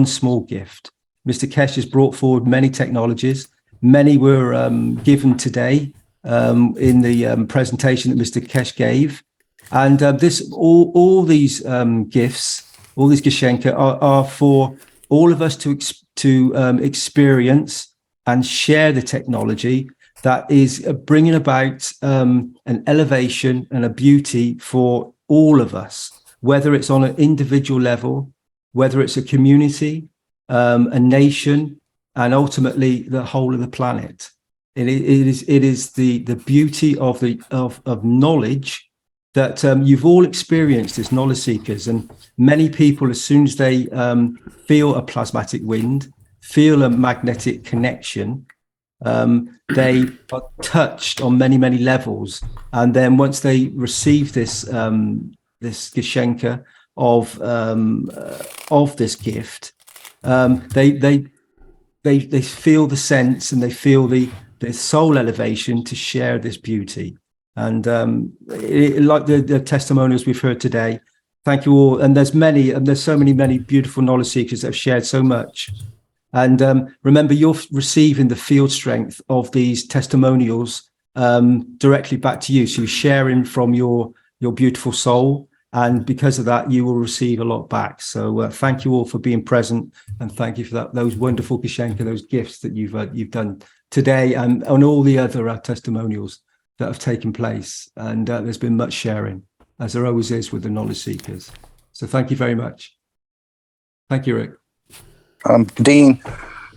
small gift. Mr. Keshe has brought forward many technologies. Many were given today in the presentation that Mr. Keshe gave. And all these gifts, all these Geschenke are for all of us to experience and share the technology that is bringing about an elevation and a beauty for all of us, whether it's on an individual level, whether it's a community, a nation, and ultimately the whole of the planet. It is the beauty of knowledge that you've all experienced as knowledge seekers. And many people, as soon as they feel a plasmatic wind, feel a magnetic connection, they are touched on many, many levels. And then once they receive this Geschenke of this gift, they feel the sense and they feel the soul elevation to share this beauty. And like the testimonials we've heard today, thank you all. And there's so many beautiful knowledge seekers that have shared so much. And remember, you're receiving the field strength of these testimonials directly back to you. So you're sharing from your beautiful soul. And because of that, you will receive a lot back. So thank you all for being present. And thank you for those wonderful Geschenke, those gifts that you've done today and on all the other testimonials that have taken place. And there's been much sharing, as there always is with the knowledge seekers. So thank you very much. Thank you, Rick. Dean,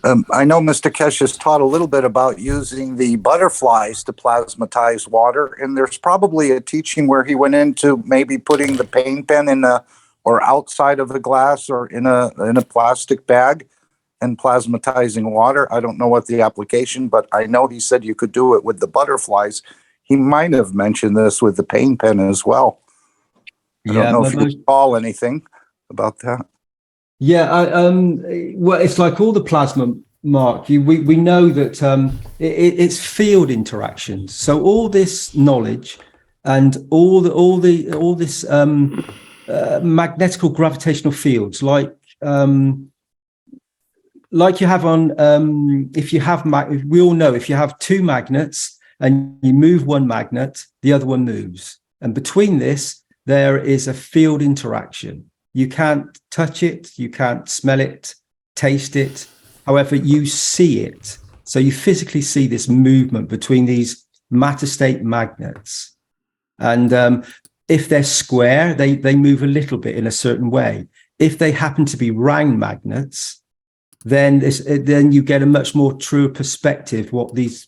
I know Mr. Keshe has taught a little bit about using the butterflies to plasmatize water, and there's probably a teaching where he went into maybe putting the paint pen or outside of a glass or in a plastic bag and plasmatizing water. I don't know what the application, but I know he said you could do it with the butterflies. He might have mentioned this with the paint pen as well. I don't know if you recall anything about that. Yeah, well, it's like all the plasma, Mark. We know that it's field interactions. So all this knowledge and all this magnetical gravitational fields, like you have on we all know if you have two magnets and you move one magnet, the other one moves, and between this there is a field interaction. You can't touch it, you can't smell it, taste it. However, you see it. So you physically see this movement between these matter state magnets. And if they're square, they move a little bit in a certain way. If they happen to be round magnets, then you get a much more true perspective what these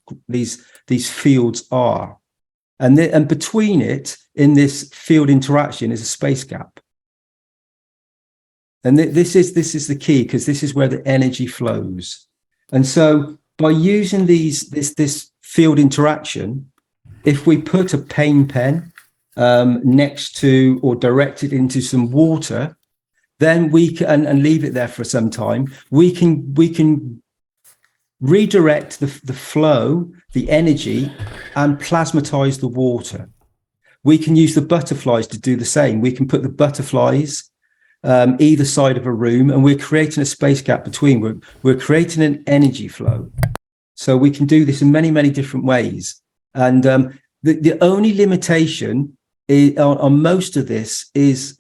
fields are. And between it, in this field interaction, is a space gap. And this is the key, because this is where the energy flows. And so by using this field interaction, if we put a paint pen next to or directed into some water, then we can and leave it there for some time, we can redirect the flow, the energy, and plasmatize the water. We can use the butterflies to do the same. We can put the butterflies either side of a room, and we're creating a space gap between. We're creating an energy flow. So we can do this in many, many different ways. And the only limitation on most of this is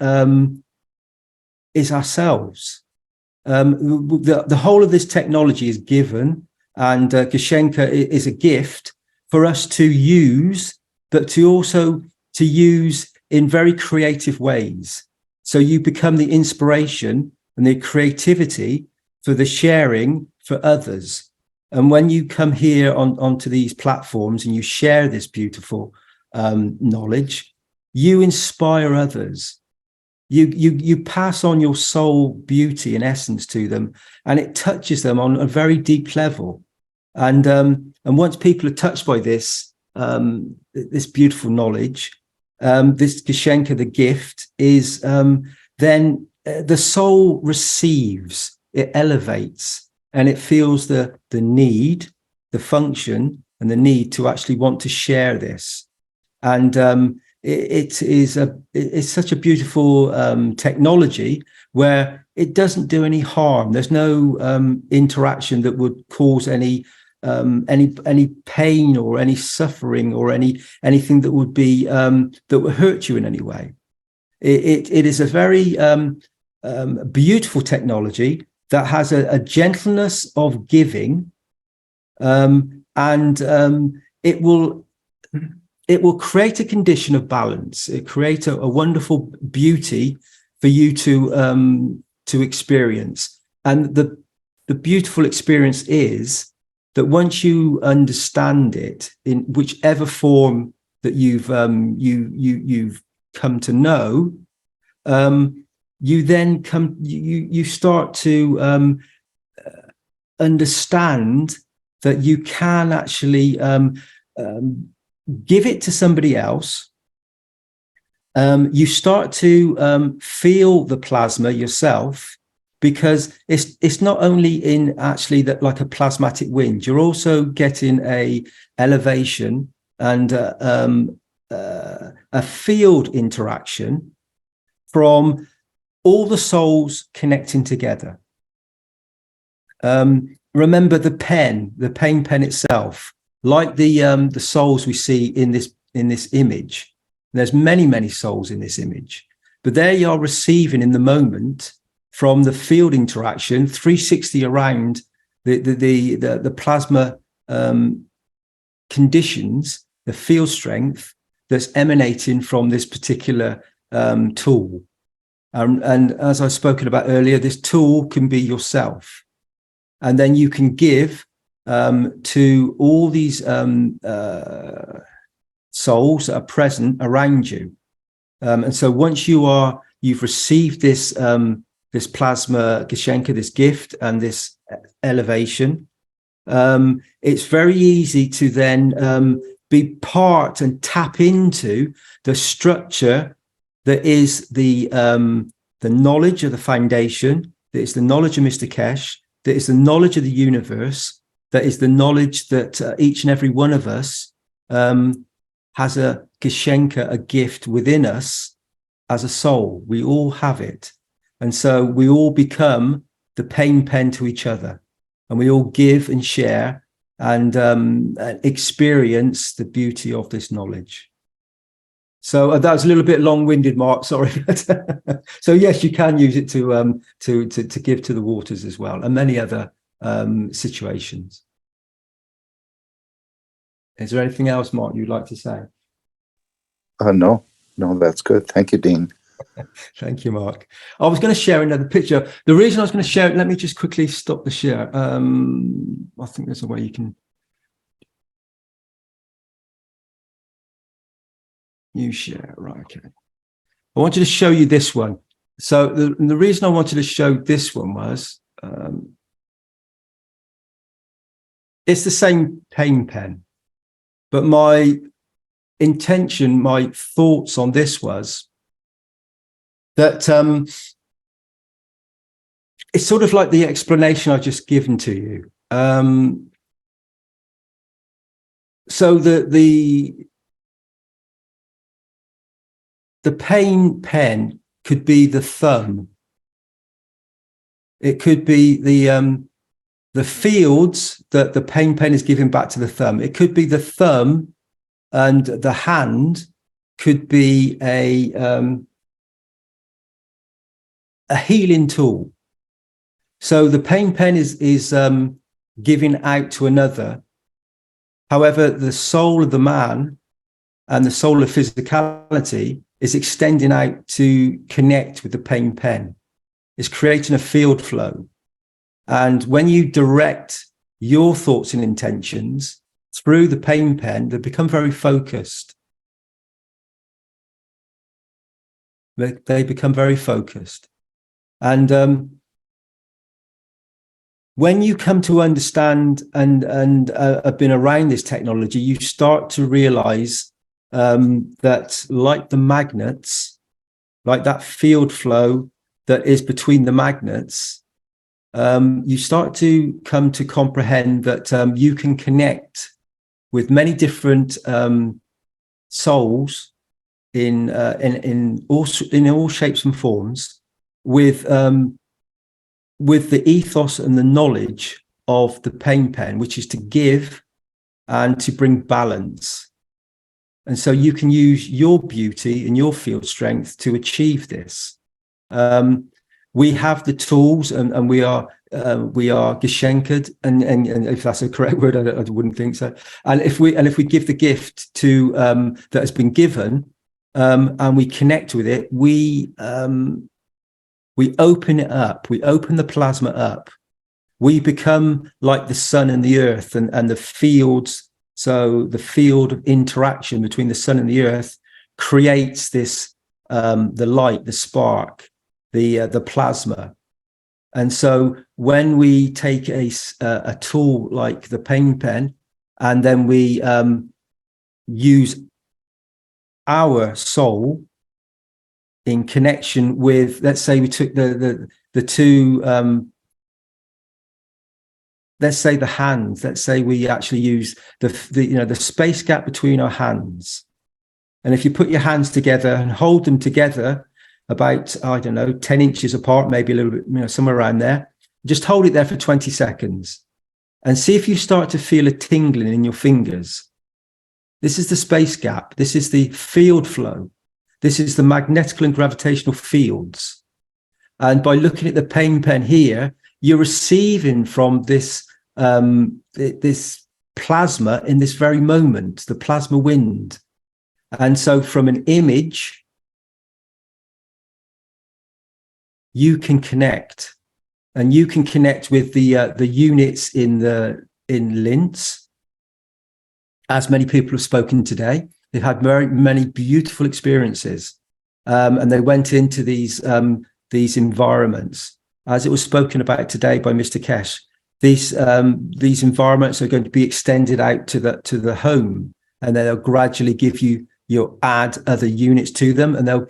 ourselves. The whole of this technology is given, and Geschenke is a gift for us to use, but to also to use in very creative ways. So you become the inspiration and the creativity for the sharing for others. And when you come here onto these platforms and you share this beautiful knowledge, you inspire others. You pass on your soul beauty and essence to them, and it touches them on a very deep level. And once people are touched by this beautiful knowledge, this Geschenke, the gift, is then the soul receives, it elevates, and it feels the need, the function, and the need to actually want to share this. And it's such a beautiful technology where it doesn't do any harm. There's no interaction that would cause any any pain or any suffering or anything that would be that would hurt you in any way. It is a very beautiful technology that has a gentleness of giving, and it will create a condition of balance. It creates a wonderful beauty for you to experience. And the beautiful experience is that once you understand it in whichever form that you've come to know, you then you start to understand that you can actually give it to somebody else. You start to feel the plasma yourself, because it's not only in actually that like a plasmatic wind, you're also getting a elevation and a field interaction from all the souls connecting together. Remember the pain pen itself, like the souls we see in this image. There's many souls in this image, but they are receiving in the moment from the field interaction 360 around the plasma conditions, the field strength that's emanating from this particular tool. And as I've spoken about earlier, this tool can be yourself. And then you can give to all these souls that are present around you. And so once you've received this this plasma Geshenka, this gift and this elevation, it's very easy to then be part and tap into the structure that is the knowledge of the foundation, that is the knowledge of Mr. Keshe, that is the knowledge of the universe, that is the knowledge that each and every one of us has a Geshenka, a gift within us as a soul. We all have it. And so we all become the pain pen to each other, and we all give and share and experience the beauty of this knowledge. So that was a little bit long-winded, Mark, sorry. So yes, you can use it to give to the waters as well, and many other situations. Is there anything else, Mark, you'd like to say? No, that's good. Thank you, Dean. Thank you, Mark. I was going to share another picture. The reason I was going to share it, let me just quickly stop the share. I think there's a way you can new share. Right, okay. I wanted to show you this one. So the reason I wanted to show this one was it's the same pain pen, but my intention, my thoughts on this was that it's sort of like the explanation I've just given to you. So the pain pen could be the thumb. It could be the fields that the pain pen is giving back to the thumb. It could be the thumb, and the hand could be a healing tool. So the pain pen is giving out to another. However, the soul of the man and the soul of physicality is extending out to connect with the pain pen. It's creating a field flow. And when you direct your thoughts and intentions through the pain pen, they become very focused. They become very focused. And when you come to understand and have been around this technology, you start to realize that like the magnets, like that field flow that is between the magnets, you start to come to comprehend that you can connect with many different souls in all shapes and forms with the ethos and the knowledge of the pain pen, which is to give and to bring balance. And so you can use your beauty and your field strength to achieve this. We have the tools, and we are geschenkt, and if that's a correct word, I wouldn't think so. And if we give the gift to that has been given, and we connect with it, we open it up, we open the plasma up, we become like the sun and the earth, and the fields. So the field of interaction between the sun and the earth creates this, the light, the spark, the plasma. And so when we take a tool like the pain pen, and then we use our soul in connection with, let's say we took the two, let's say the hands, let's say we actually use the space gap between our hands. And if you put your hands together and hold them together about, I don't know, 10 inches apart, maybe a little bit, somewhere around there, just hold it there for 20 seconds and see if you start to feel a tingling in your fingers. This is the space gap. This is the field flow. This is the magnetical and gravitational fields. And by looking at the pain pen here, you're receiving from this this plasma in this very moment, the plasma wind. And so from an image, you can connect, and you can connect with the units in Linz. As many people have spoken today, they've had very many beautiful experiences, and they went into these environments. As it was spoken about today by Mr. Keshe, these environments are going to be extended out to the home, and they'll gradually give you'll add other units to them, and they'll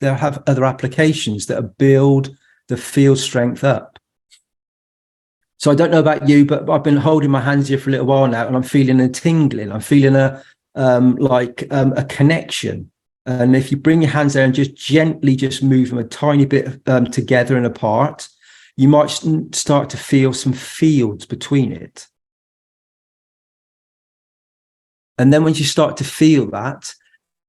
have other applications that build the field strength up. So I don't know about you, but I've been holding my hands here for a little while now, and I'm feeling a tingling. I'm feeling a connection. And if you bring your hands there and just gently just move them a tiny bit together and apart, you might start to feel some fields between it. And then when you start to feel that,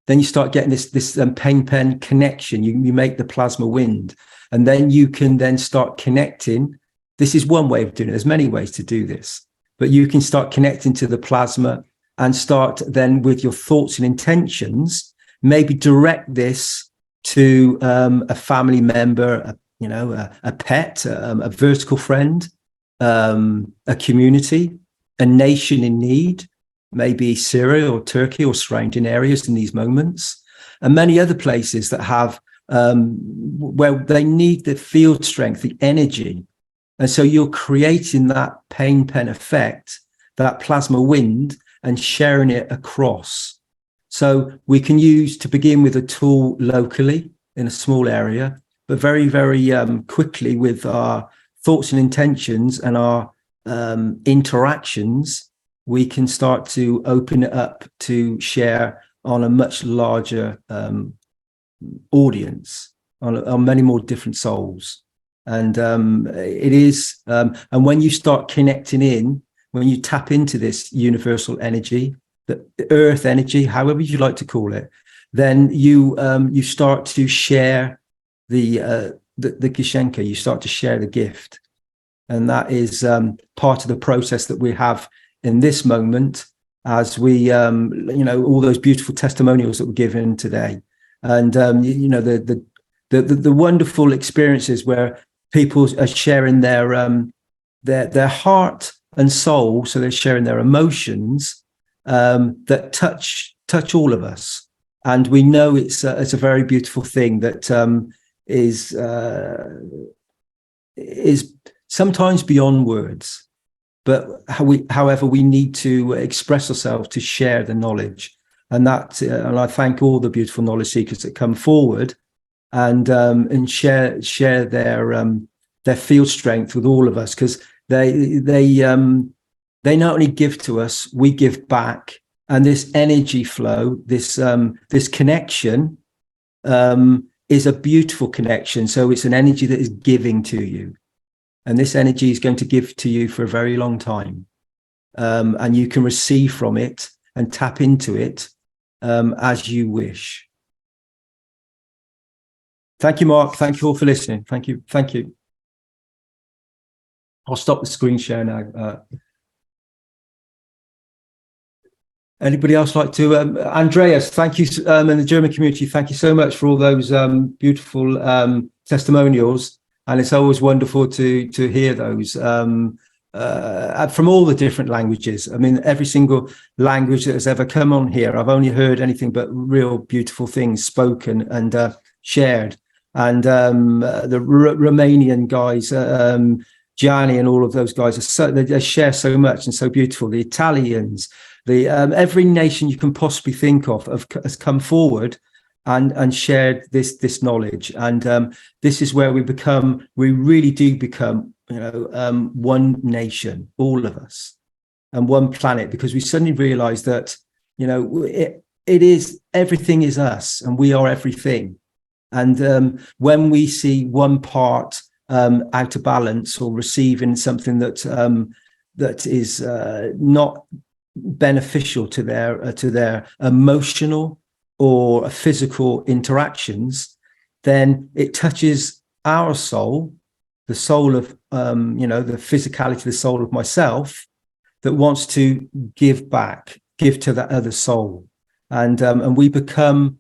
then you start getting this pain pen connection. You make the plasma wind, and then you can then start connecting. This is one way of doing it. There's many ways to do this, but you can start connecting to the plasma and start then with your thoughts and intentions, maybe direct this to a family member, a pet, a vertical friend, a community, a nation in need, maybe Syria or Turkey or surrounding areas in these moments, and many other places that have where they need the field strength, the energy. And so you're creating that pain pen effect, that plasma wind, and sharing it across. So we can use, to begin with, a tool locally in a small area, but very, very quickly with our thoughts and intentions and our interactions, we can start to open it up to share on a much larger audience, on many more different souls. And it is, and when you start connecting in, when you tap into this universal energy, the earth energy, however you like to call it, then you start to share the Geschenke, you start to share the gift. And that is part of the process that we have in this moment, as we, all those beautiful testimonials that were given today. And, the wonderful experiences where people are sharing their heart and soul. So they're sharing their emotions that touch all of us. And we know it's a very beautiful thing that is sometimes beyond words. But however, we need to express ourselves to share the knowledge, and and I thank all the beautiful knowledge seekers that come forward and share their field strength with all of us, because they not only give to us, we give back, and this energy flow, this connection is a beautiful connection. So it's an energy that is giving to you. And this energy is going to give to you for a very long time. And you can receive from it and tap into it as you wish. Thank you, Mark. Thank you all for listening. Thank you. Thank you. I'll stop the screen share now. Anybody else like to? Andreas, thank you, and the German community, thank you so much for all those beautiful testimonials. And it's always wonderful to hear those from all the different languages. I mean, every single language that has ever come on here, I've only heard anything but real beautiful things spoken and shared. And the Romanian guys, Gianni and all of those guys, they share so much and so beautiful. The Italians, every nation you can possibly think of has come forward and shared this knowledge. And this is where we really do become, one nation, all of us, and one planet, because we suddenly realize that, everything is us and we are everything. And when we see one part out of balance or receiving something that is not beneficial to their emotional or physical interactions, then it touches our soul, the soul of the physicality, the soul of myself, that wants to give back, give to that other soul, and we become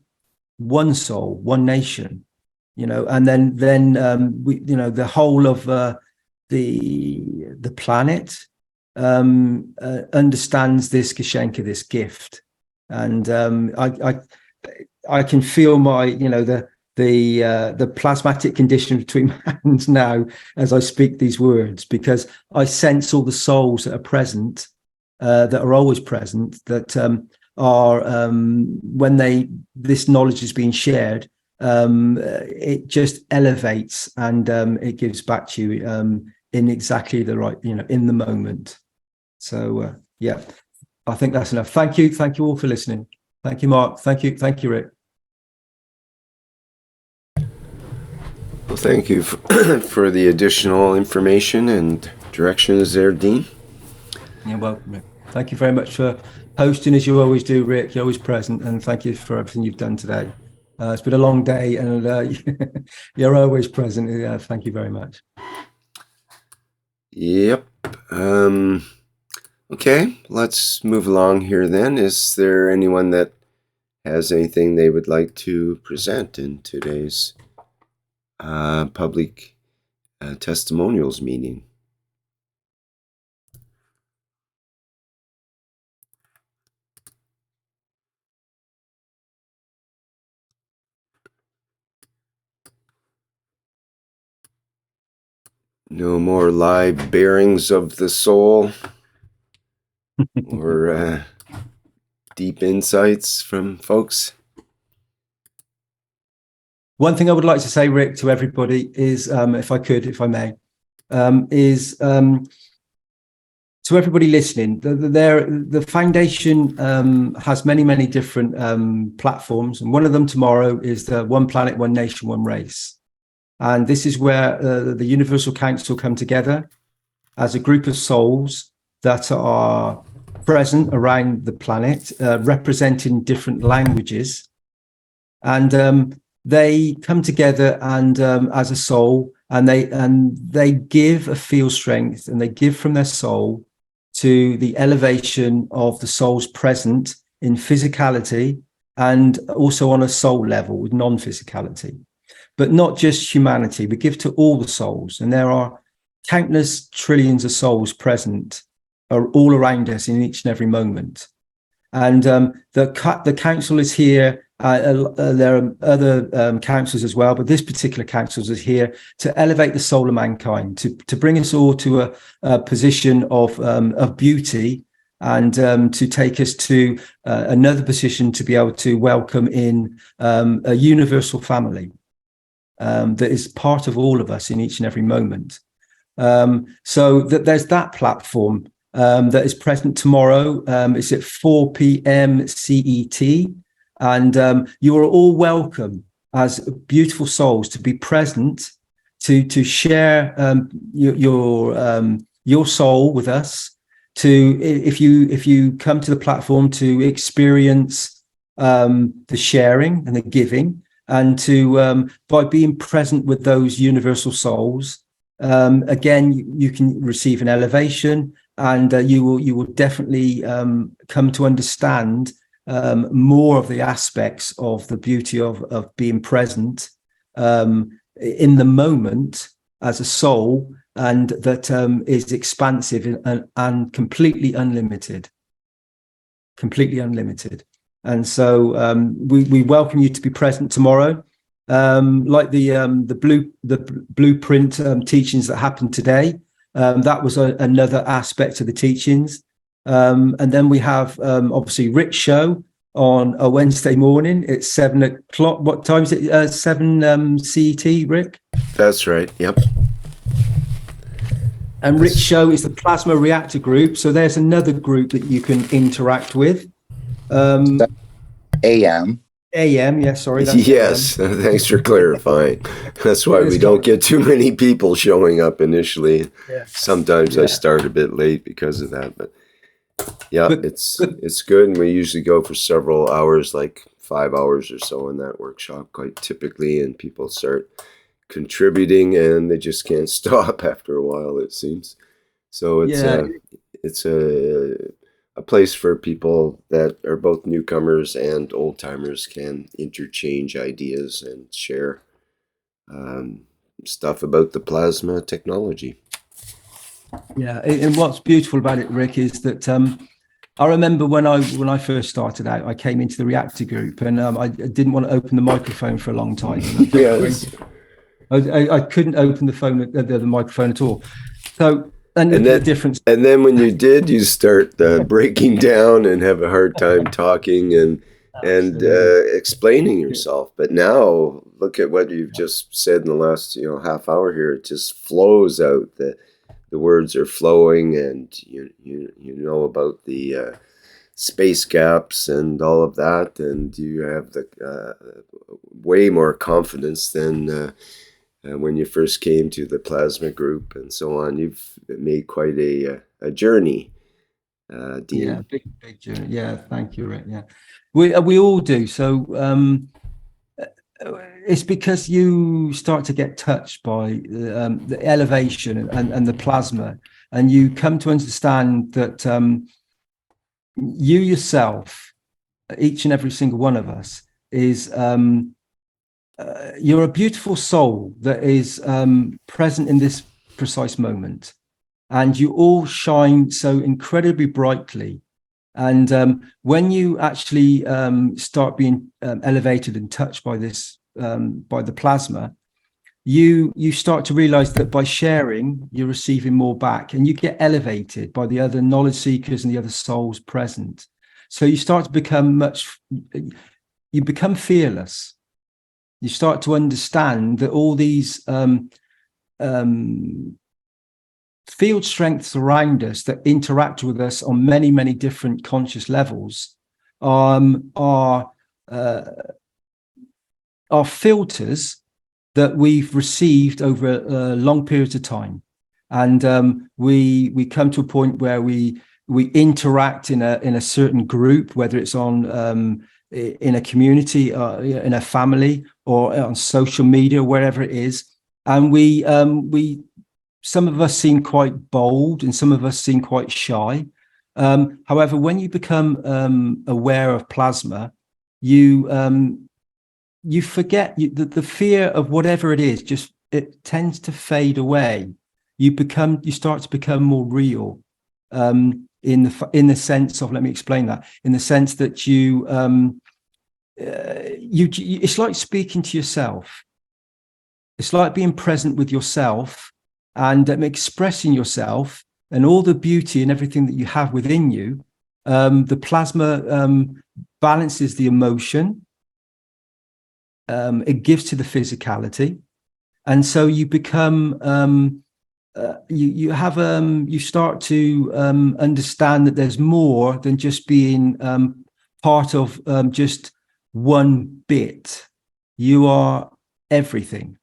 one soul, one nation, and then we, the whole of the planet understands this Geshenka, this gift. And I can feel my, the plasmatic condition between my hands now as I speak these words, because I sense all the souls that are present, that are always present, that are when this knowledge is being shared, it just elevates and it gives back to you in exactly the right, in the moment. So yeah, I think that's enough. Thank you all for listening. Thank you, Mark. Thank you, Rick. Well, thank you for the additional information and directions there, Dean. You're welcome, Rick. Thank you very much for hosting, as you always do, Rick. You're always present, and thank you for everything you've done today. It's been a long day, and you're always present. Thank you very much. Yep. Okay, let's move along here then. Is there anyone that has anything they would like to present in today's public testimonials meeting? No more live bearings of the soul or deep insights from folks? One thing I would like to say, Rick, to everybody is, if I may, to everybody listening, the foundation has many different platforms, and one of them tomorrow is the One Planet, One Nation, One Race. And this is where the Universal Council come together as a group of souls that are present around the planet, representing different languages. And they come together and as a soul, and they give a field strength, and they give from their soul to the elevation of the souls present in physicality and also on a soul level with non-physicality. But not just humanity, we give to all the souls. And there are countless trillions of souls present all around us in each and every moment. And the council is here. There are other councils as well, but this particular council is here to elevate the soul of mankind, to bring us all to a position of beauty, and to take us to another position to be able to welcome in a universal family that is part of all of us in each and every moment. So that there's that platform that is present tomorrow. It's at 4 p.m. CET. And you are all welcome as beautiful souls to be present, to share your soul with us, to if you come to the platform to experience the sharing and the giving, and to by being present with those universal souls, again you can receive an elevation, and you will definitely come to understand more of the aspects of the beauty of being present in the moment as a soul, and that is expansive and completely unlimited. And so we welcome you to be present tomorrow. Like the blueprint teachings that happened today, that was another aspect of the teachings. And then we have obviously Rick's show on a Wednesday morning. It's 7 o'clock. What time is it? 7 CET, Rick? That's right. Yep. And Rick's show is the plasma reactor group. So there's another group that you can interact with. AM. Yeah, sorry. That's yes, thanks for clarifying. That's why we don't get too many people showing up initially. Yeah. Sometimes I start a bit late because of that, but yeah, it's good. And we usually go for several hours, like 5 hours or so in that workshop, quite typically, and people start contributing and they just can't stop after a while, it seems. So it's a place for people that are both newcomers and old timers can interchange ideas and share stuff about the plasma technology. Yeah, and what's beautiful about it, Rick, is that I remember when I first started out, I came into the reactor group, and I didn't want to open the microphone for a long time. I couldn't open the microphone at all. So. And the difference. And then when you did, you start breaking down and have a hard time talking and explaining yourself. But now, look at what you've just said in the last half hour here. It just flows out. The words are flowing, and you know about the space gaps and all of that, and you have the way more confidence than. When you first came to the plasma group and so on. You've made quite a journey, Dean. Yeah, big journey. Yeah, thank you, Rick. Yeah, we all do. So it's because you start to get touched by the elevation and the plasma, and you come to understand that you yourself, each and every single one of us, is you're a beautiful soul that is present in this precise moment, and you all shine so incredibly brightly. And when you actually start being elevated and touched by this, by the plasma, you start to realize that by sharing, you're receiving more back, and you get elevated by the other knowledge seekers and the other souls present. So you start to become you become fearless. You start to understand that all these field strengths around us that interact with us on many, many different conscious levels are filters that we've received over long periods of time. And we come to a point where we interact in a certain group, whether it's on in a community, in a family, or on social media, wherever it is. And we some of us seem quite bold, and some of us seem quite shy. However, when you become aware of plasma, you forget the fear of whatever it is. It tends to fade away. You start to become more real. In the sense of, let me explain that, in the sense that you it's like speaking to yourself. It's like being present with yourself and expressing yourself and all the beauty and everything that you have within you. The plasma balances the emotion. It gives to the physicality, and so you become you start to understand that there's more than just being part of just one bit. You are everything.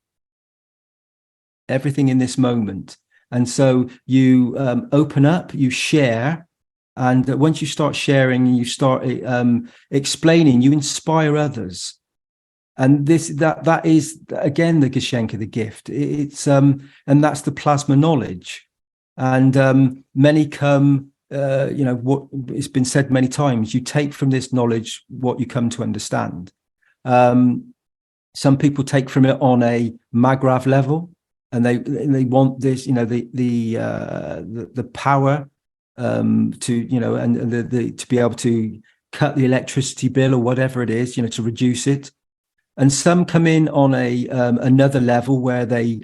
everything in this moment. And so you open up, you share, and once you start sharing and you start explaining, you inspire others. And that is again the Geschenke, the gift. It's and that's the plasma knowledge. And many come, what it's been said many times. You take from this knowledge what you come to understand. Some people take from it on a Magrav level, and they want this, the power to, and to be able to cut the electricity bill or whatever it is, to reduce it. And some come in on another level where they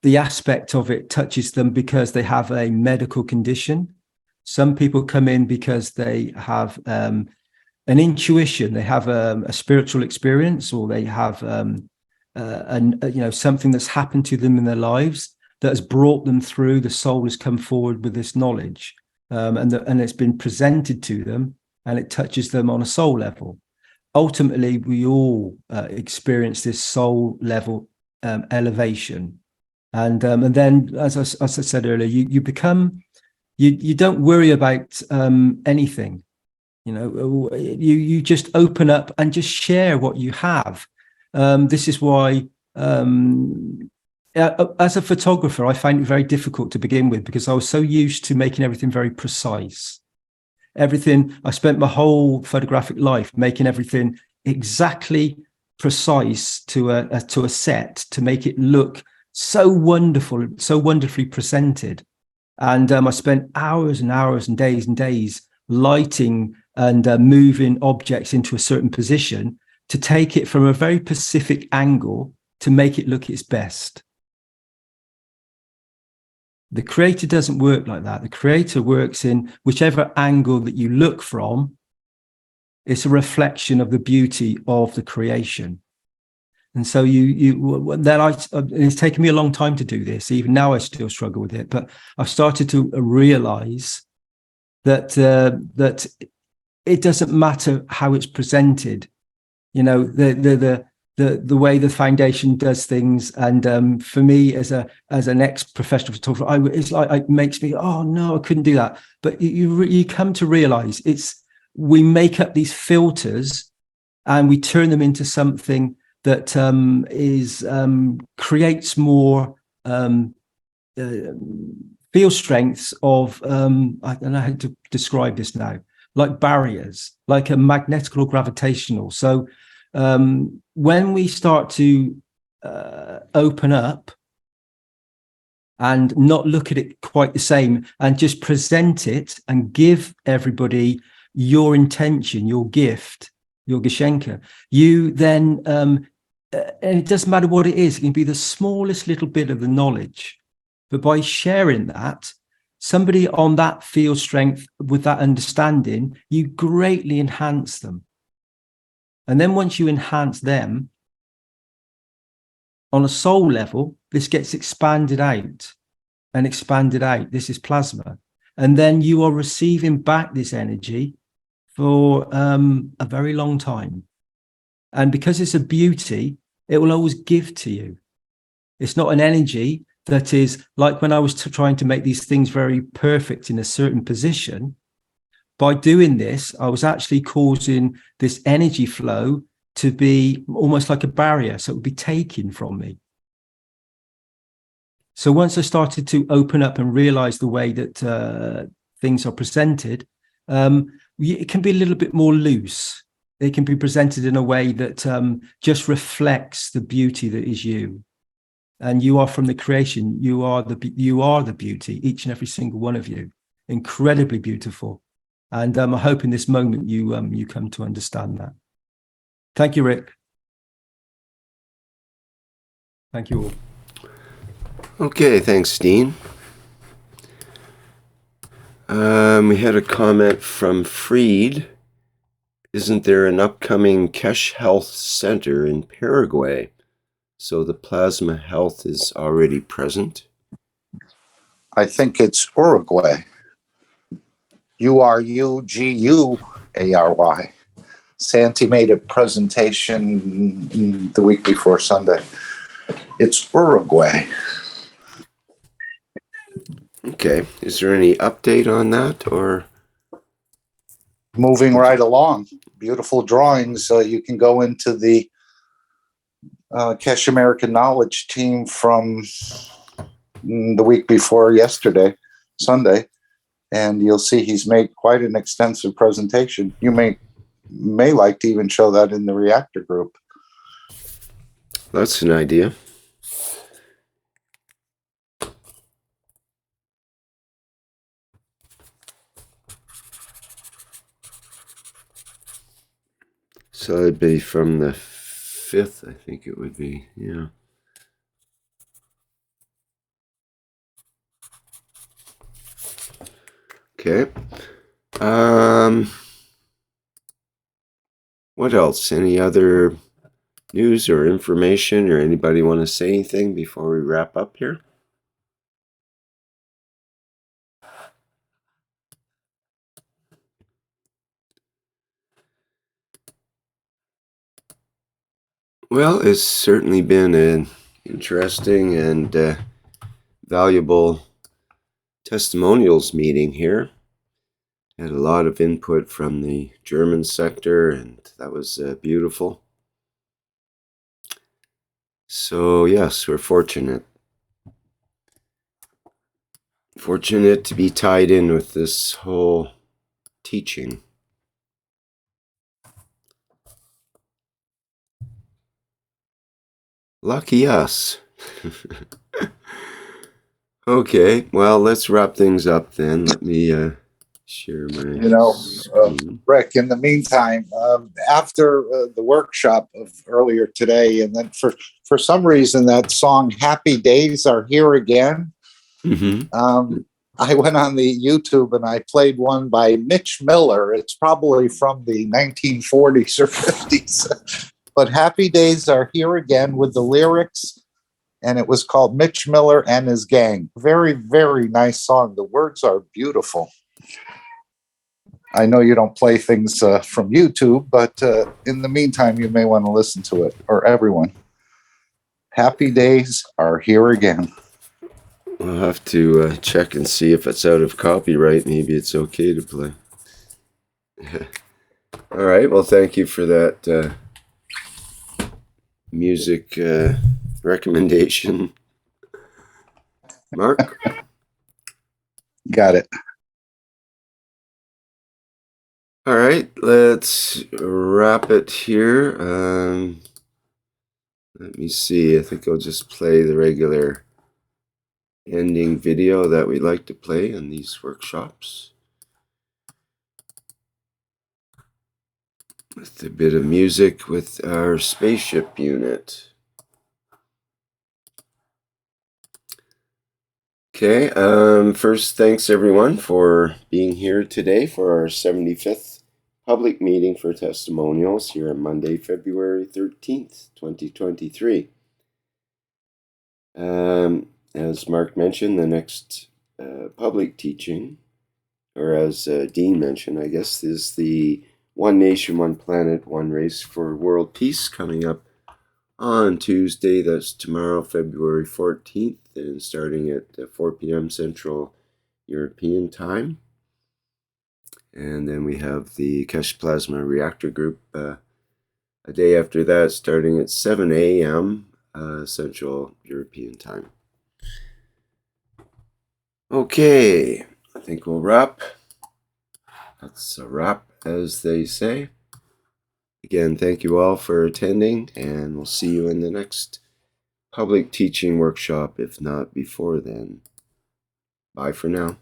the aspect of it touches them because they have a medical condition. Some people come in because they have an intuition, they have a spiritual experience, or they have something that's happened to them in their lives that has brought them through. The soul has come forward with this knowledge, and it's been presented to them, and it touches them on a soul level. Ultimately, we all experience this soul level elevation, and then, as I said earlier, you become, you don't worry about anything. You just open up and just share what you have. This is why, as a photographer, I find it very difficult to begin with, because I was so used to making everything very precise. Everything, I spent my whole photographic life making everything exactly precise to a set, to make it look so wonderful, so wonderfully presented. And I spent hours and hours and days lighting and moving objects into a certain position to take it from a very specific angle to make it look its best. The creator doesn't work like that. The creator works in whichever angle that you look from. It's a reflection of the beauty of the creation. And so it's taken me a long time to do this. Even now I still struggle with it, but I've started to realize that it doesn't matter how it's presented. The way the foundation does things, and for me as an ex-professional photographer, it makes me, oh no, I couldn't do that. But you come to realize we make up these filters and we turn them into something that creates more field strengths of I don't know how to describe this now, like barriers, like a magnetical or gravitational. So when we start to open up and not look at it quite the same, and just present it and give everybody your intention, your gift, your Geschenke, you then, and it doesn't matter what it is, it can be the smallest little bit of the knowledge, but by sharing that, somebody on that field strength with that understanding, you greatly enhance them. And then once you enhance them on a soul level, this gets expanded out and expanded out. This is plasma. And then you are receiving back this energy for a very long time. And because it's a beauty, it will always give to you. It's not an energy that is like when I was trying to make these things very perfect in a certain position. By doing this, I was actually causing this energy flow to be almost like a barrier, so it would be taken from me. So once I started to open up and realize the way that things are presented, it can be a little bit more loose. It can be presented in a way that just reflects the beauty that is you. And you are from the creation. You are the beauty, each and every single one of you. Incredibly beautiful. And I hope in this moment you come to understand that. Thank you, Rick. Thank you all. Okay, thanks, Dean. We had a comment from Freed. Isn't there an upcoming Keshe Health Center in Paraguay? So the plasma health is already present? I think it's Uruguay. Uruguay. Santi made a presentation the week before Sunday. It's Uruguay. Okay. Is there any update on that, or? Moving right along. Beautiful drawings. You can go into the Keshe American Knowledge team from the week before yesterday, Sunday, and you'll see he's made quite an extensive presentation. You may like to even show that in the reactor group. That's an idea. So it'd be from the 5th, I think it would be, yeah. Okay. What else? Any other news or information, or anybody want to say anything before we wrap up here? Well, it's certainly been an interesting and valuable testimonials meeting here. Had a lot of input from the German sector, and that was beautiful. So yes, we're fortunate to be tied in with this whole teaching. Lucky us. Okay, well, let's wrap things up then. Let me share my screen. Rick, in the meantime, after the workshop of earlier today, and then for some reason that song "Happy Days Are Here Again," I went on the YouTube and I played one by Mitch Miller. It's probably from the 1940s or 50s, but "Happy Days Are Here Again" with the lyrics. And it was called Mitch Miller and His Gang. Very, very nice song. The words are beautiful. I know you don't play things from YouTube, but in the meantime, you may want to listen to it, or everyone. Happy Days Are Here Again. I'll have to check and see if it's out of copyright. Maybe it's okay to play. All right. Well, thank you for that music recommendation. Mark? Got it. All right, let's wrap it here. Let me see. I think I'll just play the regular ending video that we like to play in these workshops, with a bit of music with our spaceship unit. Okay, first, thanks everyone for being here today for our 75th public meeting for testimonials here on Monday, February 13th, 2023. As Mark mentioned, the next public teaching, or as Dean mentioned, I guess, is the One Nation, One Planet, One Race for World Peace coming up on Tuesday. That's tomorrow, February 14th, and starting at 4 p.m. Central European Time. And then we have the Keshe Plasma Reactor Group a day after that, starting at 7 a.m. Central European Time. Okay, I think we'll wrap. That's a wrap, as they say. Again, thank you all for attending, and we'll see you in the next public teaching workshop, if not before then. Bye for now.